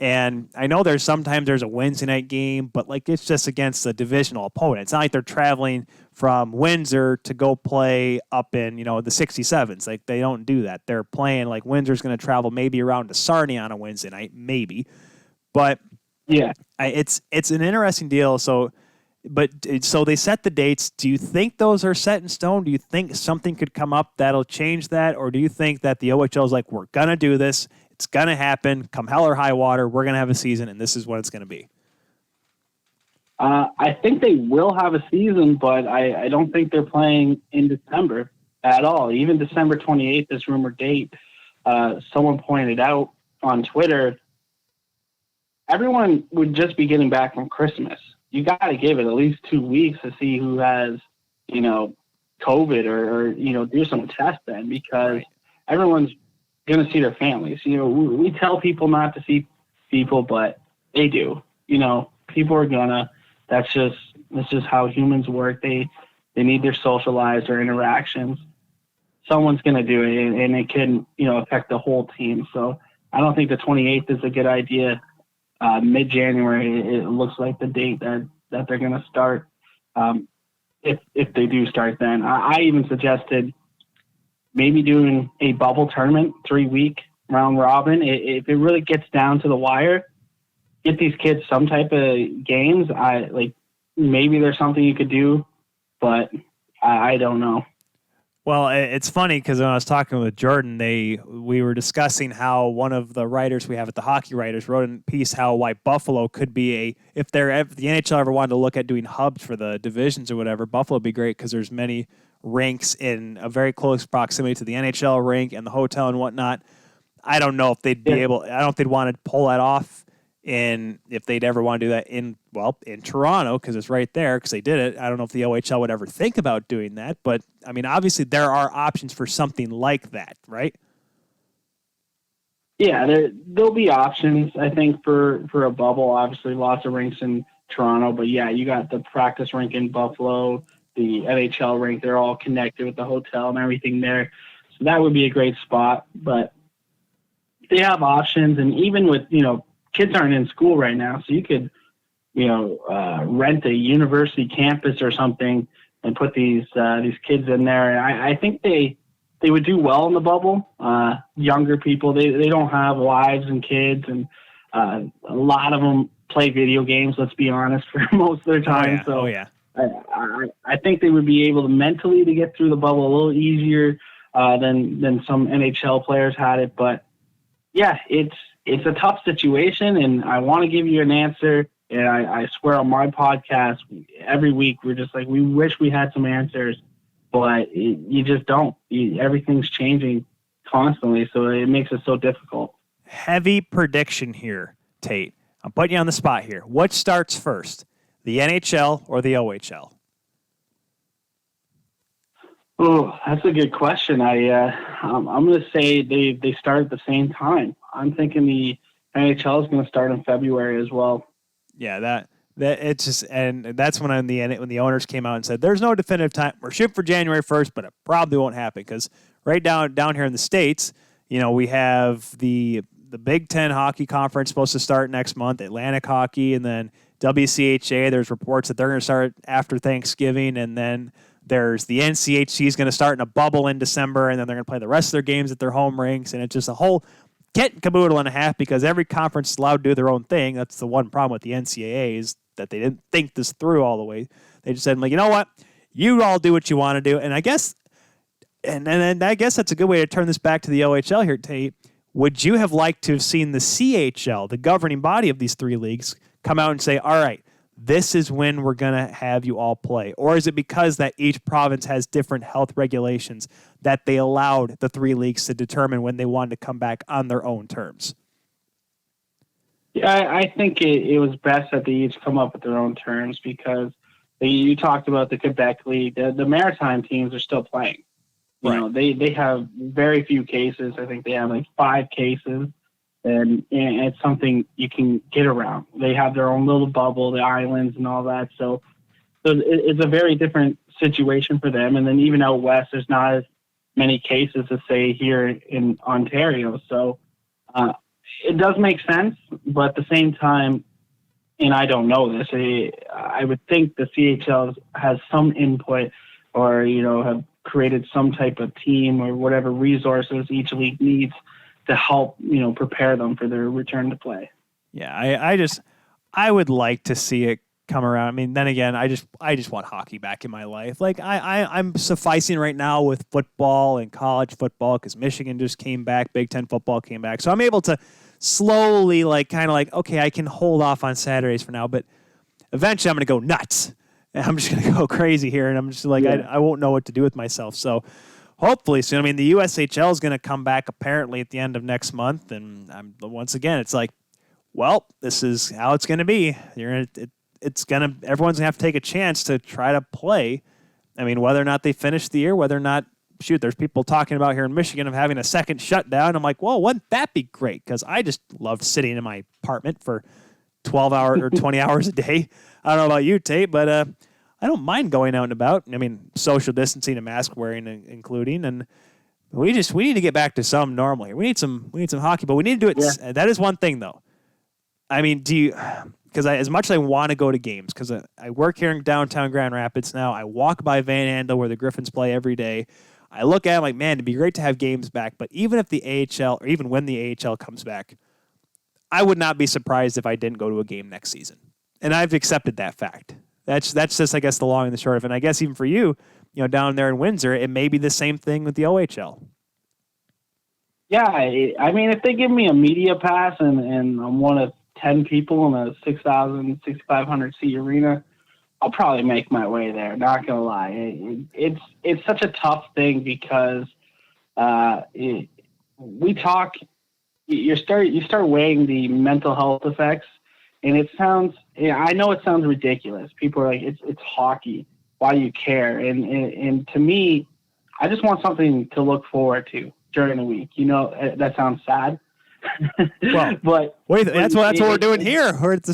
And I know sometimes there's a Wednesday night game, but it's just against a divisional opponent. It's not like they're traveling from Windsor to go play up in, the 67s. They don't do that. They're playing Windsor's going to travel maybe around to Sarnia on a Wednesday night, maybe. But yeah, it's an interesting deal. So they set the dates. Do you think those are set in stone? Do you think something could come up that'll change that? Or do you think that the OHL is we're going to do this? It's going to happen. Come hell or high water, we're going to have a season, and this is what it's going to be. I think they will have a season, but I don't think they're playing in December at all. Even December 28th, this rumored date, someone pointed out on Twitter, everyone would just be getting back from Christmas. You got to give it at least 2 weeks to see who has, COVID or do some tests then because everyone's going to see their families. We tell people not to see people, but they do. People are gonna. That's just how humans work. They need their social lives, their interactions. Someone's gonna do it, and it can affect the whole team. So I don't think the 28th is a good idea. Mid-January, it looks like the date that they're gonna start. If they do start, then I even suggested maybe doing a bubble tournament, 3-week round robin. If it really gets down to the wire, get these kids some type of games. Maybe there's something you could do, but I don't know. Well, it's funny because when I was talking with Jordan, we were discussing how one of the writers we have at the Hockey Writers wrote in a piece why Buffalo could be if the NHL ever wanted to look at doing hubs for the divisions or whatever, Buffalo would be great because there's many rinks in a very close proximity to the NHL rink and the hotel and whatnot. I don't know if they'd be able. I don't know if they'd want to pull that off And if they'd ever want to do that in Toronto, because it's right there, because they did it. I don't know if the OHL would ever think about doing that, but I mean, obviously there are options for something like that, right? Yeah, there'll be options, I think, for a bubble. Obviously, lots of rinks in Toronto, but yeah, you got the practice rink in Buffalo, the NHL rink. They're all connected with the hotel and everything there. So that would be a great spot. But they have options, and even with, kids aren't in school right now, so you could, rent a university campus or something and put these kids in there. I think they would do well in the bubble. Younger people, they don't have wives and kids, and a lot of them play video games, let's be honest, for most of their time. I think they would be able to mentally to get through the bubble a little easier than some NHL players had it. But yeah, it's a tough situation, and I want to give you an answer. And I swear on my podcast, every week we're just like, we wish we had some answers, but you just don't. Everything's changing constantly, so it makes it so difficult. Heavy prediction here, Tate. I'm putting you on the spot here. What starts first, the NHL or the OHL? Oh, that's a good question. I'm going to say they start at the same time. I'm thinking the NHL is going to start in February as well. Yeah, that it's just, and that's when the owners came out and said there's no definitive time. We're shooting for January 1st, but it probably won't happen because right down here in the States, we have the Big Ten Hockey Conference supposed to start next month, Atlantic Hockey, and then WCHA. There's reports that they're going to start after Thanksgiving, and then there's the NCHC is going to start in a bubble in December, and then they're going to play the rest of their games at their home rinks, and it's just a whole kit and caboodle and a half because every conference is allowed to do their own thing. That's the one problem with the NCAA is that they didn't think this through all the way. They just said, like, you know what? You all do what you want to do. And I guess that's a good way to turn this back to the OHL here, Tate. Would you have liked to have seen the CHL, the governing body of these three leagues, come out and say, all right, this is when we're going to have you all play? Or is it because that each province has different health regulations that they allowed the three leagues to determine when they wanted to come back on their own terms? Yeah, I think it was best that they each come up with their own terms because you talked about the Quebec League. The Maritime teams are still playing. They have very few cases. I think they have like 5 cases. And it's something you can get around. They have their own little bubble, the islands and all that. So it's a very different situation for them. And then even out west, there's not as many cases as, say, here in Ontario. So it does make sense. But at the same time, and I don't know this, I would think the CHL has some input or, have created some type of team or whatever resources each league needs to help, prepare them for their return to play. Yeah, I would like to see it come around. I mean, then again, I just want hockey back in my life. Like I'm sufficing right now with football and college football because Michigan just came back, Big Ten football came back, so I'm able to slowly okay, I can hold off on Saturdays for now, but eventually I'm going to go nuts. And I'm just going to go crazy here, and I'm just like I won't know what to do with myself. So. Hopefully soon. I mean, the USHL is going to come back apparently at the end of next month, and once again, it's like, well, this is how it's going to be. Everyone's going to have to take a chance to try to play. I mean, whether or not they finish the year, whether or not, there's people talking about here in Michigan of having a second shutdown. I'm like, well, wouldn't that be great? Because I just love sitting in my apartment for 12 hours or 20 hours a day. I don't know about you, Tate, but I don't mind going out and about. I mean, social distancing and mask wearing including, and we need to get back to some normal here. We need some hockey, but we need to do it. Yeah. That is one thing though. I mean, because as much as I want to go to games, because I work here in downtown Grand Rapids now, I walk by Van Andel where the Griffins play every day. I look at it like, man, it'd be great to have games back, but even if the AHL, or even when the AHL comes back, I would not be surprised if I didn't go to a game next season. And I've accepted that fact. That's just, I guess, the long and the short of it. And I guess even for you, down there in Windsor, it may be the same thing with the OHL. Yeah, I mean, if they give me a media pass and I'm one of 10 people in a 6,000, 6,500 seat arena, I'll probably make my way there. Not gonna lie, it's such a tough thing because we talk you start weighing the mental health effects, and it sounds. I know it sounds ridiculous. People are like, it's hockey. Why do you care? And to me, I just want something to look forward to during the week. That sounds sad. Well, but that's what we're doing here.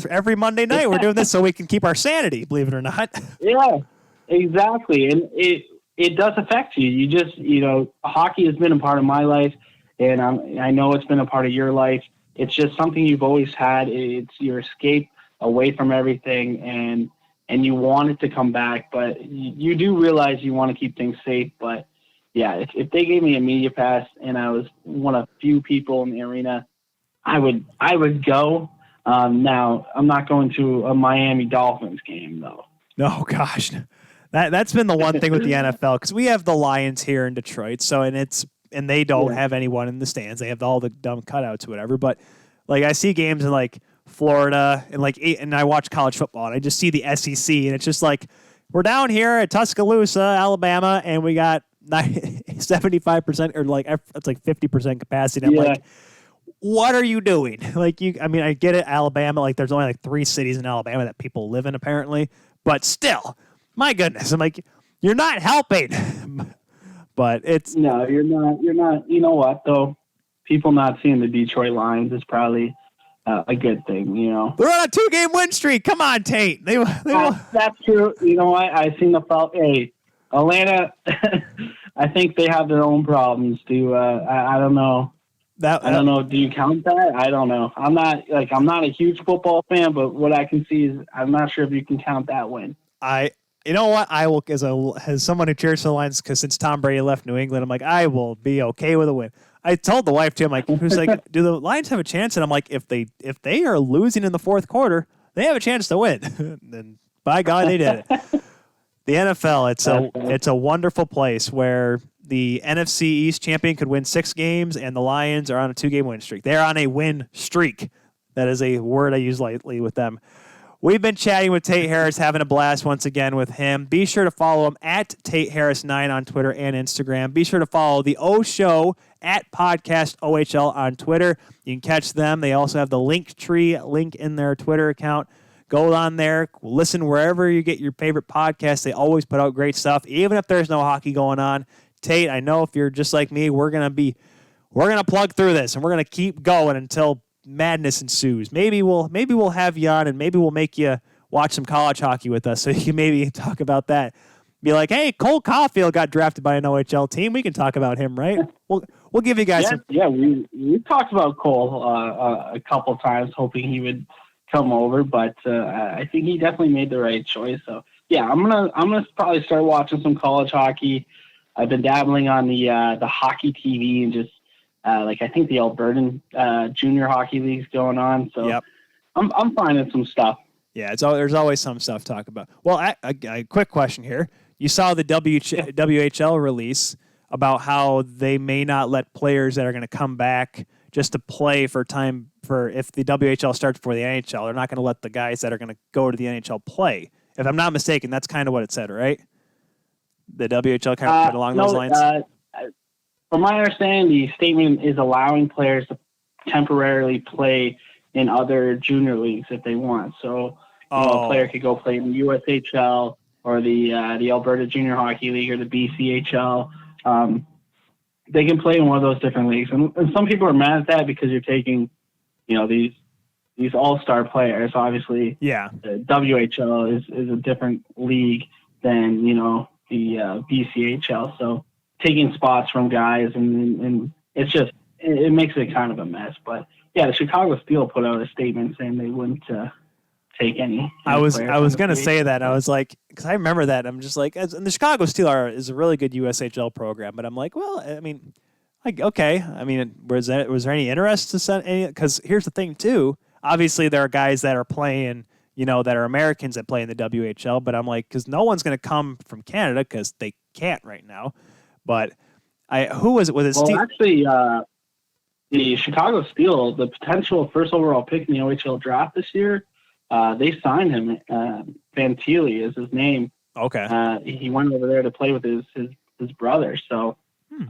Every Monday night we're doing this so we can keep our sanity, believe it or not. Yeah, exactly. And it does affect you. You just, hockey has been a part of my life, and I know it's been a part of your life. It's just something you've always had. It's your escape away from everything, and you want it to come back, but you do realize you want to keep things safe. But yeah, if they gave me a media pass and I was one of few people in the arena, I would go. Now, I'm not going to a Miami Dolphins game, though. No, gosh. That's been the one thing with the NFL, because we have the Lions here in Detroit, and they don't have anyone in the stands. They have all the dumb cutouts or whatever. But like, I see games in like Florida and I watch college football, and I just see the SEC, and it's just like, we're down here at Tuscaloosa, Alabama, and we got 75% or like it's like 50% capacity. I'm like, what are you doing? Like, I get it, Alabama, like there's only like 3 cities in Alabama that people live in apparently, but still, my goodness, I'm like, you're not helping. But no, you're not. You know what though? People not seeing the Detroit Lions is probably a good thing. They're on a 2-game win streak. Come on, Tate. That's true. You know what? I seen the Hey, Atlanta. I think they have their own problems too. I don't know. I don't know. Do you count that? I don't know. I'm not a huge football fan, but what I can see is I'm not sure if you can count that win. You know what? I will, as someone who cheers for the Lions, because since Tom Brady left New England, I'm like, I will be okay with a win. I told the wife too. I'm like, who's like, do the Lions have a chance? And I'm like, if they are losing in the fourth quarter, they have a chance to win. And by God, they did it. The NFL, it's a wonderful place where the NFC East champion could win 6 games, and the Lions are on a 2-game win streak. They're on a win streak. That is a word I use lightly with them. We've been chatting with Tate Harris, having a blast once again with him. Be sure to follow him at Tate Harris9 on Twitter and Instagram. Be sure to follow the O Show at Podcast OHL on Twitter. You can catch them. They also have the Linktree link in their Twitter account. Go on there, listen wherever you get your favorite podcasts. They always put out great stuff, even if there's no hockey going on. Tate, I know if you're just like me, we're gonna plug through this, and we're gonna keep going until madness ensues. Maybe we'll have you on, and maybe we'll make you watch some college hockey with us, so you can maybe talk about that. Be like, hey, Cole Caulfield got drafted by an OHL team. We can talk about him, right? We'll give you guys. We talked about Cole a couple times, hoping he would come over, but I think he definitely made the right choice. So yeah, I'm gonna probably start watching some college hockey. I've been dabbling on the hockey TV and just I think the Albertan junior hockey league's going on. So yep. I'm finding some stuff. Yeah, there's always some stuff to talk about. Well, a quick question here. You saw the WHL release about how they may not let players that are going to come back just to play if the WHL starts before the NHL. They're not going to let the guys that are going to go to the NHL play. If I'm not mistaken, that's kind of what it said, right? The WHL kind of put along those lines? From my understanding, the statement is allowing players to temporarily play in other junior leagues if they want. So a player could go play in the USHL or the Alberta Junior Hockey League or the BCHL. They can play in one of those different leagues. And some people are mad at that because you're taking, these all-star players. Obviously, yeah. The WHL is a different league than, the BCHL. So taking spots from guys and it's just, it makes it kind of a mess. But yeah, the Chicago Steel put out a statement saying they wouldn't take any. I was going to say that. I was like, because I remember that. I'm just like, and the Chicago Steel is a really good USHL program, but I'm like, well, I mean, like, okay. I mean, was there any interest to send any? Because here's the thing too. Obviously, there are guys that are playing, that are Americans that play in the WHL, but I'm like, because no one's going to come from Canada because they can't right now. But who was it? Was it Steve? Actually, the Chicago Steel, the potential first overall pick in the OHL draft this year, they signed him. Fantilli is his name. Okay. He went over there to play with his brother. So,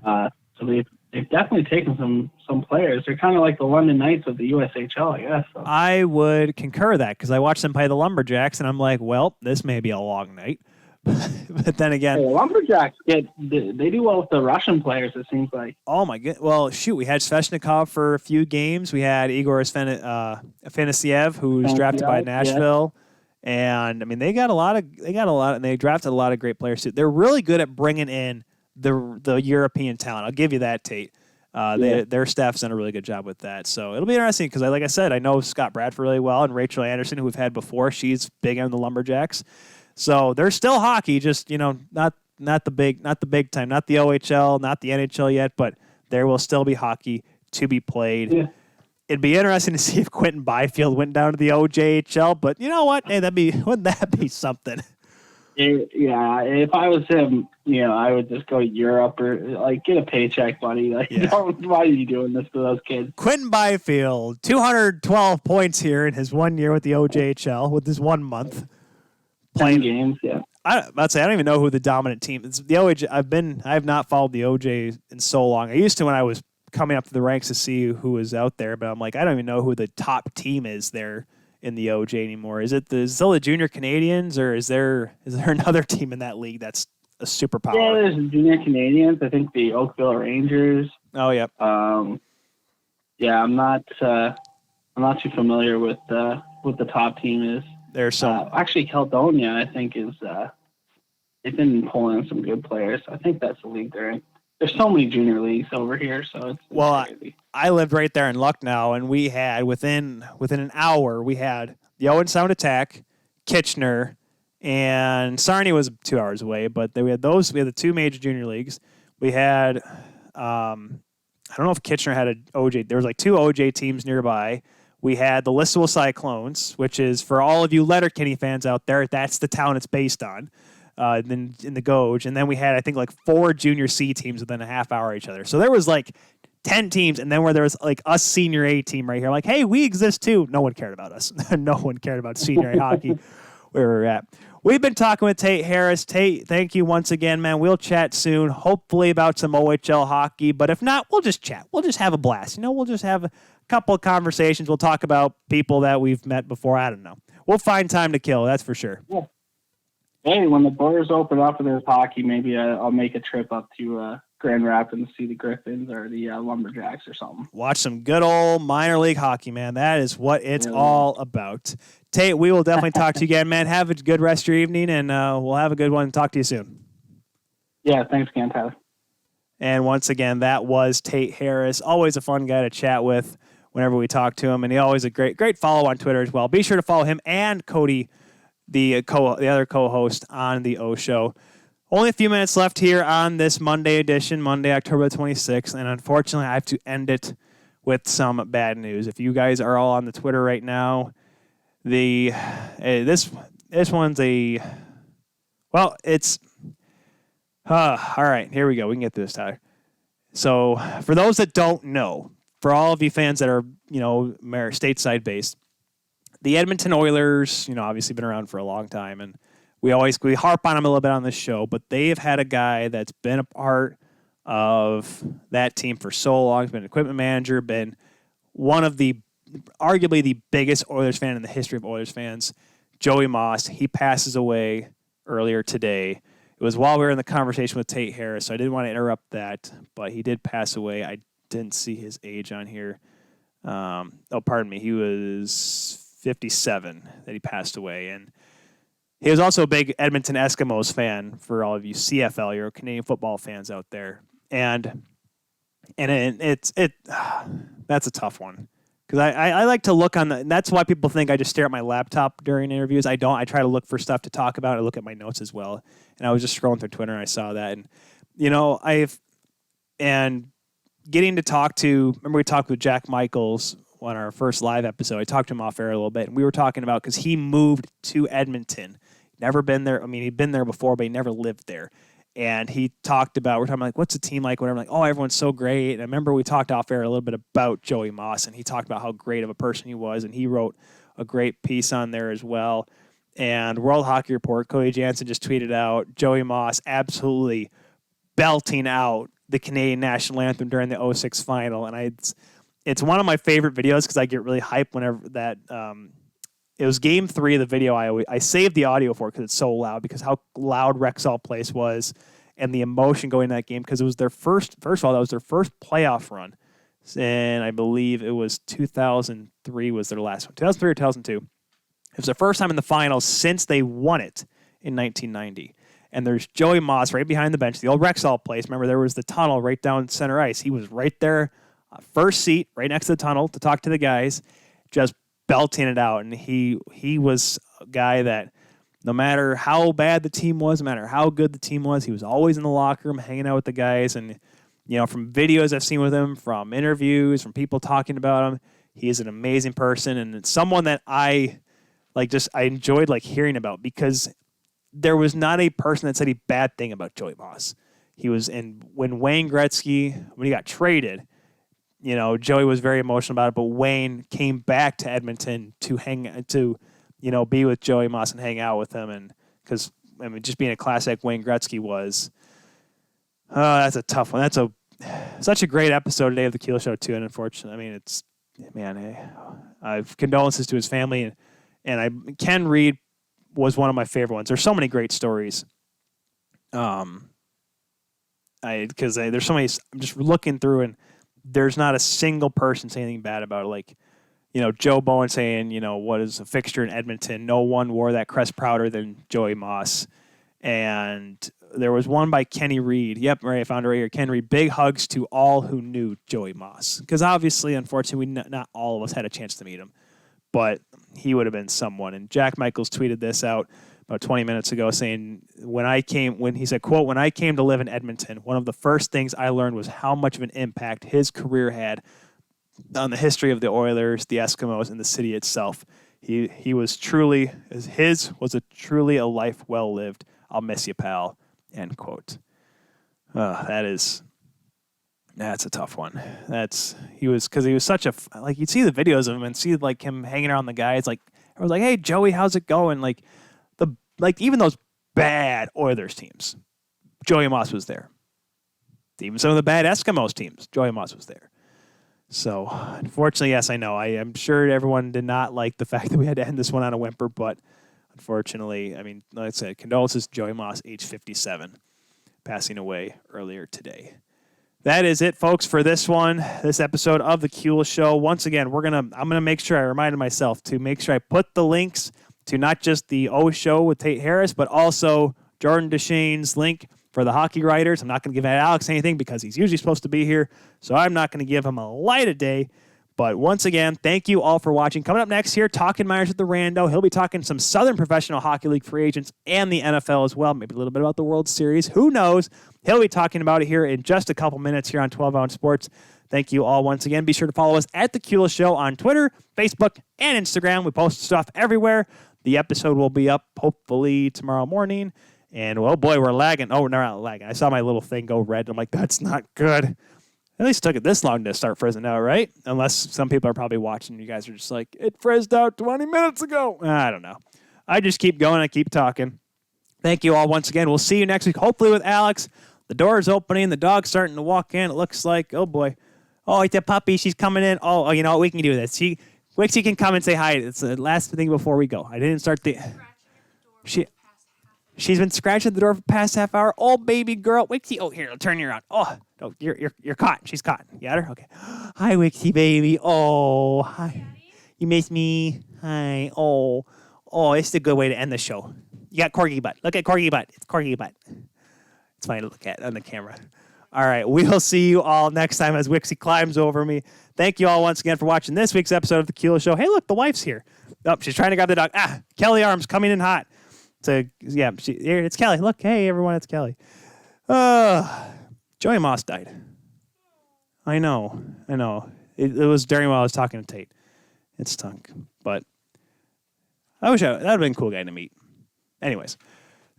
so they've definitely taken some players. They're kind of like the London Knights of the USHL, I guess. So. I would concur that because I watched them play the Lumberjacks, and I'm like, well, this may be a long night. But then again, the Lumberjacks they do well with the Russian players. It seems like. Oh my god! Well, shoot, we had Sveshnikov for a few games. We had Igor Afanasyev, who's drafted by Nashville, and I mean they got a lot, and they drafted a lot of great players too. They're really good at bringing in the European talent. I'll give you that, Tate. Their staff's done a really good job with that. So it'll be interesting because, like I said, I know Scott Bradford really well, and Rachel Anderson, who we've had before. She's big on the Lumberjacks. So there's still hockey, just not the big time, not the OHL, not the NHL yet, but there will still be hockey to be played. Yeah. It'd be interesting to see if Quentin Byfield went down to the OJHL, but you know what? Hey, wouldn't that be something? Yeah, if I was him, I would just go to Europe or get a paycheck, buddy. Why are you doing this to those kids? Quentin Byfield, 212 points here in his 1 year with the OJHL with his 1 month. 10 games, yeah. I don't even know who the dominant team is. The OJ. I have not followed the OJ in so long. I used to when I was coming up to the ranks to see who was out there, but I'm like, I don't even know who the top team is there in the OJ anymore. Is it still the Junior Canadians, or is there another team in that league that's a superpower? Yeah, there's the Junior Canadians. I think the Oakville Rangers. Oh yeah. Yeah, I'm not too familiar with what the top team is. There's some actually Caledonia, I think, is they've been pulling in some good players. I think that's the league they're in. There's so many junior leagues over here, so it's crazy. I lived right there in Lucknow, and we had within an hour we had the Owen Sound Attack, Kitchener, and Sarnia was 2 hours away, but we had those. We had the two major junior leagues. We had I don't know if Kitchener had an OJ. There was like two OJ teams nearby. We had the Listowel Cyclones, which is, for all of you Letterkenny fans out there, that's the town it's based on, in the Gauge. And then we had, I think, like 4 junior C teams within a half hour of each other. So there was like 10 teams, and then where there was like us senior A team right here, like, hey, we exist too. No one cared about us. No one cared about senior A hockey where we're at. We've been talking with Tate Harris. Tate, thank you once again, man. We'll chat soon, hopefully about some OHL hockey. But if not, we'll just chat. We'll just have a blast. We'll just have a couple of conversations. We'll talk about people that we've met before. I don't know. We'll find time to kill. That's for sure. Yeah. Hey, when the borders open up and there's hockey, maybe I'll make a trip up to Grand Rapids to see the Griffins or the Lumberjacks or something. Watch some good old minor league hockey, man. That is what it's all about. Tate, we will definitely talk to you again, man. Have a good rest of your evening, and we'll have a good one. Talk to you soon. Yeah, thanks again, Tyler. And once again, that was Tate Harris. Always a fun guy to chat with whenever we talk to him, and he always a great follow on Twitter as well. Be sure to follow him and Cody, the other co-host on the O Show. Only a few minutes left here on this Monday edition, Monday, October 26th, and unfortunately, I have to end it with some bad news. If you guys are all on the Twitter right now, this one's it's all right. Here we go. We can get through this, Tyler. So, for those that don't know, for all of you fans that are stateside based, the Edmonton Oilers, obviously been around for a long time, and we harp on them a little bit on this show, but they have had a guy that's been a part of that team for so long. He's been an equipment manager, been one of arguably the biggest Oilers fan in the history of Oilers fans, Joey Moss. He passes away earlier today. It was while we were in the conversation with Tate Harris, so I didn't want to interrupt that, but he did pass away. I didn't see his age on here. Pardon me. He was 57 that he passed away, and he was also a big Edmonton Eskimos fan for all of you CFL, your Canadian football fans out there. And that's a tough one. Because I like to look on and that's why people think I just stare at my laptop during interviews. I don't. I try to look for stuff to talk about. I look at my notes as well. And I was just scrolling through Twitter and I saw that. And getting to talk to, remember we talked with Jack Michaels on our first live episode. I talked to him off air a little bit. And we were talking about, because he moved to Edmonton. Never been there. I mean, he'd been there before, but he never lived there. And he talked about, we're talking about, like, what's the team like? Whatever. Like, oh, everyone's so great. And I remember we talked off air a little bit about Joey Moss, and he talked about how great of a person he was. And he wrote a great piece on there as well. And World Hockey Report, Cody Jansen just tweeted out Joey Moss absolutely belting out the Canadian national anthem during the 06 final. And it's one of my favorite videos because I get really hyped whenever that it was game 3 of the video. I saved the audio for it because it's so loud, because how loud Rexall Place was and the emotion going into that game, because it was their first of all, that was their first playoff run. And I believe it was 2003 was their last one. 2003 or 2002. It was their first time in the finals since they won it in 1990. And there's Joey Moss right behind the bench, the old Rexall Place. Remember, there was the tunnel right down center ice. He was right there, first seat, right next to the tunnel to talk to the guys, just belting it out. And he was a guy that no matter how bad the team was, no matter how good the team was, he was always in the locker room hanging out with the guys. And, you know, from videos I've seen with him, from interviews, from people talking about him, he is an amazing person. And it's someone that I enjoyed hearing about, because there was not a person that said a bad thing about Joey Moss. He was when Wayne Gretzky, when he got traded, you know, Joey was very emotional about it, but Wayne came back to Edmonton to be with Joey Moss and hang out with him. And because, I mean, just being a classic Wayne Gretzky was, that's a tough one. That's such a great episode today of the Keel Show too. And unfortunately, I mean, I've condolences to his family, and Ken Reed was one of my favorite ones. There's so many great stories. Because there's so many. I'm just looking through, and there's not a single person saying anything bad about it. Like, you know, Joe Bowen saying, you know, what is a fixture in Edmonton? No one wore that crest prouder than Joey Moss. And there was one by Kenny Reed. Yep, right, I found it right here. Ken Reed, big hugs to all who knew Joey Moss. Because obviously, unfortunately, not all of us had a chance to meet him. But he would have been someone. And Jack Michaels tweeted this out about 20 minutes ago saying, he said, quote, "When I came to live in Edmonton, one of the first things I learned was how much of an impact his career had on the history of the Oilers, the Eskimos, and the city itself. He was truly, his was truly a life well lived. I'll miss you, pal," end quote. That's a tough one. He was such a, like, you'd see the videos of him and see like him hanging around the guys. Like, I was like, "Hey, Joey, how's it going?" Like even those bad Oilers teams, Joey Moss was there. Even some of the bad Eskimos teams, Joey Moss was there. So, unfortunately, yes, I know. I am sure everyone did not like the fact that we had to end this one on a whimper, but unfortunately, I mean, like I said, condolences to Joey Moss, age 57, passing away earlier today. That is it, folks, for this episode of the Keel Show. Once again, I'm gonna make sure I reminded myself to make sure I put the links to not just the O Show with Tate Harris, but also Jordan DeShane's link for the hockey writers. I'm not going to give Alex anything because he's usually supposed to be here, so I'm not going to give him a light of day. But once again, thank you all for watching. Coming up next here, Talking Myers at the Rando. He'll be talking some Southern Professional Hockey League free agents and the NFL as well. Maybe a little bit about the World Series. Who knows? He'll be talking about it here in just a couple minutes here on 12 Ounce Sports. Thank you all once again. Be sure to follow us at The Keel Show on Twitter, Facebook, and Instagram. We post stuff everywhere. The episode will be up hopefully tomorrow morning. And, oh, boy, we're lagging. Oh, we're not lagging. I saw my little thing go red. I'm like, that's not good. At least it took it this long to start frizzing out, right? Unless some people are probably watching. You guys are just like, it frizzed out 20 minutes ago. I don't know. I just keep going. I keep talking. Thank you all once again. We'll see you next week, hopefully with Alex. The door is opening. The dog's starting to walk in. It looks like, oh, boy. Oh, it's a puppy. She's coming in. Oh, you know what? We can do this. Wixie can come and say hi. It's the last thing before we go. I didn't start the... She's been scratching the door for the past half hour. Oh, baby girl. Wixie. Oh, here, I'll turn you around. Oh, no, you're caught. She's caught. You got her? Okay. Hi, Wixie, baby. Oh, hi. You miss me? Hi. Oh, it's a good way to end the show. You got Corgi butt. Look at Corgi butt. It's Corgi butt. It's funny to look at on the camera. All right, we'll see you all next time as Wixie climbs over me. Thank you all once again for watching this week's episode of The Keel Show. Hey, look, the wife's here. Oh, she's trying to grab the dog. Kelly Arms coming in hot. Here, it's Kelly. Look, hey, everyone, it's Kelly. Joey Moss died. I know. It was during while I was talking to Tate. It stunk, but that would have been a cool guy to meet. Anyways,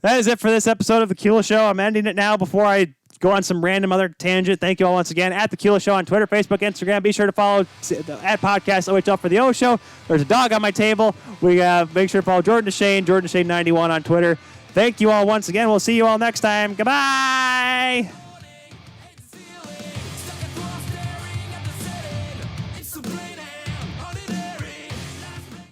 that is it for this episode of The Keel Show. I'm ending it now before I go on some random other tangent. Thank you all once again. At The Keel Show on Twitter, Facebook, Instagram. Be sure to follow at Podcast OHL for the O Show. There's a dog on my table. Make sure to follow Jordan DeShane 91 on Twitter. Thank you all once again. We'll see you all next time. Goodbye.